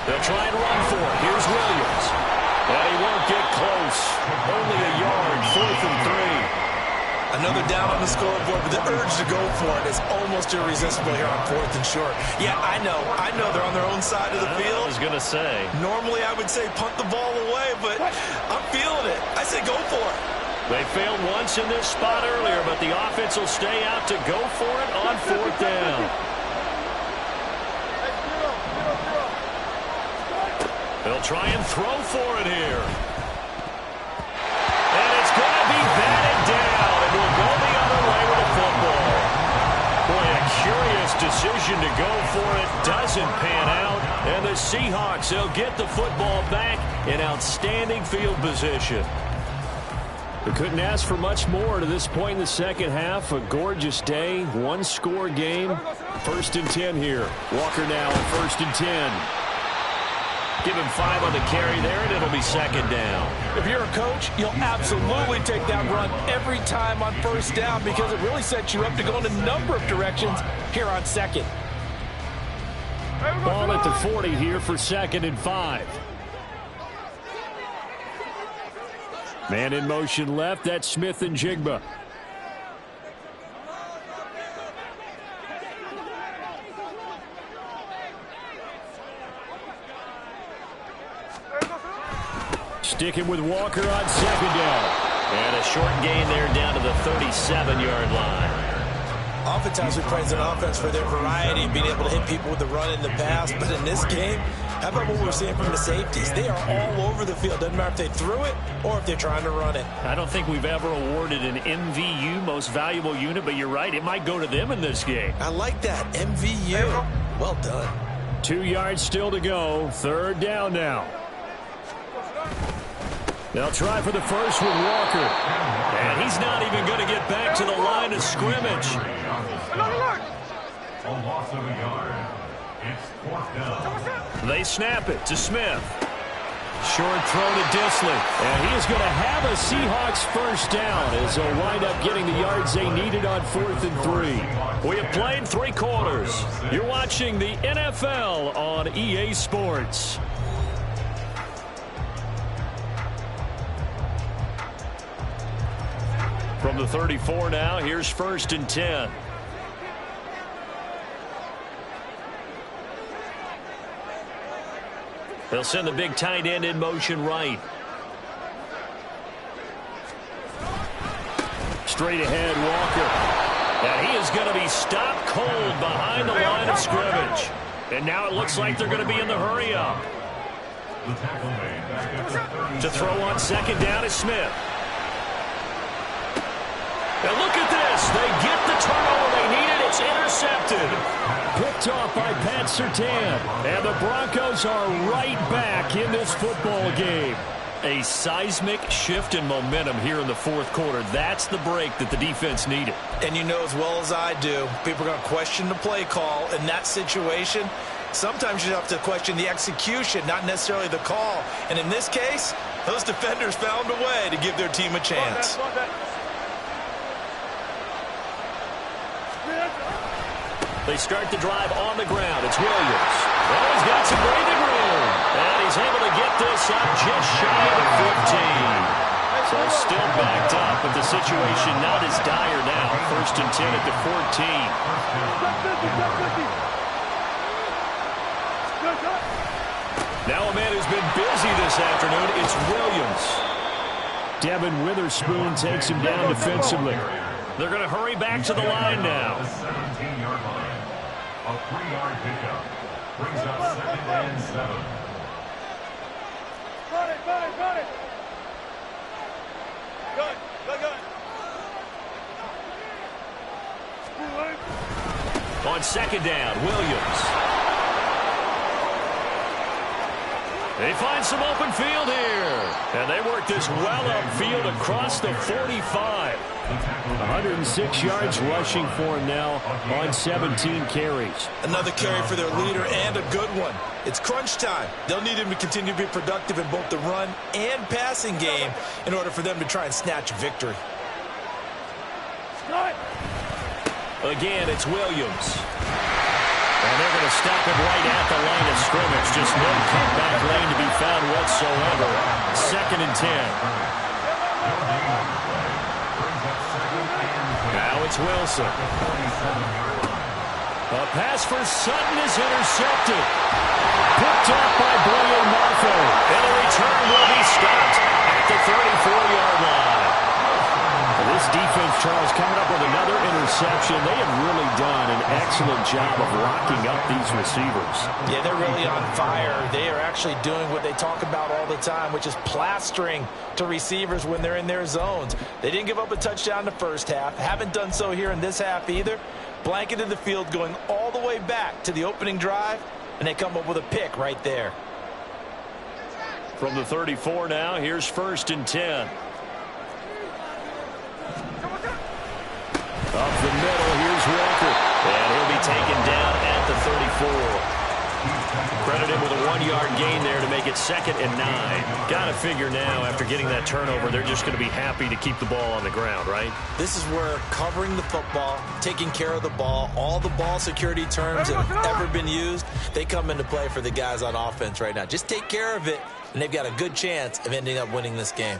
They'll try and run for it. Here's Williams. And he won't get close. Only a yard, 4th and 3. Another down on the scoreboard, but the urge to go for it is almost irresistible here on 4th and short. Yeah, I know they're on their own side of the field. I was going to say. Normally I would say punt the ball away, but I'm feeling it. I say go for it. They failed once in this spot earlier, but the offense will stay out to go for it on 4th down. They'll try and throw for it here. And it's going to be batted down, and we'll go the other way with the football. Boy, a curious decision to go for it. Doesn't pan out. And the Seahawks, they'll get the football back in outstanding field position. We couldn't ask for much more to this point in the second half. A gorgeous day, one-score game. 1st and 10 here. Walker now at 1st and 10. Give him 5 on the carry there, and it'll be 2nd down. If you're a coach, you'll absolutely take that run every time on 1st down because it really sets you up to go in a number of directions here on 2nd. Ball at the 40 here for 2nd and 5. Man in motion left. That's Smith and Jigba. Sticking with Walker on 2nd down. And a short gain there down to the 37-yard line. Oftentimes we praise an offense for their variety and being able to hit people with the run in the pass. But in this game, how about what we're seeing from the safeties? They are all over the field. Doesn't matter if they threw it or if they're trying to run it. I don't think we've ever awarded an MVU, most valuable unit, but you're right. It might go to them in this game. I like that. MVU. Well done. 2 yards still to go. 3rd down now. They'll try for the first with Walker. And he's not even going to get back to the line of scrimmage. A loss of a yard. It's 4th down. They snap it to Smith. Short throw to Disley. And he is going to have a Seahawks first down as they'll wind up getting the yards they needed on 4th and 3. We have played 3 quarters. You're watching the NFL on EA Sports. From the 34 now, here's 1st and 10. They'll send the big tight end in motion right. Straight ahead, Walker. And he is going to be stopped cold behind the line of scrimmage. And now it looks like they're going to be in the hurry-up. To throw on 2nd down is Smith. And look at this. They get the turnover they needed. It's intercepted. Picked off by Pat Surtain. And the Broncos are right back in this football game. A seismic shift in momentum here in the 4th quarter. That's the break that the defense needed. And you know as well as I do, people are going to question the play call in that situation. Sometimes you have to question the execution, not necessarily the call. And in this case, those defenders found a way to give their team a chance. They start the drive on the ground. It's Williams. Well, he's got some breathing room. And he's able to get this up just shy of 15. So still backed up, but the situation not as dire now. 1st and 10 at the 14. Now a man who's been busy this afternoon, it's Williams. Devin Witherspoon takes him down defensively. They're going to hurry back to the line now. The 17-yard line. A 3-yard pickup. Brings up 2nd and 7. Got it. Good. On 2nd down, Williams. They find some open field here. And they work this well upfield across the 45. 106 yards rushing for him now on 17 carries. Another carry for their leader and a good one. It's crunch time. They'll need him to continue to be productive in both the run and passing game in order for them to try and snatch a victory. Again, it's Williams. And they're going to stop him right at the line of scrimmage. Just no cutback lane to be found whatsoever. 2nd and 10. Now it's Wilson. A pass for Sutton is intercepted. Picked off by Blaine Marfo. And the return will be stopped at the 34-yard line. This defense, Charles, coming up with another interception. They have really done an excellent job of locking up these receivers. Yeah, they're really on fire. They are actually doing what they talk about all the time, which is plastering to receivers when they're in their zones. They didn't give up a touchdown in the first half. Haven't done so here in this half either. Blanketed the field going all the way back to the opening drive, and they come up with a pick right there. From the 34 now, here's 1st and 10. Up the middle, here's Walker. And he'll be taken down at the 34. Credit him with a 1-yard gain there to make it 2nd and 9. Got to figure now, after getting that turnover, they're just going to be happy to keep the ball on the ground, right? This is where covering the football, taking care of the ball, all the ball security terms that have ever been used, they come into play for the guys on offense right now. Just take care of it, and they've got a good chance of ending up winning this game.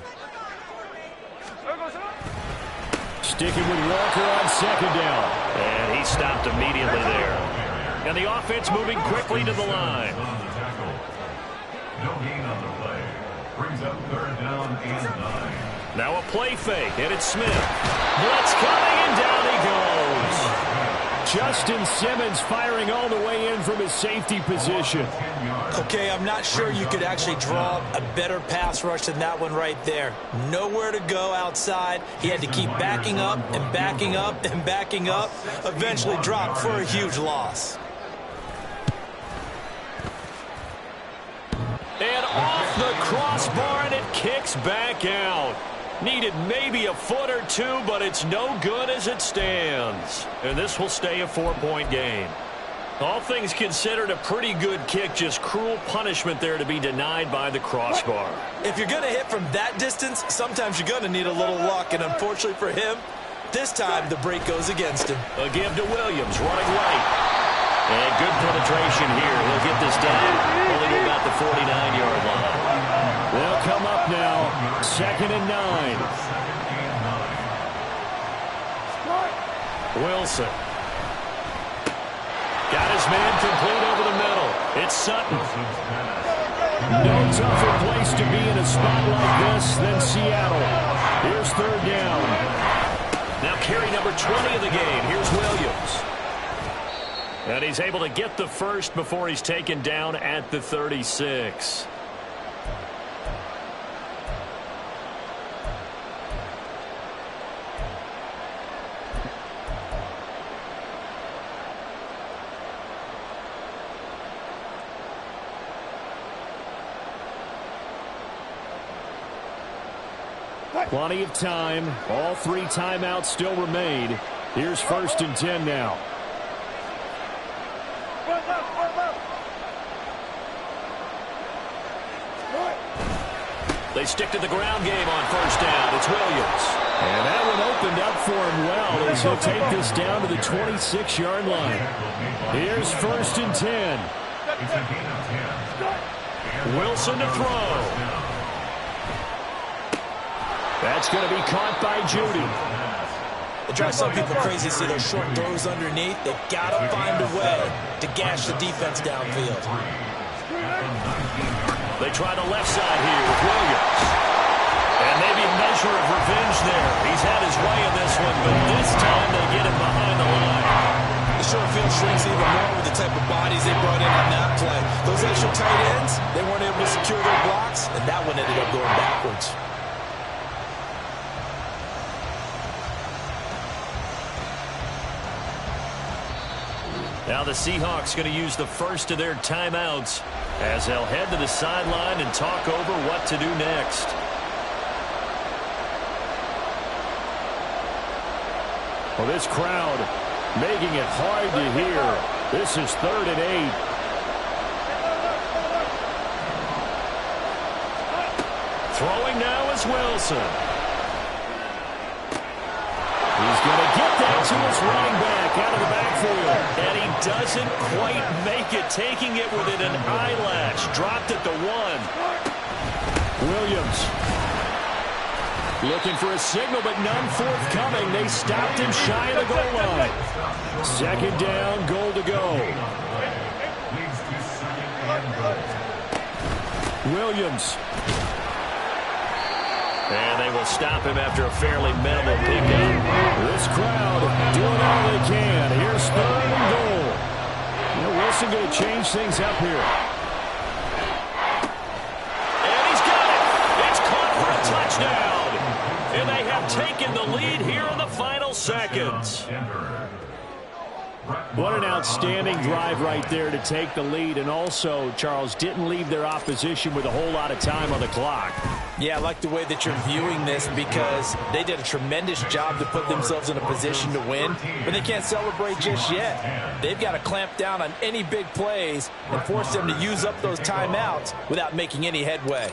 Sticking with Walker on 2nd down. And he stopped immediately there. And the offense moving quickly to the line. No gain on the play. Brings up 3rd down and 9. Now a play fake, and it's Smith. Blitz coming, and down he goes. Justin Simmons firing all the way in from his safety position. Okay, I'm not sure you could actually draw a better pass rush than that one right there. Nowhere to go outside. He had to keep backing up and backing up and backing up. Eventually dropped for a huge loss. And off the crossbar, and it kicks back out. Needed maybe a foot or two, but it's no good as it stands. And this will stay a 4-point game. All things considered, a pretty good kick. Just cruel punishment there to be denied by the crossbar. If you're going to hit from that distance, sometimes you're going to need a little luck. And unfortunately for him, this time the break goes against him. A give to Williams, running right. And good penetration here. He'll get this down only to about the 49-yard line. They'll come up now, 2nd and 9. Wilson. Got his man complete over the middle. It's Sutton. No tougher place to be in a spot like this than Seattle. Here's 3rd down. Now carry number 20 of the game. Here's Williams. And he's able to get the first before he's taken down at the 36. Plenty of time. All 3 timeouts still remain. Here's 1st and 10 now. They stick to the ground game on 1st down. It's Williams. And that one opened up for him well as he'll take this down to the 26-yard line. Here's 1st and 10. Wilson to throw. That's going to be caught by Judy. It drives some people crazy to see those short throws underneath. They've got to find a way to gash the defense downfield. They try the left side here with Williams. And maybe a measure of revenge there. He's had his way in this one, but this time they get him behind the line. The short field shrinks even more with the type of bodies they brought in on that play. Those extra tight ends, they weren't able to secure their blocks, and that one ended up going backwards. Now the Seahawks going to use the first of their timeouts as they'll head to the sideline and talk over what to do next. Well, this crowd making it hard to hear. This is 3rd and 8. Throwing now is Wilson. He's going to get that to his running back out of the backfield. And he doesn't quite make it, taking it within an eyelash. Dropped at the 1. Williams looking for a signal, but none forthcoming. They stopped him shy of the goal line. 2nd down, goal to go. Williams. And they will stop him after a fairly minimal pickup. This crowd doing all they can. Here's 3rd and goal. Wilson going to change things up here. And he's got it. It's caught for a touchdown. And they have taken the lead here in the final seconds. What an outstanding drive right there to take the lead. And also, Charles, didn't leave their opposition with a whole lot of time on the clock. Yeah, I like the way that you're viewing this because they did a tremendous job to put themselves in a position to win, but they can't celebrate just yet. They've got to clamp down on any big plays and force them to use up those timeouts without making any headway.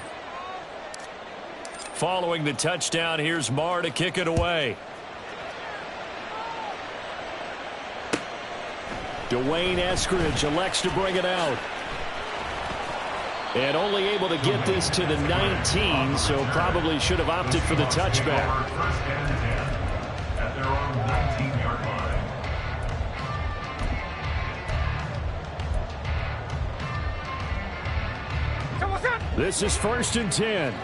Following the touchdown, here's Marr to kick it away. Dwayne Eskridge elects to bring it out. And only able to get this to the 19, so probably should have opted for the touchback. First and 10 at their own 19-yard line. This is 1st and 10.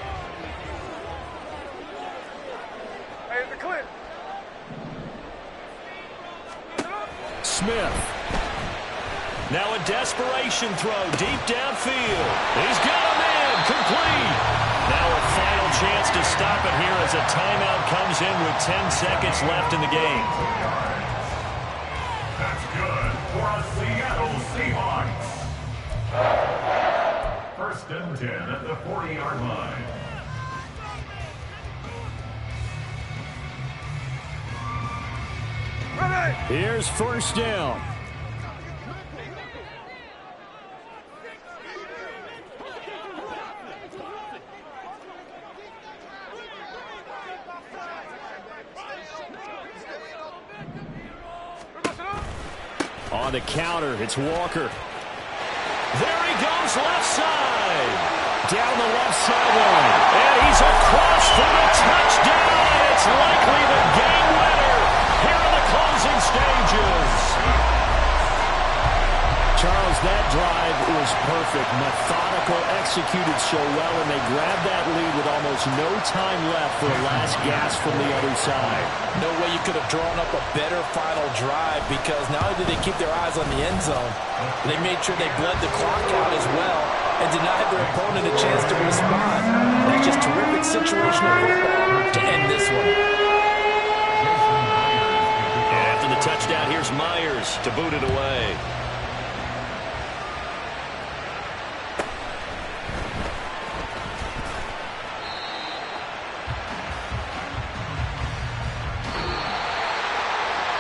Smith. Now a desperation throw deep downfield. He's got a man complete. Now a final chance to stop it here as a timeout comes in with 10 seconds left in the game. That's good for a Seattle Seahawks. First and 10 at the 40-yard line. Here's first down. On the counter, it's Walker. There he goes, left side. Down the left sideline. And he's across for the touchdown. It's likely the game winner here in the closing stages. Charles, that drive was perfect. Methodical, executed so well, and they grabbed that lead with almost no time left for a last gasp from the other side. No way you could have drawn up a better final drive, because not only did they keep their eyes on the end zone, they made sure they bled the clock out as well and denied their opponent a chance to respond. That's just terrific situational football to end this one. And after the touchdown, here's Myers to boot it away.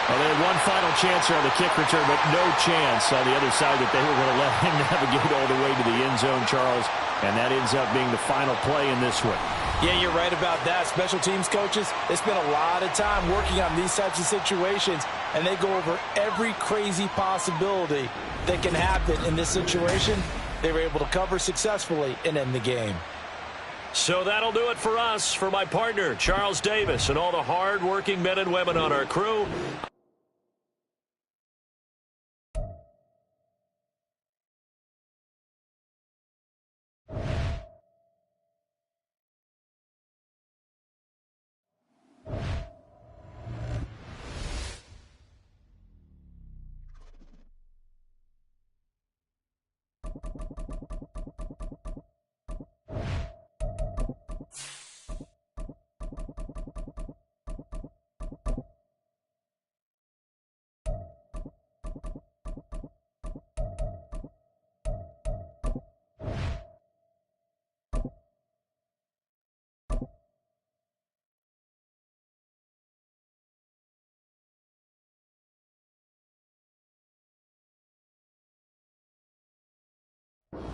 Well, they had one final chance here on the kick return, but no chance on the other side that they were going to let him navigate all the way to the end zone, Charles. And that ends up being the final play in this one. Yeah, you're right about that. Special teams coaches, they spend a lot of time working on these types of situations, and they go over every crazy possibility that can happen in this situation. They were able to cover successfully and end the game. So that'll do it for us. For my partner, Charles Davis, and all the hard-working men and women on our crew,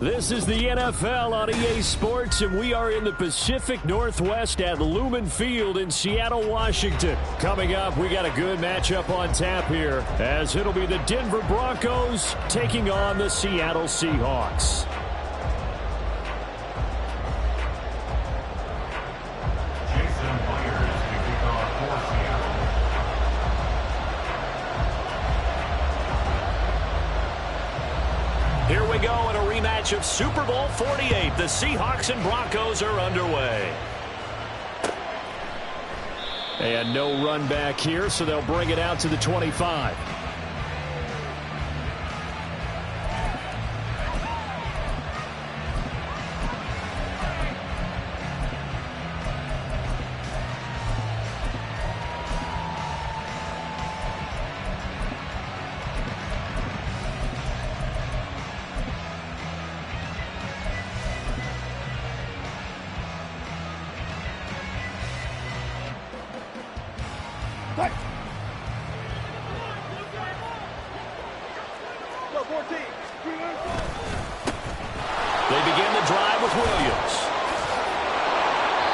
This is the NFL on EA Sports, and we are in the Pacific Northwest at Lumen Field in Seattle, Washington. Coming up, we got a good matchup on tap here, as it'll be the Denver Broncos taking on the Seattle Seahawks. here we go in a rematch of Super Bowl 48. The Seahawks and Broncos are underway. And no run back here, so they'll bring it out to the 25. They begin the drive with Williams.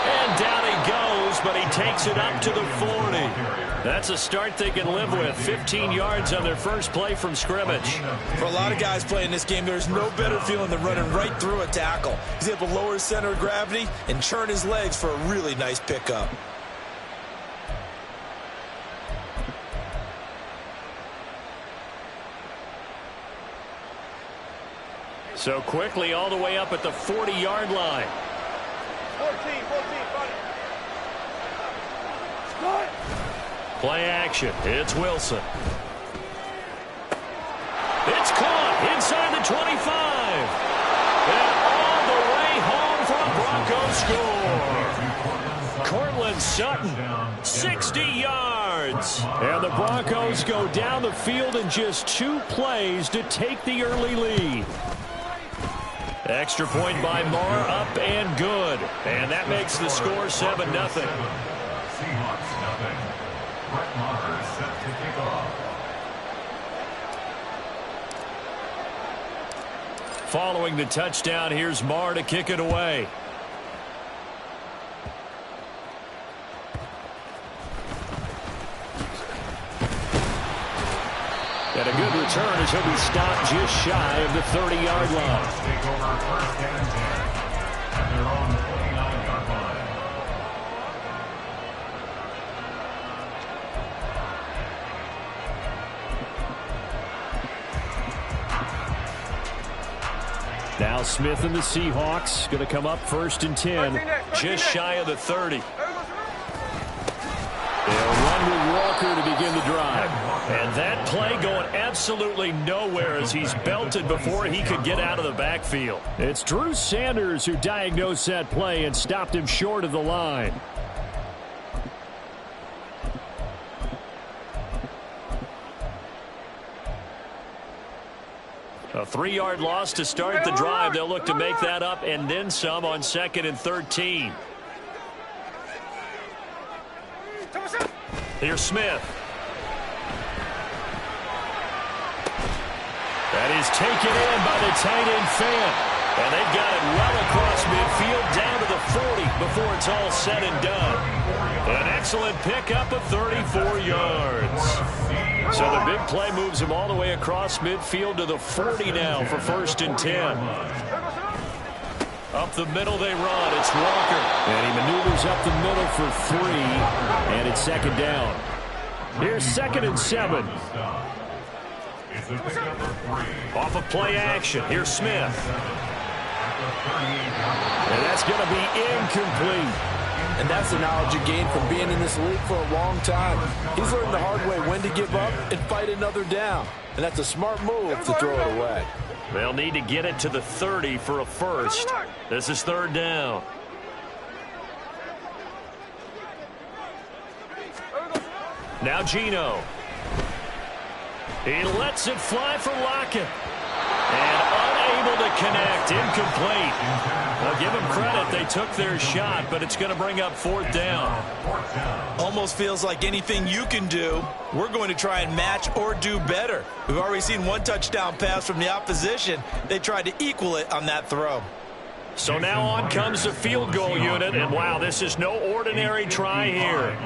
And down he goes, but he takes it up to the 40. That's a start they can live with. 15 yards on their first play from scrimmage. For a lot of guys playing this game, there's no better feeling than running right through a tackle. He's able to lower his center of gravity and churn his legs for a really nice pickup. So quickly all the way up at the 40-yard line. 14, Play action. It's Wilson. 25. And all the way home for a Broncos score. Cortland Sutton, 60 yards. And the Broncos go down the field in just 2 plays to take the early lead. Extra point by Marr, up and good. And that makes the score 7-0. Seahawks nothing. Brett Maher is set to kick off. Following the touchdown, here's Marr to kick it away. And a good return as he'll be stopped just shy of the 30-yard line. Take over first and 10 at their own 29-yard line. Now Smith and the Seahawks going to come up first and 10, just shy of the 30. They'll run with Walker to begin the drive. And that play going absolutely nowhere as he's belted before he could get out of the backfield. It's Drew Sanders who diagnosed that play and stopped him short of the line. A 3-yard loss to start the drive. They'll look to make that up and then some on 2nd and 13. Here's Smith. That is taken in by the tight end fan. And they've got it well across midfield down to the 40 before it's all said and done. An excellent pickup of 34 yards. So the big play moves him all the way across midfield to the 40 now for first and 10. Up the middle they run. It's Walker. And he maneuvers up the middle for 3. And it's 2nd down. Here's 2nd and 7. Off of play action. Here's Smith. And that's going to be incomplete. And that's the knowledge you gain from being in this league for a long time. He's learned the hard way when to give up and fight another down. And that's a smart move to throw it away. They'll need to get it to the 30 for a first. This is 3rd down. Now Geno. He lets it fly for Lockett. And unable to connect. Incomplete. I'll give them credit. They took their shot, but it's going to bring up 4th down. Almost feels like anything you can do, we're going to try and match or do better. We've already seen 1 touchdown pass from the opposition. They tried to equal it on that throw. So now on comes the field goal unit, and wow, this is no ordinary try here.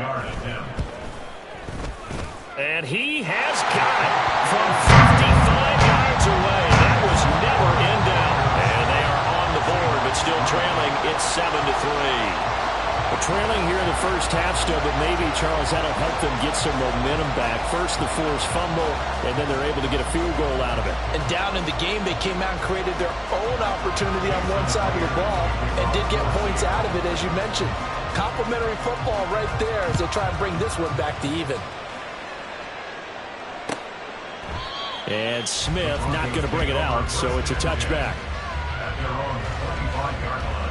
And he has got it from 55 yards away. That was never in doubt. And they are on the board, but still trailing. It's 7-3. Well, trailing here in the first half still, but maybe, Charles, that'll help them get some momentum back. First, the forced fumble, and then they're able to get a field goal out of it. And down in the game, they came out and created their own opportunity on one side of the ball and did get points out of it, as you mentioned. Complimentary football right there as they try and bring this one back to even. And Smith not going to bring it out, so it's a touchback. At their own 25-yard line.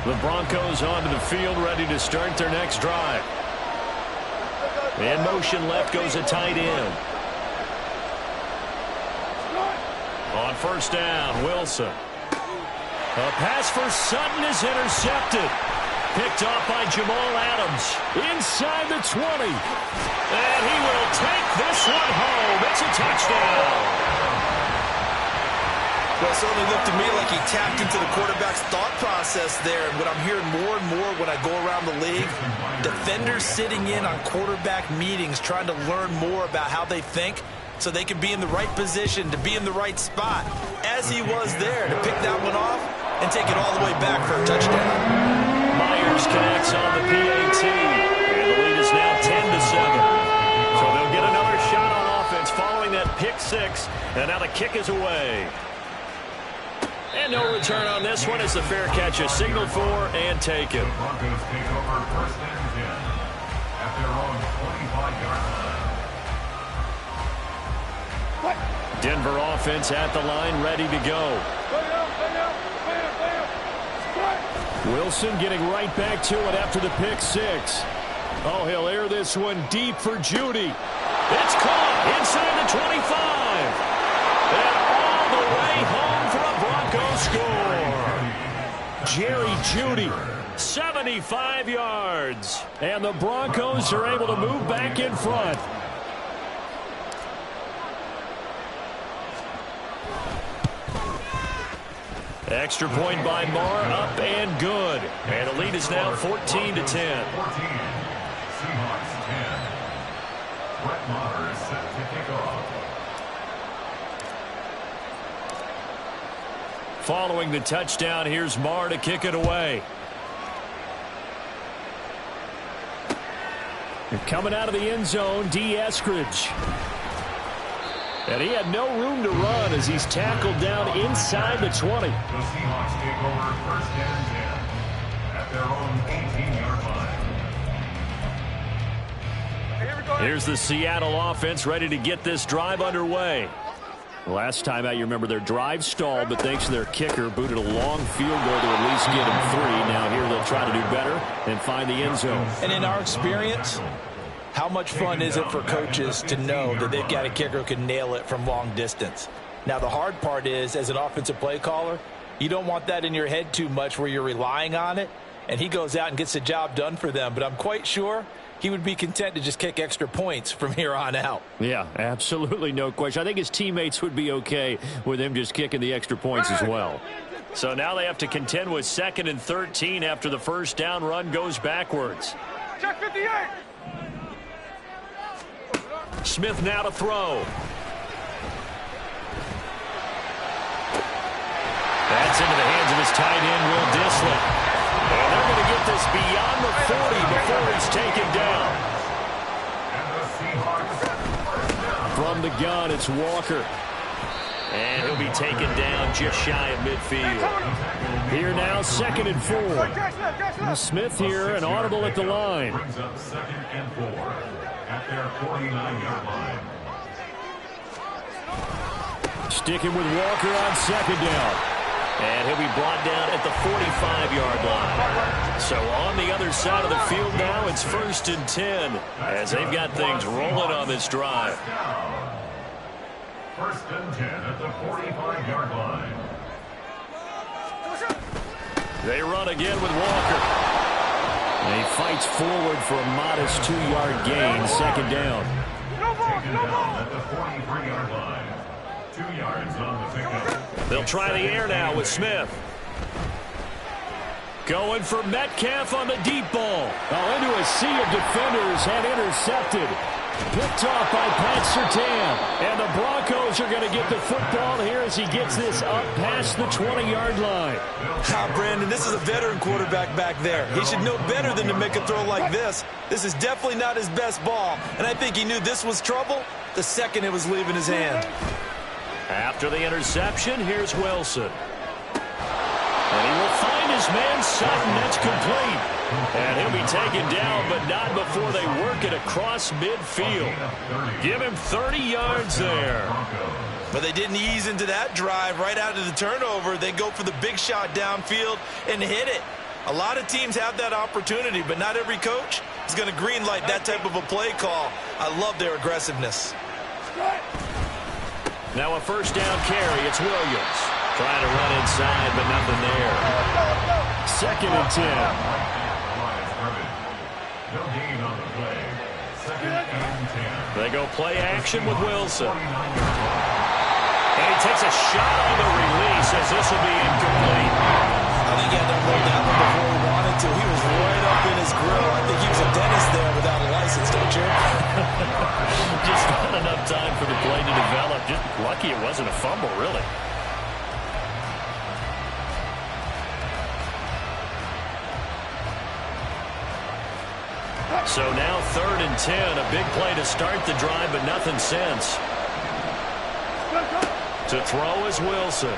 The Broncos onto the field, ready to start their next drive. In motion left goes a tight end. On first down, Wilson. A pass for Sutton is intercepted. Picked off by Jamal Adams. Inside the 20. And he will take this one home. It's a touchdown. Well, it certainly looked to me like he tapped into the quarterback's thought process there. And what I'm hearing more and more when I go around the league, defenders sitting in on quarterback meetings trying to learn more about how they think so they can be in the right position to be in the right spot, as he was there to pick that one off and take it all the way back for a touchdown. Myers connects on the PAT, and the lead is now 10-7. So they'll get another shot on offense following that pick six, and now the kick is away. And no return on this one as the fair catch is signaled for and taken. Broncos take over 1st and 10 at their own 25-yard line. Denver offense at the line, ready to go. Wilson getting right back to it after the pick six. Oh, he'll air this one deep for Judy. It's caught inside the 25. And all the way home for a Broncos score. Jerry Judy, 75 yards. and the Broncos are able to move back in front. Extra point by Marr, up and good. And the lead is now 14-10. 14. Seahawks 10. Brett Maher is set to kick off. Following the touchdown, here's Marr to kick it away. Coming out of the end zone, D. Eskridge. And he had no room to run as he's tackled down inside the 20. The Seahawks take over 1st and 10 at their own 18-yard line. Here's the Seattle offense ready to get this drive underway. Last time out, you remember their drive stalled, but thanks to their kicker, booted a long field goal to at least get them 3. Now here they'll try to do better and find the end zone. And in our experience, how much fun is it for coaches to know that they've got a kicker who can nail it from long distance? Now, the hard part is, as an offensive play caller, you don't want that in your head too much where you're relying on it, and he goes out and gets the job done for them. But I'm quite sure he would be content to just kick extra points from here on out. Yeah, absolutely no question. I think his teammates would be okay with him just kicking the extra points as well. So now they have to contend with 2nd and 13 after the first down run goes backwards. Check 58. Smith now to throw. That's into the hands of his tight end, Will Dissly. And they're going to get this beyond the 40 before he's taken down. From the gun, it's Walker. And he'll be taken down just shy of midfield. Here now, 2nd and 4. Smith here, an audible at the line. Brings up 2nd and 4 at their 49-yard line. Sticking with Walker on 2nd down. And he'll be brought down at the 45-yard line. So on the other side of the field now, it's 1st and 10 as they've got things rolling on this drive. 1st and 10 at the 45-yard line. They run again with Walker. And he fights forward for a modest 2-yard gain, 2nd down. Taken down at the 43-yard line. 2 yards on the pickup. They'll try the air now with Smith. Going for Metcalf on the deep ball. Oh, into a sea of defenders and intercepted. Picked off by Pat Surtain. And the Broncos are going to get the football here as he gets this up past the 20-yard line. Brandon, this is a veteran quarterback back there. He should know better than to make a throw like this. This is definitely not his best ball. And I think he knew this was trouble the second it was leaving his hand. After the interception, here's Wilson. And he will find his man Sutton. That's complete. And he'll be taken down, but not before they work it across midfield. Give him 30 yards there. But they didn't ease into that drive right out of the turnover. They go for the big shot downfield and hit it. A lot of teams have that opportunity, but not every coach is going to greenlight that type of a play call. I love their aggressiveness. Now a first down carry. It's Williams. Trying to run inside, but nothing there. 2nd and 10. No gain on the play. 2nd and 10. They go play action with Wilson. And he takes a shot on the release as this will be incomplete. I think he had to hold that one before he wanted to. He was right up in his grill. I think he was a dentist there without a license, don't you? Just not enough time for the play to develop. Just lucky it wasn't a fumble, really. So now 3rd and 10. A big play to start the drive, but nothing since. To throw is Wilson.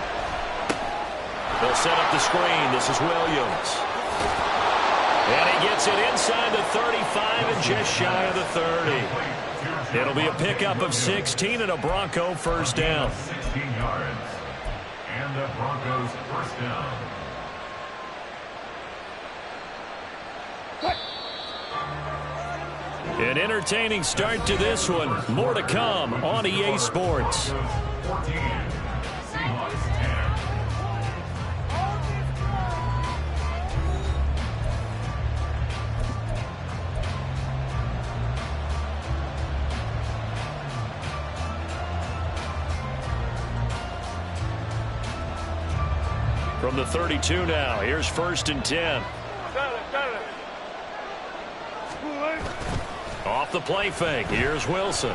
They'll set up the screen. This is Williams. And he gets it inside the 35 and just shy of the 30. It'll be a pickup of 16 and a Bronco first down. 16 yards. And the Broncos first down. An entertaining start to this one. More to come on EA Sports. 14. Seahawks 10. From the 32 now, here's 1st and 10. Off the play fake, here's Wilson.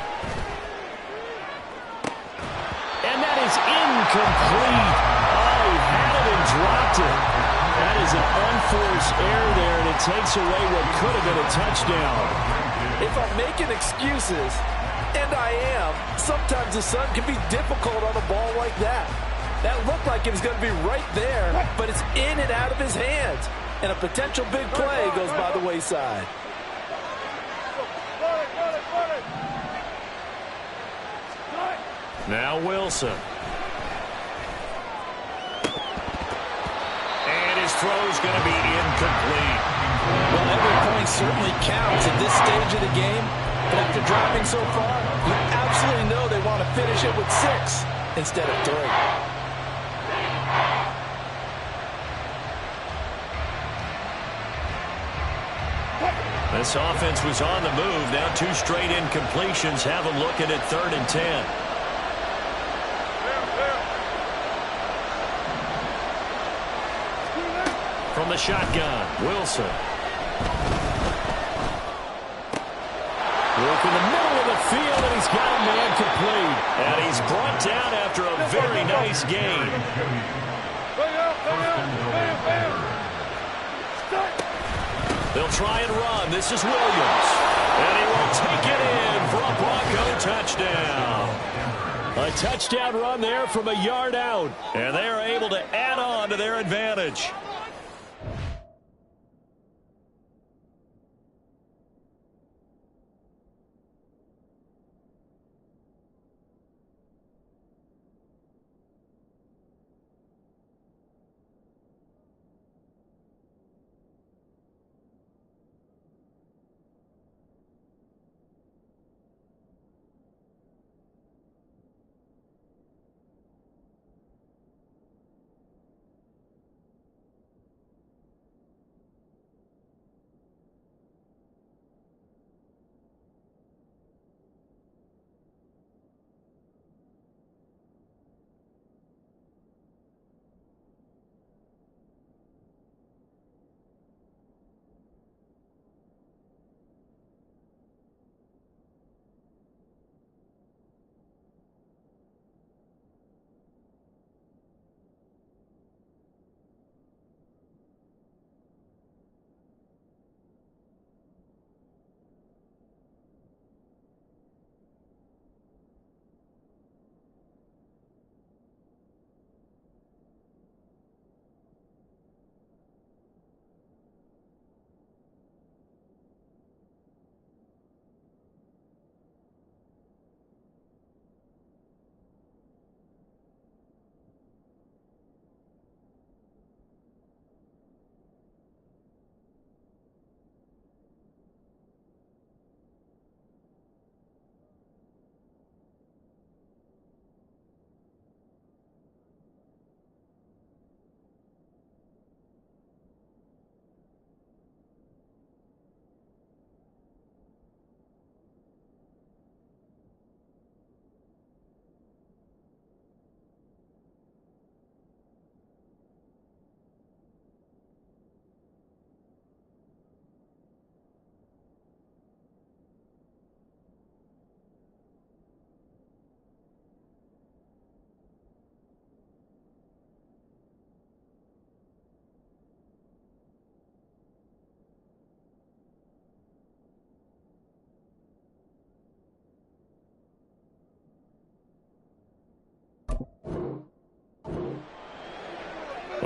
And that is incomplete. Oh, he had it and dropped it. That is an unforced error there, and it takes away what could have been a touchdown. If I'm making excuses, and I am, sometimes the sun can be difficult on a ball like that. That looked like it was going to be right there, but it's in and out of his hands. And a potential big play goes by the wayside. Now Wilson. And his throw's going to be incomplete. Well, every point certainly counts at this stage of the game. But after driving so far, you absolutely know they want to finish it with 6 instead of 3. This offense was on the move. Now 2 straight incompletions have them looking at 3rd and 10. From the shotgun, Wilson. Look in the middle of the field, and he's got a man complete. And he's brought down after a very nice gain. They'll try and run. This is Williams. And he will take it in for a Bronco touchdown. A touchdown run there from a yard out. And they are able to add on to their advantage.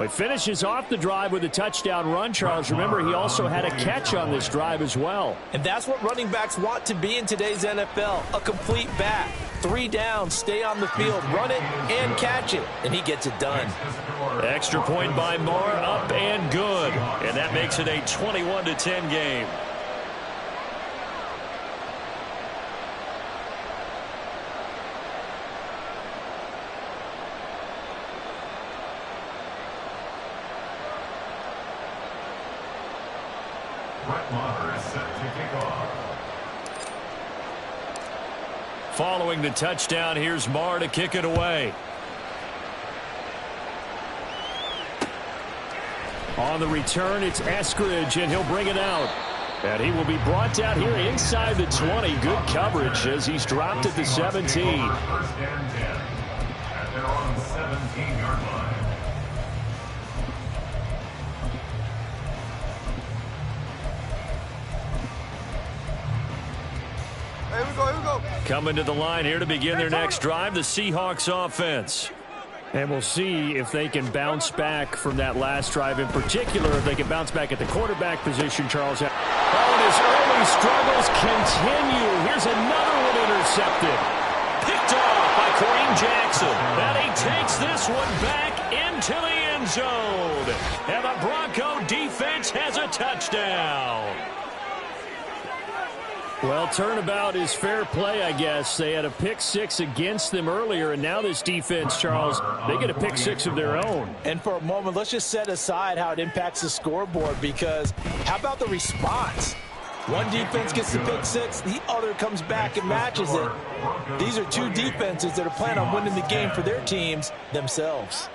Well, he finishes off the drive with a touchdown run, Charles. Remember, he also had a catch on this drive as well. And that's what running backs want to be in today's NFL, a complete back. 3 downs, stay on the field, run it, and catch it. And he gets it done. Extra point by Moore, up and good. And that makes it a 21-10 game. Following the touchdown, here's Marr to kick it away. On the return, it's Eskridge, and he'll bring it out. And he will be brought down here inside the 20. Good coverage as he's dropped at the 17. First and 10 at their own 17-yard line. Here we go. Coming to the line here to begin their next drive, the Seahawks offense. And we'll see if they can bounce back from that last drive. In particular, if they can bounce back at the quarterback position, Charles. Oh, and his early struggles continue. Here's another one intercepted. Picked off by Kareem Jackson. And he takes this one back into the end zone. And the Bronco defense has a touchdown. Well, turnabout is fair play, I guess. They had a pick 6 against them earlier, and now this defense, Charles, they get a pick 6 of their own. And for a moment, let's just set aside how it impacts the scoreboard, because how about the response? One defense gets the pick 6, the other comes back and matches it. These are two defenses that are planning on winning the game for their teams themselves.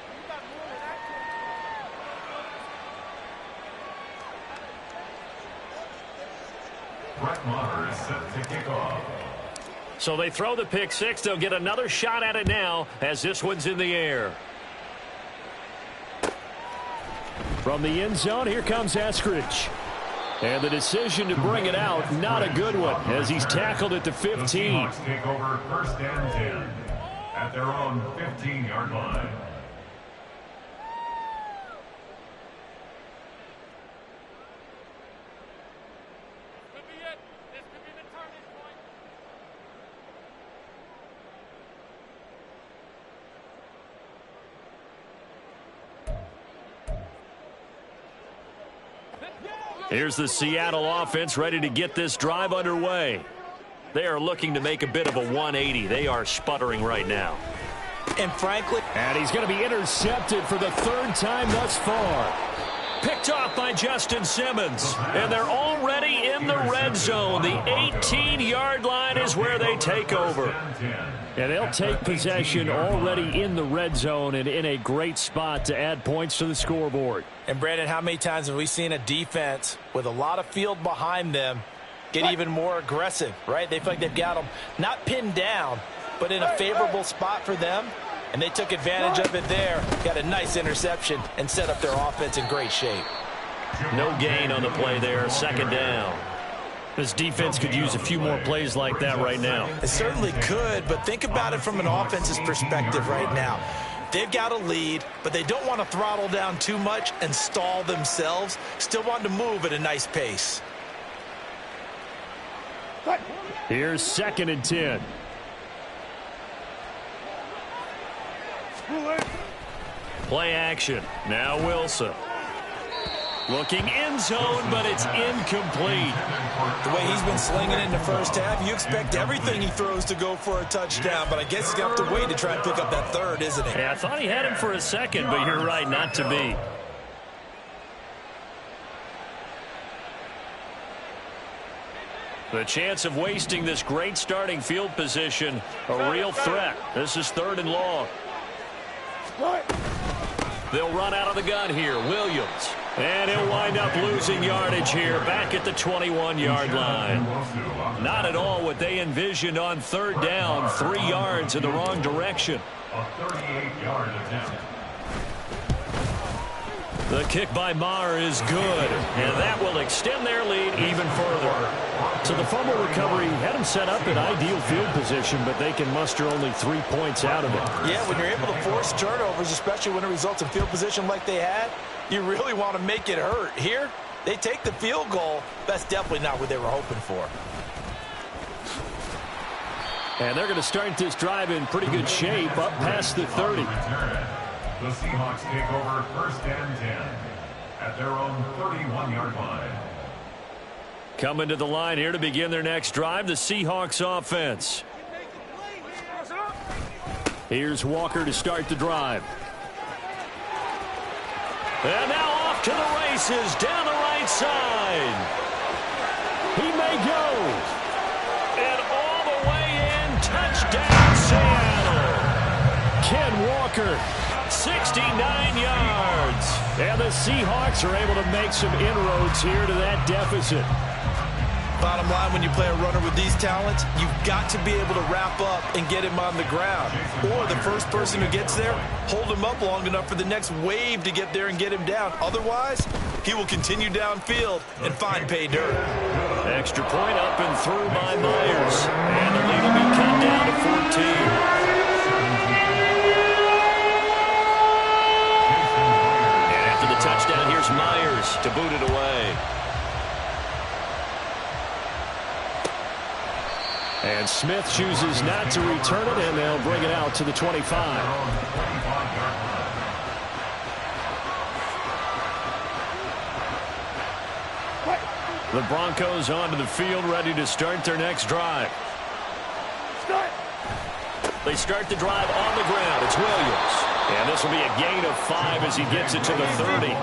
Is set to kick off. So they throw the pick 6. They'll get another shot at it now as this one's in the air. From the end zone, here comes Eskridge. And the decision to bring it out, not a good one, as he's tackled at the 15. The Seahawks take over first and 10 at their own 15-yard line. Here's the Seattle offense ready to get this drive underway. They are looking to make a bit of a 180. They are sputtering right now. And frankly, and he's going to be intercepted for the 3rd time thus far. Picked off by Justin Simmons. And they're already in the red zone. The 18-yard line is where they take over. And they'll take possession already in the red zone and in a great spot to add points to the scoreboard. And Brandon, how many times have we seen a defense with a lot of field behind them get even more aggressive, right? They feel like they've got them not pinned down, but in a favorable spot for them. And they took advantage of it there, got a nice interception, and set up their offense in great shape. No gain on the play there, 2nd down. This defense could use a few more plays like that right now. It certainly could, but think about it from an offense's perspective right now. They've got a lead, but they don't want to throttle down too much and stall themselves. Still want to move at a nice pace. Here's 2nd and 10. Play action. Now Wilson. Looking end zone, but it's incomplete. The way he's been slinging it in the first half, you expect everything he throws to go for a touchdown, but I guess he's going to have to wait to try and pick up that 3rd, isn't he? Yeah, I thought he had him for a second, but you're right, not to be. The chance of wasting this great starting field position, a real threat. This is 3rd and long. They'll run out of the gun here. Williams. And he'll wind up losing yardage here back at the 21-yard line. Not at all what they envisioned on 3rd down. 3 yards in the wrong direction. A 38-yard attempt. The kick by Maher is good, and that will extend their lead even further. So the fumble recovery had them set up in ideal field position, but they can muster only 3 points out of it. Yeah, when you're able to force turnovers, especially when it results in field position like they had, you really want to make it hurt. Here, they take the field goal. That's definitely not what they were hoping for. And they're going to start this drive in pretty good shape up past the 30. The Seahawks take over 1st and 10 at their own 31-yard line. Coming to the line here to begin their next drive, the Seahawks offense. Here's Walker to start the drive. And now off to the races down the right side. He may go. And all the way in, touchdown Seattle. Ken Walker. 69 yards. And the Seahawks are able to make some inroads here to that deficit. Bottom line, when you play a runner with these talents, you've got to be able to wrap up and get him on the ground. Or the first person who gets there, hold him up long enough for the next wave to get there and get him down. Otherwise, he will continue downfield and find pay dirt. Extra point up and through by Myers. And the lead will be cut down to 14. Touchdown, here's Myers to boot it away. And Smith chooses not to return it, and they'll bring it out to the 25. The Broncos onto the field, ready to start their next drive. They start the drive on the ground. It's Williams. And this will be a gain of 5 as he gets it to the 30.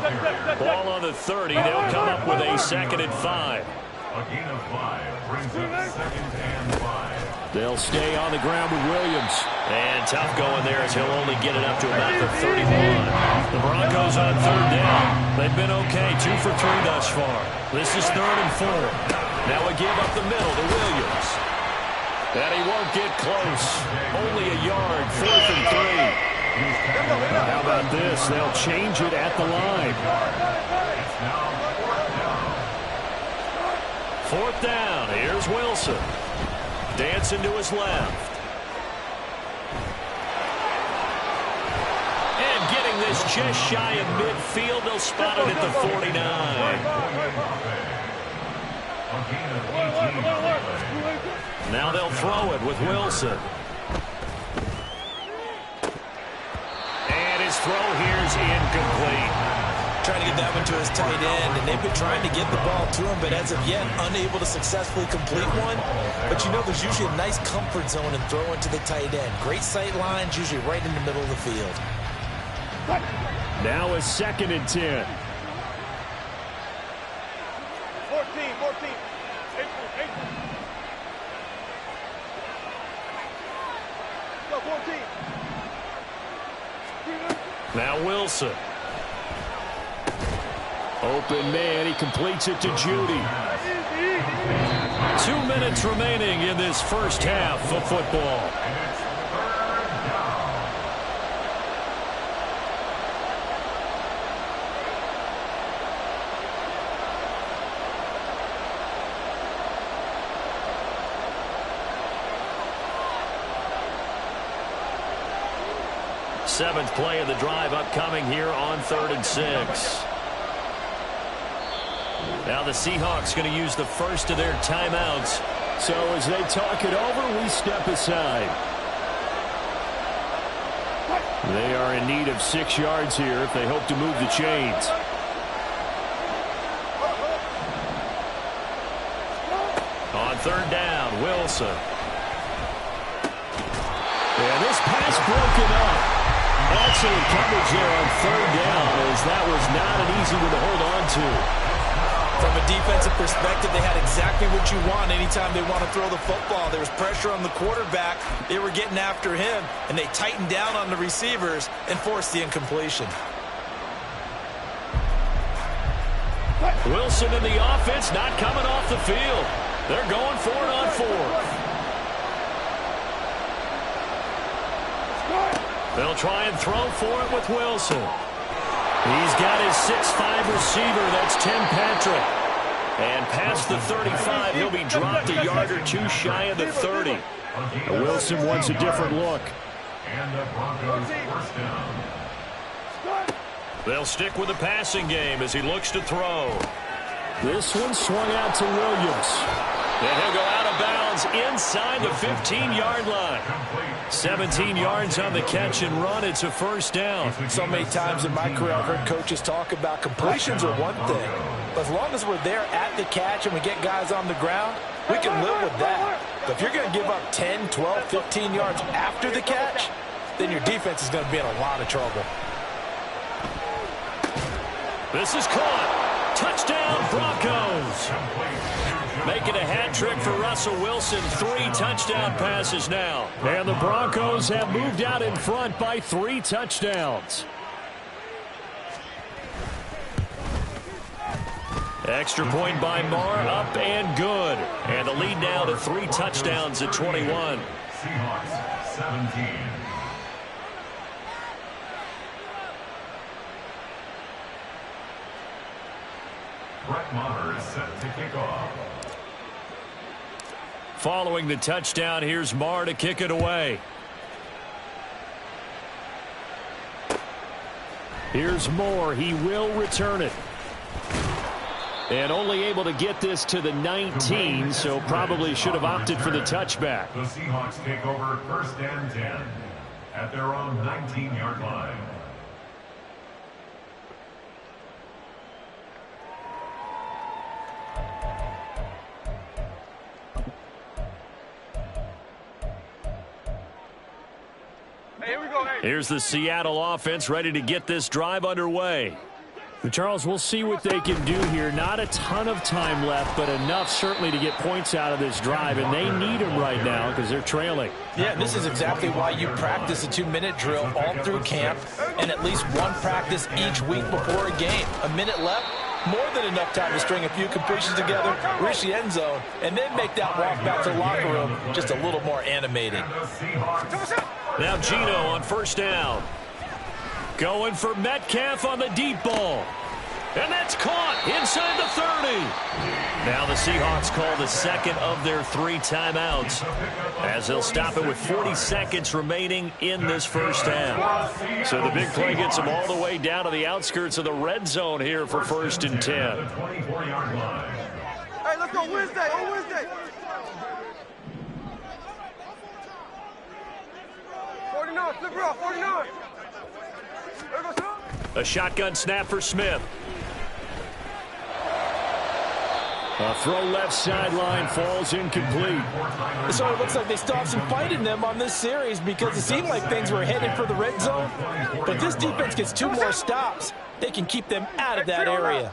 Ball on the 30. They'll come up with a 2nd and 5. A gain of 5 brings up 2nd and 5. They'll stay on the ground with Williams. And tough going there as he'll only get it up to about the 31. The Broncos on 3rd down. They've been okay, 2 for 3 thus far. This is 3rd and 4. Now a give up the middle to Williams. And he won't get close. Only a yard, 4th and 3. How about this? They'll change it at the line. It's now 4th down. Here's Wilson. Dancing to his left. And getting this just shy of midfield. They'll spot it at the 49. Now they'll throw it with Wilson. His throw here's incomplete. Trying to get that one to his tight end, and they've been trying to get the ball to him, but as of yet, unable to successfully complete one. But you know, there's usually a nice comfort zone in throwing to the tight end. Great sight lines, usually right in the middle of the field. Now a 2nd and 10. 14. Go, 14. Now Wilson. Open man, he completes it to Judy. 2 minutes remaining in this first half of football. Seventh play of the drive upcoming here on 3rd and 6. Now the Seahawks going to use the first of their timeouts. So as they talk it over, we step aside. They are in need of 6 yards here if they hope to move the chains. On 3rd down, Wilson. And this pass broken up. Excellent coverage there on 3rd down, as that was not an easy one to hold on to. From a defensive perspective, they had exactly what you want anytime they want to throw the football. There was pressure on the quarterback. They were getting after him, and they tightened down on the receivers and forced the incompletion. Wilson and the offense not coming off the field. They're going for it on 4th. They'll try and throw for it with Wilson. He's got his 6'5" receiver. That's Tim Patrick. And past the 35, he'll be dropped a yard or two shy of the 30. Wilson wants a different look. And the Broncos first down. They'll stick with the passing game as he looks to throw. This one swung out to Williams. And he'll go out of bounds inside the 15-yard line. 17 yards on the catch and run. It's a first down. So many times in my career I've heard coaches talk about completions are one thing. But as long as we're there at the catch and we get guys on the ground, we can live with that. But if you're going to give up 10, 12, 15 yards after the catch, then your defense is going to be in a lot of trouble. This is caught. Touchdown, Broncos. Making a hat trick for Russell Wilson. 3 touchdown passes now. And the Broncos have moved out in front by 3 touchdowns. Extra point by Marr, up and good. And the lead now to 3 touchdowns at 21. Seahawks 17. Brett Maher is set to kick off. Following the touchdown, here's Marr to kick it away. Here's Moore. He will return it. And only able to get this to the 19, so probably should have opted for the touchback. The Seahawks take over first and 10 at their own 19-yard line. Here's the Seattle offense ready to get this drive underway. Charles, we'll see what they can do here. Not a ton of time left, but enough certainly to get points out of this drive, and they need them right now because they're trailing. Yeah, this is exactly why you practice a 2-minute drill all through camp and at least one practice each week before a game. A minute left, more than enough time to string a few completions together, reach the end zone, and then make that walk back to the locker room just a little more animated. Now Gino on first down. Going for Metcalf on the deep ball. And that's caught inside the 30. Now the Seahawks call the second of their 3 timeouts as they'll stop it with 40 seconds remaining in this first half. So the big play gets them all the way down to the outskirts of the red zone here for first and 10. Hey, let's go Wednesday. On Wednesday. 49, flip it off, 49. A shotgun snap for Smith. A throw left sideline falls incomplete. So it looks like they still have some fight in them on this series because it seemed like things were headed for the red zone. But this defense gets 2 more stops. They can keep them out of that area.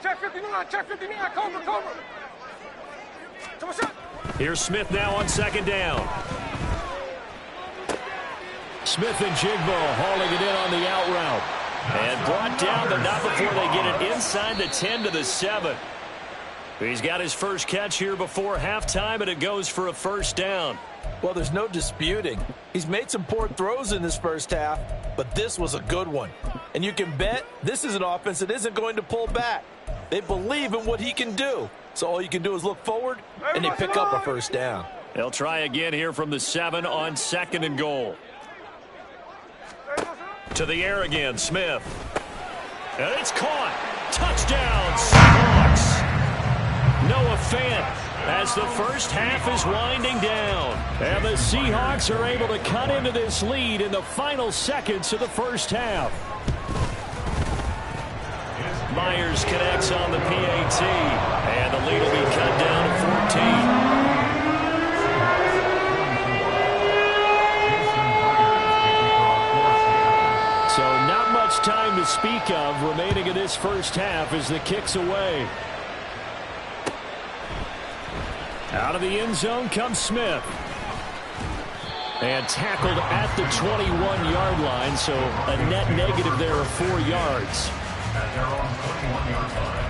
Check 59, cover. Here's Smith now on second down. Smith and Jigbo hauling it in on the out route. And brought down, but not before they get it inside the 10 to the 7. He's got his first catch here before halftime, and it goes for a first down. Well, there's no disputing. He's made some poor throws in this first half, but this was a good one. And you can bet this is an offense that isn't going to pull back. They believe in what he can do. So all you can do is look forward, and they pick up a first down. They'll try again here from the 7 on second and goal. To the air again, Smith. And it's caught. Touchdown, Seahawks. Noah Fant as the first half is winding down. And the Seahawks are able to cut into this lead in the final seconds of the first half. Myers connects on the PAT, and the lead will be cut down to 14. So not much time to speak of remaining in this first half as the kick's away. Out of the end zone comes Smith. And tackled at the 21-yard line, so a net negative there of 4 yards. At their own 21-yard line.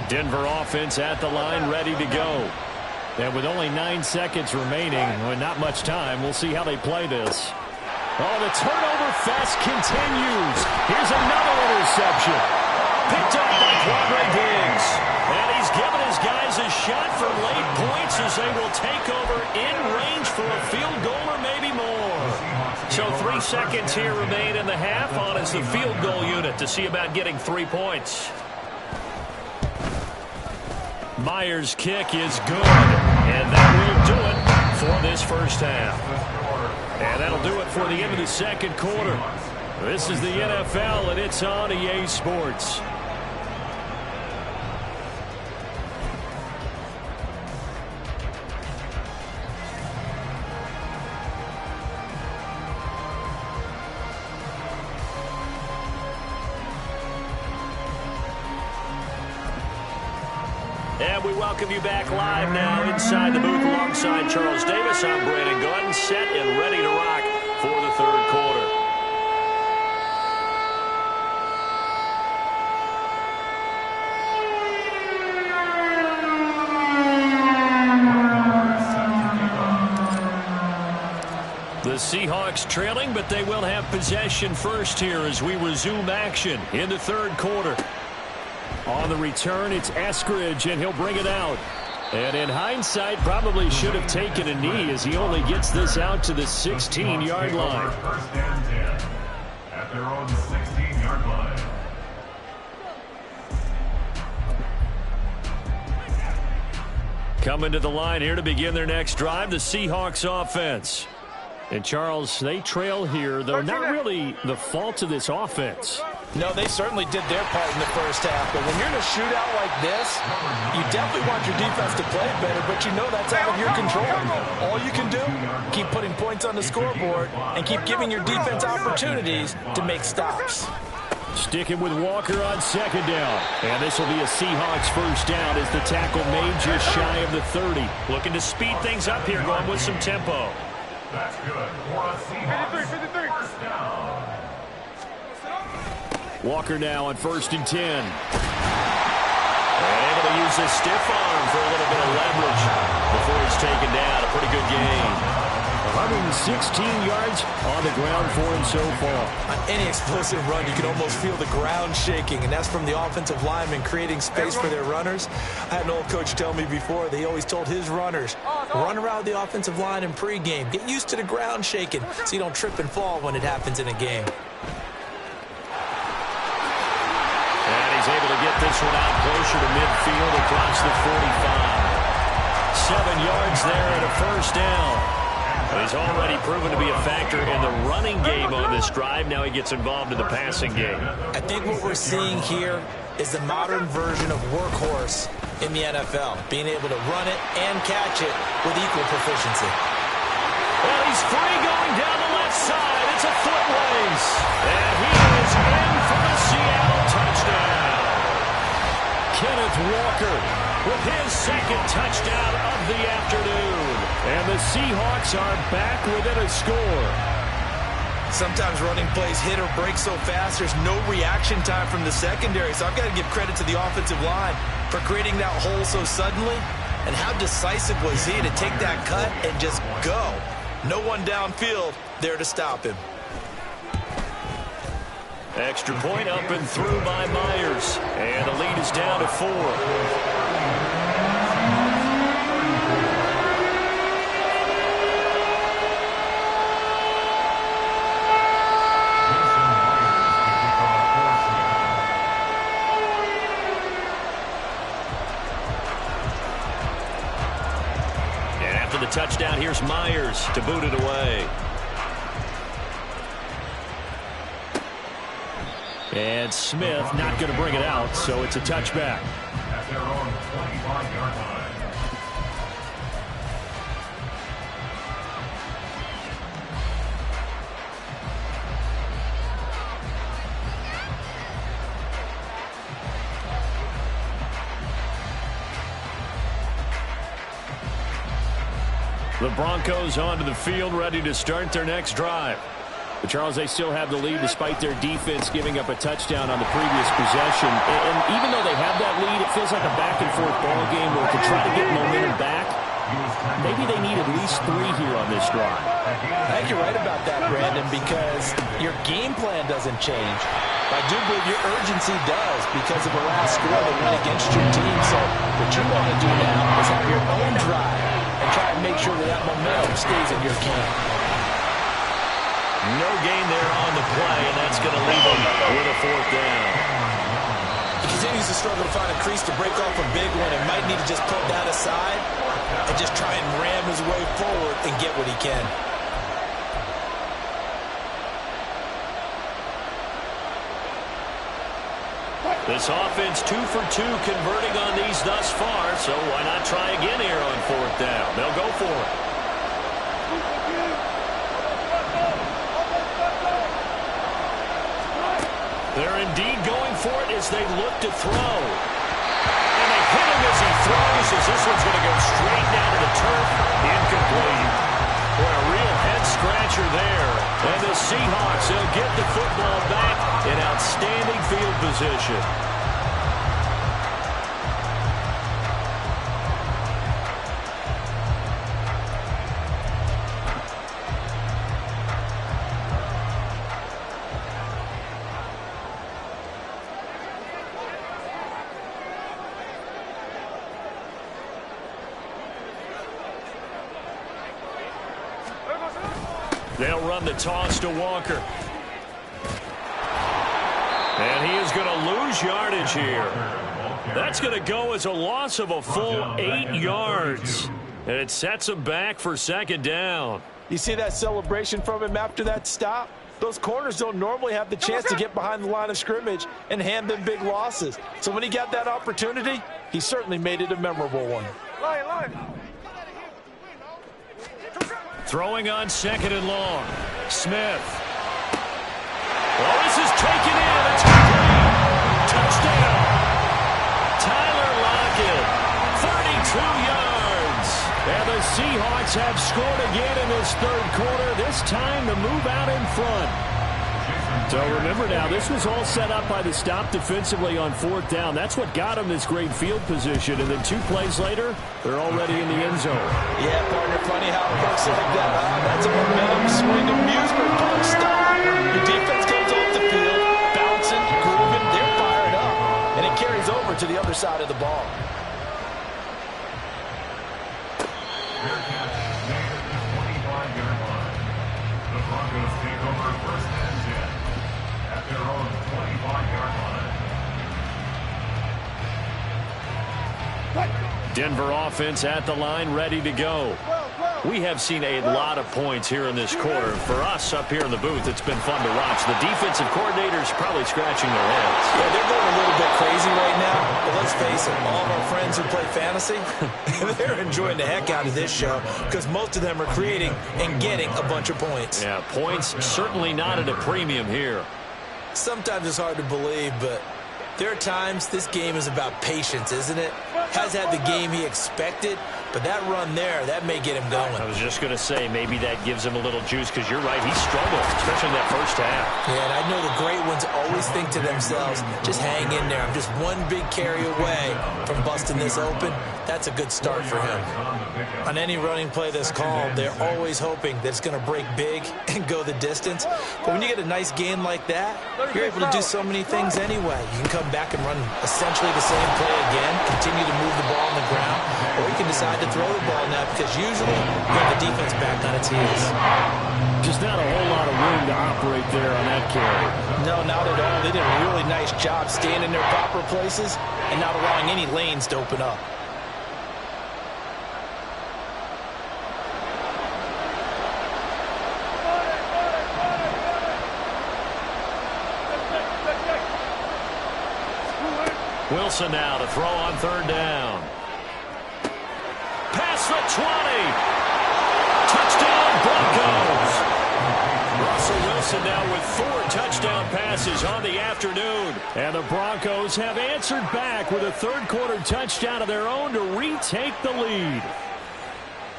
Denver offense at the line, ready to go. And with only 9 seconds remaining, with not much time, we'll see how they play this. Oh, the turnover fest continues. Here's another interception. Picked up by Quadre Diggs. And he's given his guys a shot for late points as they will take over in range for a field goal or maybe more. So 3 seconds here remain in the half on as the field goal unit to see about getting 3 points. Myers' kick is good. And that will do it for this first half. And that'll do it for the end of the second quarter. This is the NFL, and it's on EA Sports. And we welcome you back live now inside the booth alongside Charles Davis. I'm Brandon Gordon, set and ready to rock for the third quarter. The Seahawks trailing, but they will have possession first here as we resume action in the third quarter. On the return, it's Eskridge, and he'll bring it out. And in hindsight, probably should have taken a knee as he only gets this out to the 16-yard line. First and 10 at their own 16-yard line. Coming to the line here to begin their next drive, the Seahawks offense. And, Charles, they trail here, though not really the fault of this offense. No, they certainly did their part in the first half. But when you're in a shootout like this, you definitely want your defense to play better, but you know that's out of your control. All you can do, keep putting points on the scoreboard and keep giving your defense opportunities to make stops. Sticking with Walker on second down. And this will be a Seahawks first down as the tackle made just shy of the 30. Looking to speed things up here, going with some tempo. That's good for a Seahawks 53. first down. Walker now on 1st and 10. And able to use his stiff arm for a little bit of leverage before he's taken down. A pretty good game. 116 yards on the ground for him so far. On any explosive run, you can almost feel the ground shaking, and that's from the offensive linemen creating space for their runners. I had an old coach tell me before, they always told his runners, run around the offensive line in pregame. Get used to the ground shaking so you don't trip and fall when it happens in a game. And he's able to get this one out closer to midfield across the 45. 7 yards there and a first down. He's already proven to be a factor in the running game on this drive. Now he gets involved in the passing game. I think what we're seeing here is the modern version of workhorse in the NFL, being able to run it and catch it with equal proficiency. Well, he's free going down the left side. It's a foot race. And he is in for the Seattle touchdown. Kenneth Walker with his second touchdown of the afternoon. And the Seahawks are back within a score. Sometimes running plays hit or break so fast, there's no reaction time from the secondary. So I've got to give credit to the offensive line for creating that hole so suddenly. And how decisive was he to take that cut and just go? No one downfield there to stop him. Extra point up and through by Myers. And the lead is down to 4. The touchdown, here's Myers to boot it away. And Smith not going to bring it out, so it's a touchback. at their own 25-yard line. The Broncos onto the field, ready to start their next drive. But Charles, they still have the lead despite their defense giving up a touchdown on the previous possession. And even though they have that lead, it feels like a back-and-forth ball game where to try to get momentum back, maybe they need at least 3 here on this drive. I think you're right about that, Brandon, because your game plan doesn't change. I do believe your urgency does because of the last score that went against your team. So what you want to do now is have your own drive and try and make sure that that momentum stays in your camp. No gain there on the play, and that's going to leave him with a 4th down. He continues to struggle to find a crease to break off a big one and might need to just put that aside and just try and ram his way forward and get what he can. This offense 2 for 2 converting on these thus far, so why not try again here on 4th down? They'll go for it. They're indeed going for it as they look to throw. And they hit him as he throws, as this one's going to go straight down to the turf. Incomplete. Boy, a real head-scratcher there. And the Seahawks, they'll get the football back in outstanding field position. They'll run the toss to Walker. And he is going to lose yardage here. That's going to go as a loss of a full 8 yards. And it sets him back for 2nd down. You see that celebration from him after that stop? Those corners don't normally have the chance to get behind the line of scrimmage and hand them big losses. So when he got that opportunity, he certainly made it a memorable one. Throwing on 2nd and long. Smith. Well, this is taken in. It's complete. Touchdown. Tyler Lockett. 32 yards. And the Seahawks have scored again in this 3rd quarter. This time to move out in front. So remember now, this was all set up by the stop defensively on 4th down. That's what got them this great field position. And then 2 plays later, they're already in the end zone. Yeah, partner, funny how it works like that. That's a momentum swing amusement park style. Your defense comes off the field, bouncing, grooving, they're fired up. And it carries over to the other side of the ball. Bearcats made it to the 25-yard line. The Broncos take over 1st and 10 at their own 25-yard line. Denver offense at the line, ready to go. We have seen a lot of points here in this quarter. For us up here in the booth, it's been fun to watch. The defensive coordinators probably scratching their heads. Yeah, they're going a little bit crazy right now. But let's face it, all of our friends who play fantasy, they're enjoying the heck out of this show because most of them are creating and getting a bunch of points. Yeah, points certainly not at a premium here. Sometimes it's hard to believe, but there are times this game is about patience, isn't it? Has had the game he expected, but that run there, that may get him going. I was just going to say, maybe that gives him a little juice because you're right, he struggled, especially in that first half. Yeah, and I know the great ones always think to themselves, just hang in there. I'm just one big carry away from busting this open. That's a good start for him. On any running play that's called, they're always hoping that it's going to break big and go the distance. But when you get a nice gain like that, you're able to do so many things anyway. You can come back and run essentially the same play again, continue to move the ball on the ground, or you can decide to throw the ball now because usually you have the defense back on its heels. Just not a whole lot of room to operate there on that carry. No, not at all. They did a really nice job staying in their proper places and not allowing any lanes to open up. Wilson now to throw on 3rd down. Past the 20. Touchdown Broncos. Russell Wilson now with 4 touchdown passes on the afternoon. And the Broncos have answered back with a 3rd quarter touchdown of their own to retake the lead.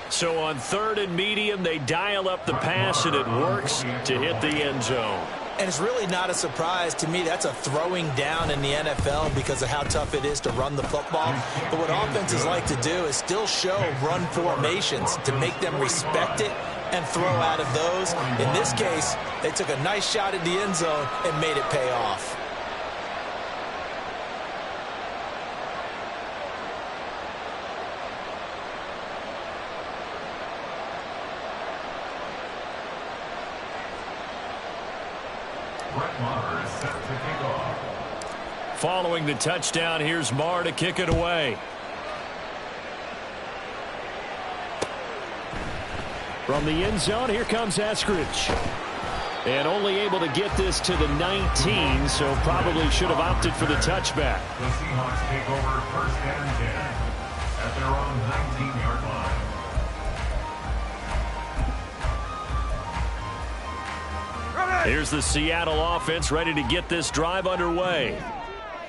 So on 3rd and medium, they dial up the pass, and it works to hit the end zone. And it's really not a surprise to me. That's a throwing down in the NFL because of how tough it is to run the football. But what offenses like to do is still show run formations to make them respect it and throw out of those. In this case, they took a nice shot at the end zone and made it pay off. Following the touchdown, here's Marr to kick it away. From the end zone, here comes Eskridge. And only able to get this to the 19, so probably should have opted for the touchback. The Seahawks take over 1st and 10 at their own 19-yard line. Here's the Seattle offense ready to get this drive underway.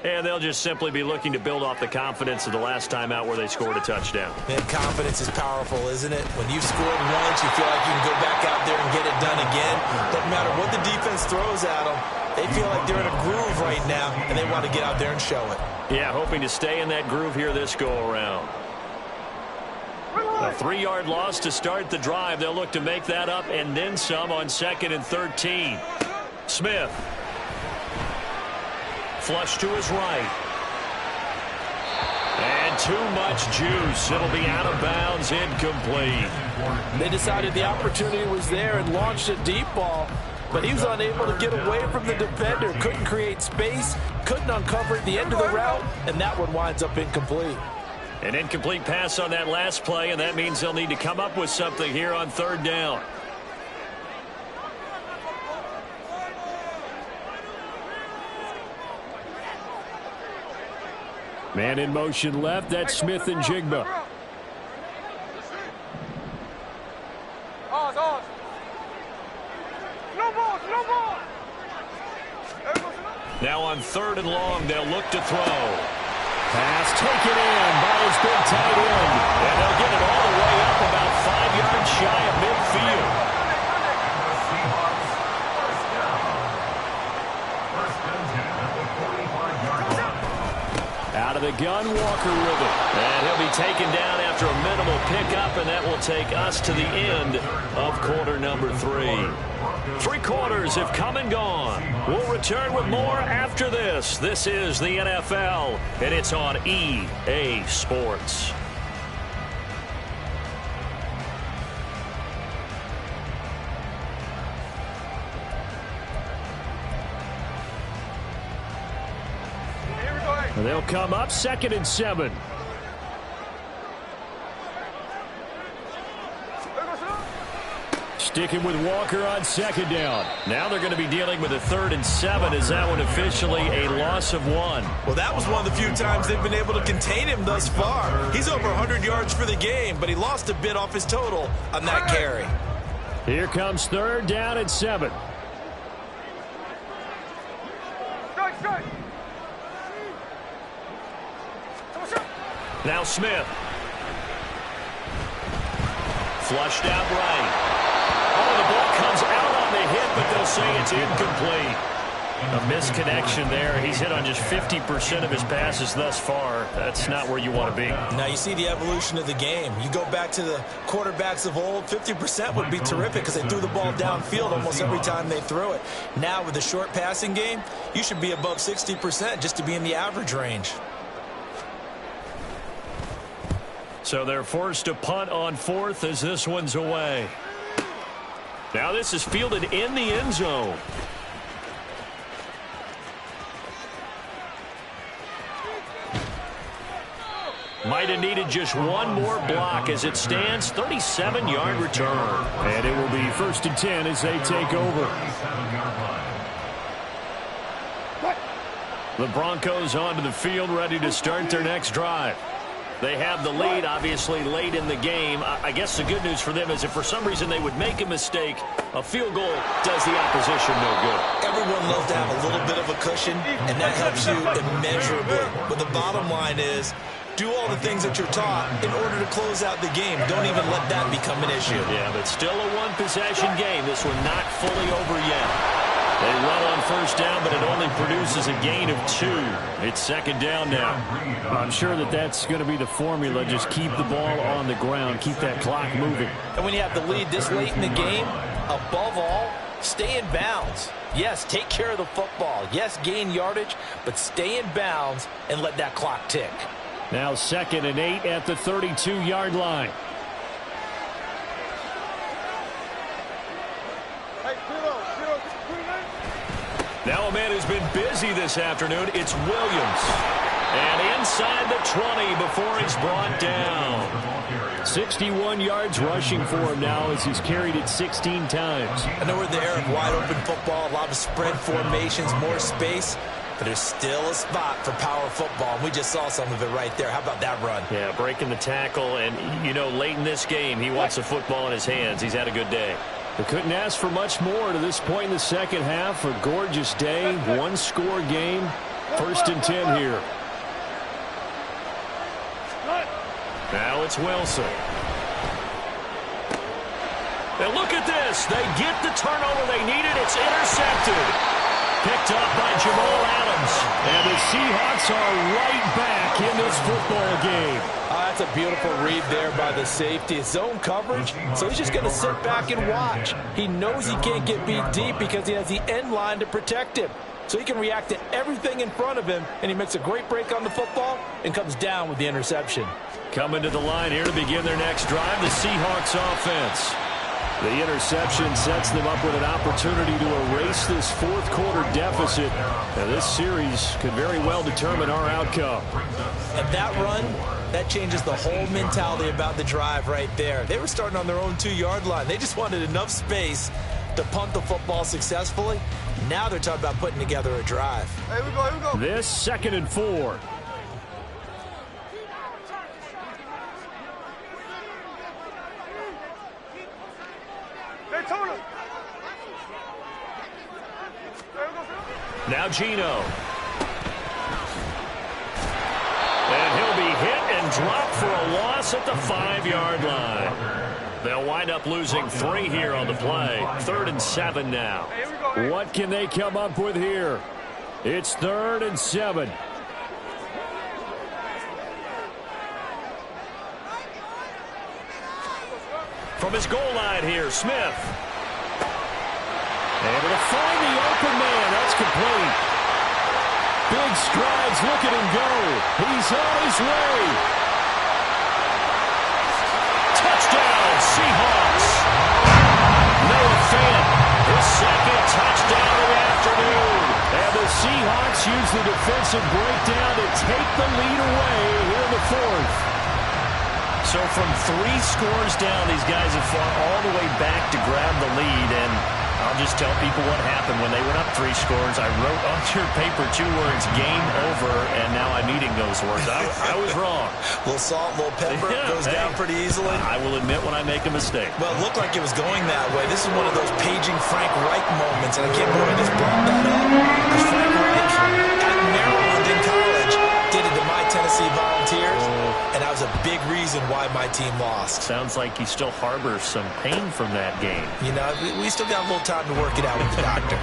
And they'll just simply be looking to build off the confidence of the last time out where they scored a touchdown. Man, confidence is powerful, isn't it? When you've scored once, you feel like you can go back out there and get it done again. Doesn't matter what the defense throws at them. They feel like they're in a groove right now, and they want to get out there and show it. Yeah, hoping to stay in that groove here this go-around. A 3-yard loss to start the drive. They'll look to make that up and then some on 2nd and 13. Smith. Flush to his right. And too much juice. It'll be out of bounds, incomplete. They decided the opportunity was there and launched a deep ball, but he was unable to get away from the defender. Couldn't create space, couldn't uncover at the end of the route, and that one winds up incomplete. An incomplete pass on that last play, and that means they'll need to come up with something here on 3rd down. Man in motion left. That's Smith and Jigba. Now on 3rd and long, they'll look to throw. Pass taken in by his big tight end. And they'll get it all the way up about 5 yards shy of midfield. Out of the gun, Walker with it. And he'll be taken down after a minimal pickup, and that will take us to the end of quarter number 3. 3 quarters have come and gone. We'll return with more after this. This is the NFL, and it's on EA Sports. They'll come up 2nd and 7. Sticking with Walker on 2nd down. Now they're going to be dealing with a 3rd and 7. Is that one officially a loss of 1? Well, that was one of the few times they've been able to contain him thus far. He's over 100 yards for the game, but he lost a bit off his total on that carry. Here comes 3rd down and 7. Now Smith. Flushed out right. Oh, the ball comes out on the hit, but they'll say it's incomplete. A misconnection there. He's hit on just 50% of his passes thus far. That's not where you want to be. Now you see the evolution of the game. You go back to the quarterbacks of old, 50% would be terrific because they threw the ball downfield almost every time they threw it. Now with the short passing game, you should be above 60% just to be in the average range. So they're forced to punt on 4th as this one's away. Now this is fielded in the end zone. Might have needed just one more block as it stands. 37-yard return. And it will be 1st and 10 as they take over. The Broncos onto the field ready to start their next drive. They have the lead, obviously, late in the game. I guess the good news for them is if for some reason they would make a mistake, a field goal does the opposition no good. Everyone loves to have a little bit of a cushion, and that helps you immeasurably. But the bottom line is Do all the things that you're taught in order to close out the game. Don't even let that become an issue. Yeah, but still a one-possession game. This one not fully over yet. They run on first down, but it only produces a gain of 2. It's second down now. I'm sure that that's going to be the formula. Just keep the ball on the ground. Keep that clock moving. And when you have the lead this late in the game, above all, stay in bounds. Yes, take care of the football. Yes, gain yardage, but stay in bounds and let that clock tick. Now 2nd and 8 at the 32-yard line. Now a man who's been busy this afternoon, it's Williams. And inside the 20 before he's brought down. 61 yards rushing for him now as he's carried it 16 times. I know we're in the era of wide-open football, a lot of spread formations, more space, but there's still a spot for power football, and we just saw some of it right there. How about that run? Yeah, breaking the tackle, and, you know, late in this game, he wants the football in his hands. He's had a good day. They couldn't ask for much more to this point in the second half. A gorgeous day, one-score game, 1st and 10 here. Now it's Wilson. And look at this. They get the turnover they needed. It's intercepted. Picked up by Jamal Adams. And the Seahawks are right back in this football game. That's a beautiful read there by the safety. Zone coverage, so he's just going to sit back and watch. He knows he can't get beat deep because he has the end line to protect him. So he can react to everything in front of him, and he makes a great break on the football and comes down with the interception. Coming to the line here to begin their next drive, the Seahawks offense. The interception sets them up with an opportunity to erase this fourth-quarter deficit. Now, this series could very well determine our outcome. And that run, that changes the whole mentality about the drive right there. They were starting on their own 2-yard line. They just wanted enough space to punt the football successfully. Now they're talking about putting together a drive. Hey, we go. This 2nd and 4. Hey, Tony. Now Gino. And he'll be hit and dropped for a loss at the 5-yard line. They'll wind up losing 3 here on the play. 3rd and 7 now. What can they come up with here? It's 3rd and 7. From his goal line here, Smith. Able to find the open man. That's complete. Big strides. Look at him go. He's on his way. Touchdown, Seahawks. Noah Fant, his 2nd touchdown of the afternoon. And the Seahawks use the defensive breakdown to take the lead away here in the 4th. So from 3 scores down, these guys have fought all the way back to grab the lead, and I'll just tell people what happened when they went up 3 scores. I wrote on your paper 2 words, game over, and now I'm eating those words. I was wrong. A little salt, a little pepper, goes down pretty easily. I will admit when I make a mistake. Well, it looked like it was going that way. This is one of those paging Frank Reich moments, and I can't believe I just brought that up. Because Frank Reich at Maryland in college did it to my Tennessee Volunteers, and that was a big reason why my team lost. Sounds like he still harbors some pain from that game. You know, we still got a little time to work it out with the doctor.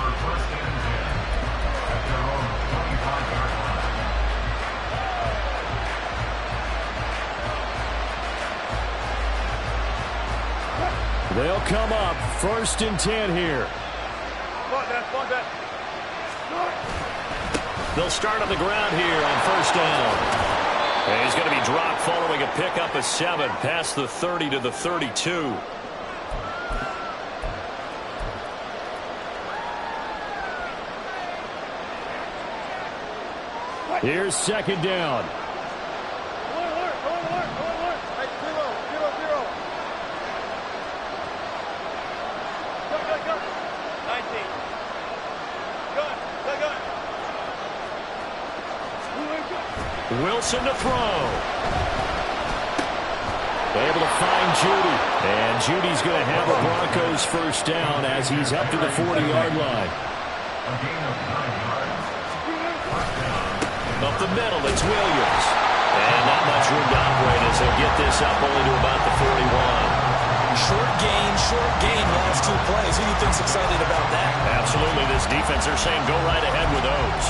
They'll come up 1st and 10 here. Fuck that. They'll start on the ground here on 1st down. And he's going to be dropped following a pickup of 7 past the 30 to the 32. Here's 2nd down. Hey, 0. Go. 19. Gun. Wilson to throw. Able to find Judy. And Judy's going to have a Broncos 1st down as he's up to the 40-yard line. A gain of 9 yards. Up the middle, it's Williams. And not much room to operate as they'll get this up only to about the 41. Short gain, last 2 plays. Who do you think's excited about that? Absolutely. This defense, they're saying go right ahead with those.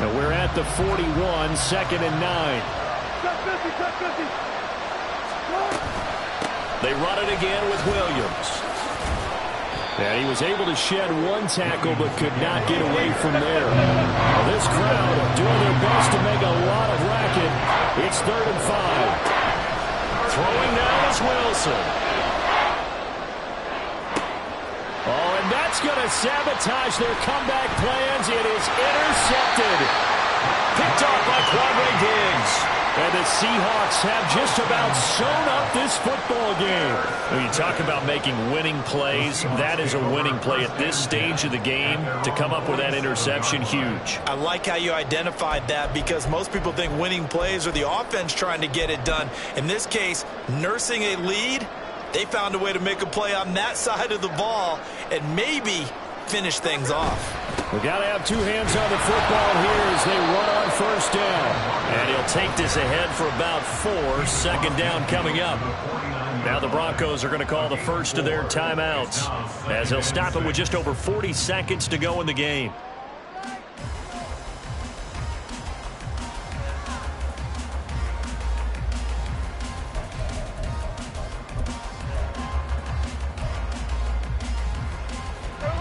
And we're at the 41, 2nd and 9. They run it again with Williams. And he was able to shed 1 tackle but could not get away from there. Well, this crowd doing their best to make a lot of racket. It's 3rd and 5. Throwing now is Wilson. Oh, and that's going to sabotage their comeback plans. It is intercepted. Picked off by Quadre Diggs. And the Seahawks have just about sewn up this football game. When you talk about making winning plays, that is a winning play at this stage of the game. To come up with that interception, huge. I like how you identified that because most people think winning plays are the offense trying to get it done. In this case, nursing a lead, they found a way to make a play on that side of the ball and maybe finish things off. We got to have 2 hands on the football here as they run on 1st down. And he'll take this ahead for about 4. 2nd down coming up. Now the Broncos are going to call the first of their timeouts as they'll stop it with just over 40 seconds to go in the game.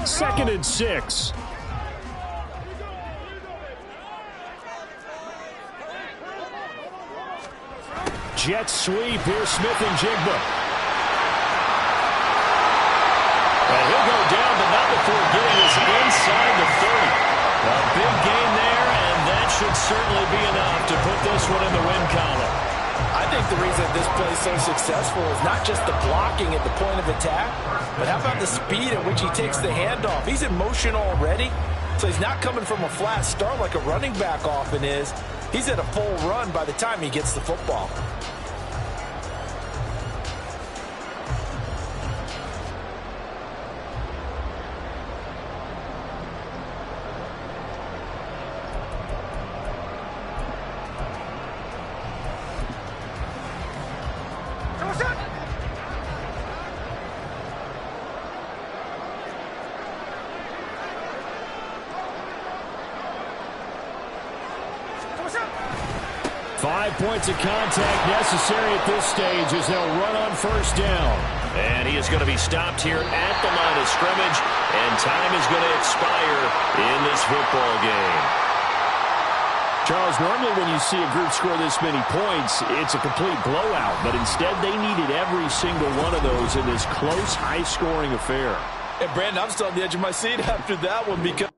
Second and 6. Jet sweep here, Smith-Njigba. And he'll go down, but not before getting us inside the 30. A big gain there, and that should certainly be enough to put this one in the win column. I think the reason this play is so successful is not just the blocking at the point of attack, but how about the speed at which he takes the handoff? He's in motion already, so he's not coming from a flat start like a running back often is. He's at a full run by the time he gets the football. Points of contact necessary at this stage as they'll run on 1st down. And he is going to be stopped here at the line of scrimmage, and time is going to expire in this football game. Charles, normally when you see a group score this many points, it's a complete blowout, but instead they needed every single one of those in this close, high-scoring affair. And Brandon, I'm still on the edge of my seat after that one because